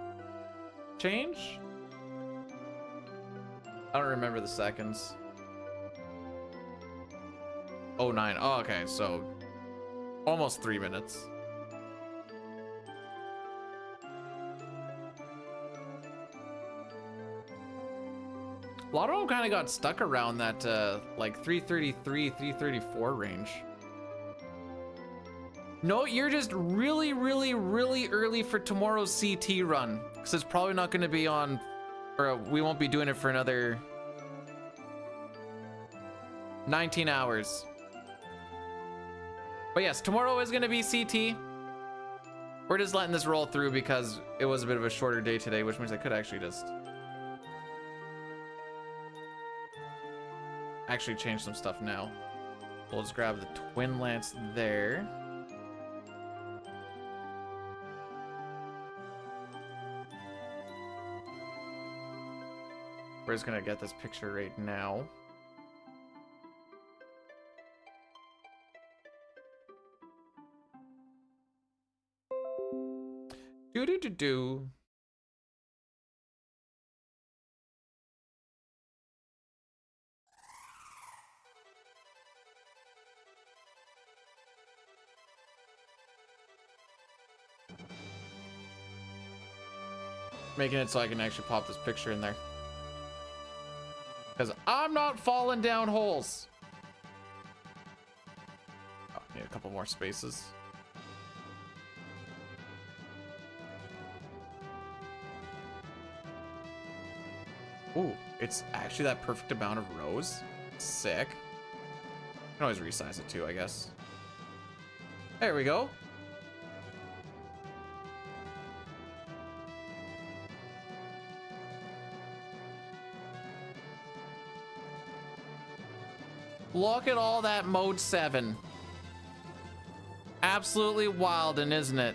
change? I don't remember the seconds. Oh, 9. Oh, okay, so almost 3 minutes. A lot of them kind of got stuck around that like 333, 334 range. No, you're just really, really, really early for tomorrow's CT run, because it's probably not going to be on, or we won't be doing it for another 19 hours. But yes, tomorrow is going to be CT. We're just letting this roll through because it was a bit of a shorter day today, which means I could actually just actually change some stuff now. We'll just grab the twin lance there. We're just gonna get this picture right now. Do. Making it so I can actually pop this picture in there. Because I'm not falling down holes. Oh, need a couple more spaces. Ooh, it's actually that perfect amount of rows. Sick. You can always resize it too, I guess. There we go. Look at all that mode 7. Absolutely wild, isn't it?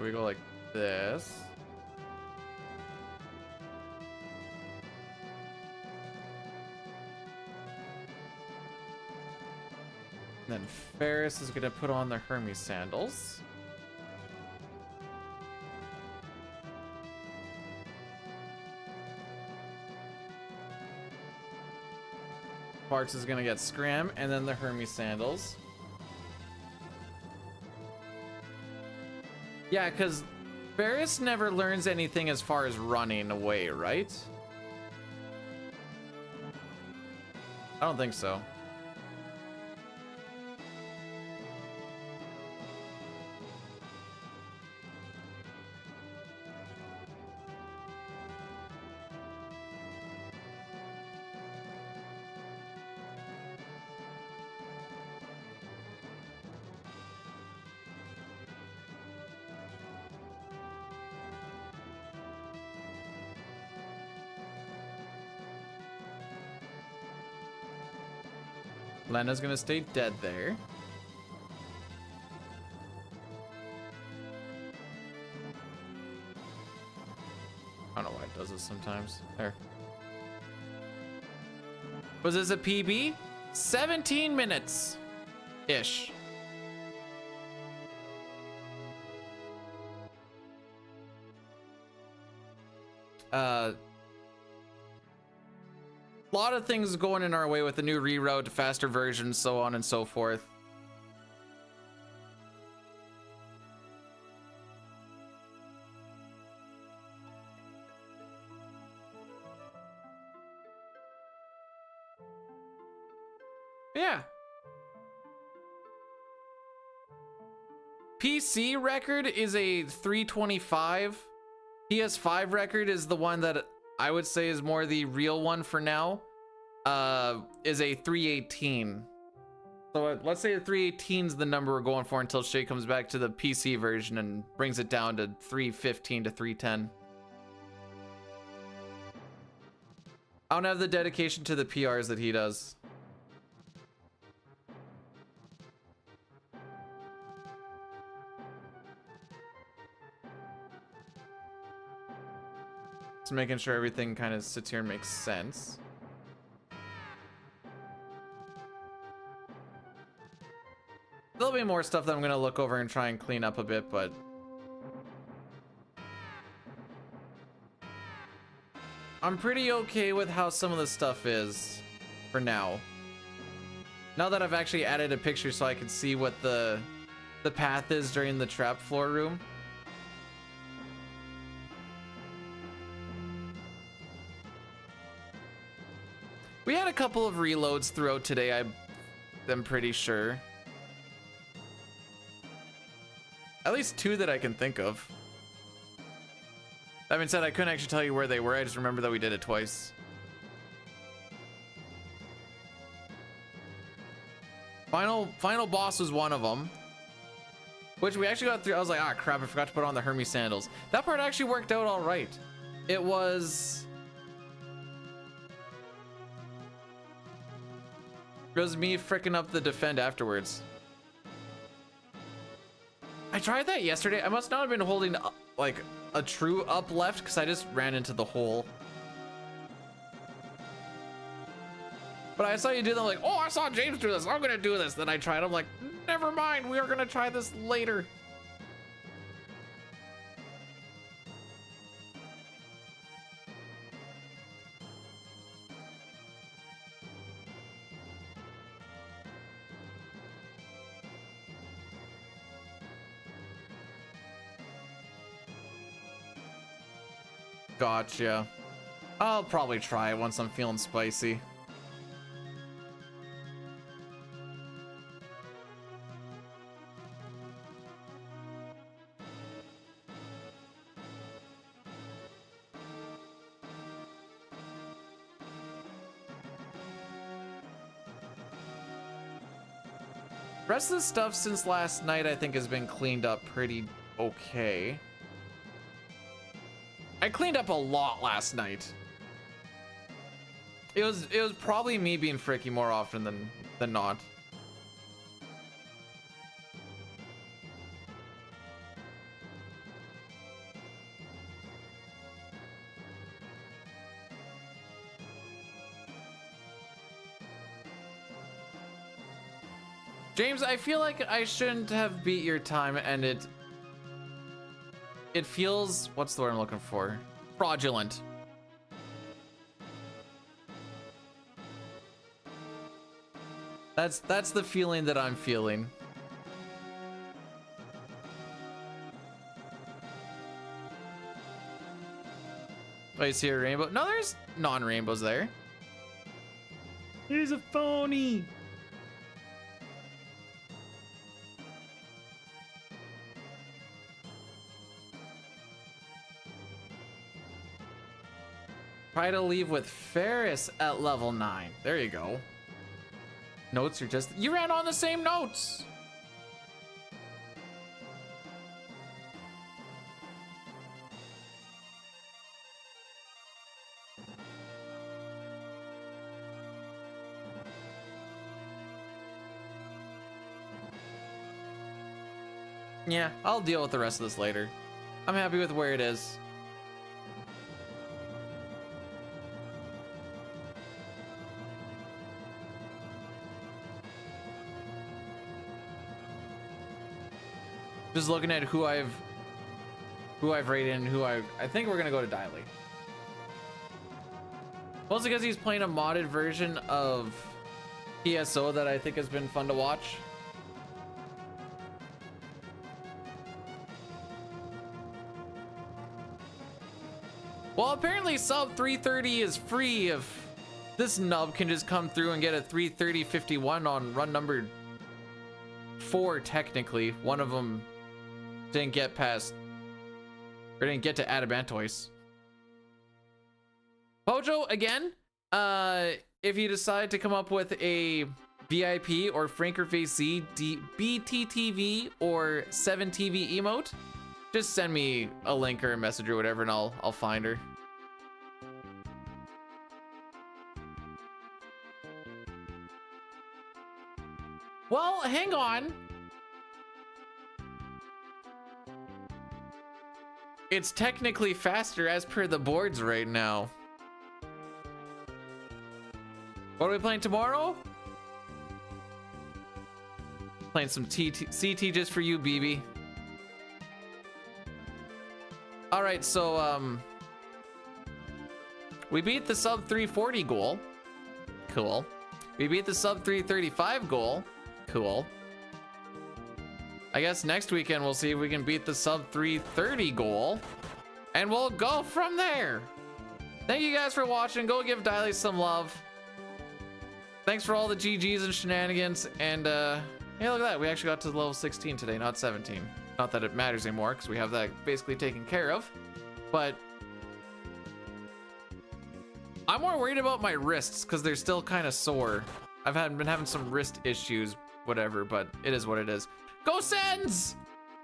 We go like this. And then Ferris is gonna put on the Hermes sandals. Parts is gonna get Scram and then the Hermes sandals. Yeah, because Ferris never learns anything as far as running away, right? I don't think so. Lena's gonna stay dead there. I don't know why it does this sometimes. There. Was this a PB? 17 minutes ish. A lot of things going in our way with the new reroute, faster versions, so on and so forth. Yeah. PC record is a 325. PS5 record is the one that I would say is more the real one for now. Is a 318. So let's say the 318 is the number we're going for until Shay comes back to the PC version and brings it down to 315 to 310. I don't have the dedication to the PRs that he does. Just making sure everything kind of sits here and makes sense. There'll be more stuff that I'm gonna look over and try and clean up a bit, but I'm pretty okay with how some of the stuff is for now. Now that I've actually added a picture so I can see what the path is during the trap floor room. We had a couple of reloads throughout today, I'm pretty sure. At least 2 that I can think of. That being said, I couldn't actually tell you where they were. I just remember that we did it twice. Final boss was one of them, which we actually got through. I was like, ah, crap, I forgot to put on the Hermes sandals. That part actually worked out all right. It was me fricking up the defend afterwards. I tried that yesterday. I must not have been holding like a true up left because I just ran into the hole. But I saw you do that, like, oh, I saw James do this, I'm gonna do this. Then I tried, I'm like, never mind, we are gonna try this later. Gotcha. I'll probably try it once I'm feeling spicy. Rest of the stuff since last night I think has been cleaned up pretty okay. I cleaned up a lot last night. It was probably me being fricky more often than not. James, I feel like I shouldn't have beat your time, and it feels, what's the word I'm looking for? Fraudulent. That's the feeling that I'm feeling. Wait, I see a rainbow? No, there's non-rainbows there. There's a phony. Try to leave with Ferris at level 9. There you go. Notes are just... You ran on the same notes! Yeah, I'll deal with the rest of this later. I'm happy with where it is. Just looking at who I've rated and who I think we're gonna go to Diley. Mostly because he's playing a modded version of PSO that I think has been fun to watch. Well, apparently sub 330 is free if this nub can just come through and get a 330.51 on run number 4 technically. One of them didn't get past, or didn't get to Adamantoise. Pojo, again, if you decide to come up with a VIP or Frankerface BTTV or 7TV emote, just send me a link or a message or whatever and I'll find her. Well, hang on. It's technically faster as per the boards right now. What are we playing tomorrow? Playing some CT just for you, BB. All right, so we beat the sub 340 goal. Cool. We beat the sub 335 goal. Cool. I guess next weekend we'll see if we can beat the sub 330 goal, and we'll go from there. Thank you guys for watching. Go give Diley some love. Thanks for all the GGs and shenanigans. And yeah, look at that. We actually got to level 16 today, not 17. Not that it matters anymore because we have that basically taken care of. But I'm more worried about my wrists because they're still kind of sore. I've been having some wrist issues, whatever, but it is what it is. Go Sens!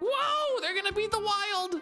Whoa, they're gonna beat the Wild!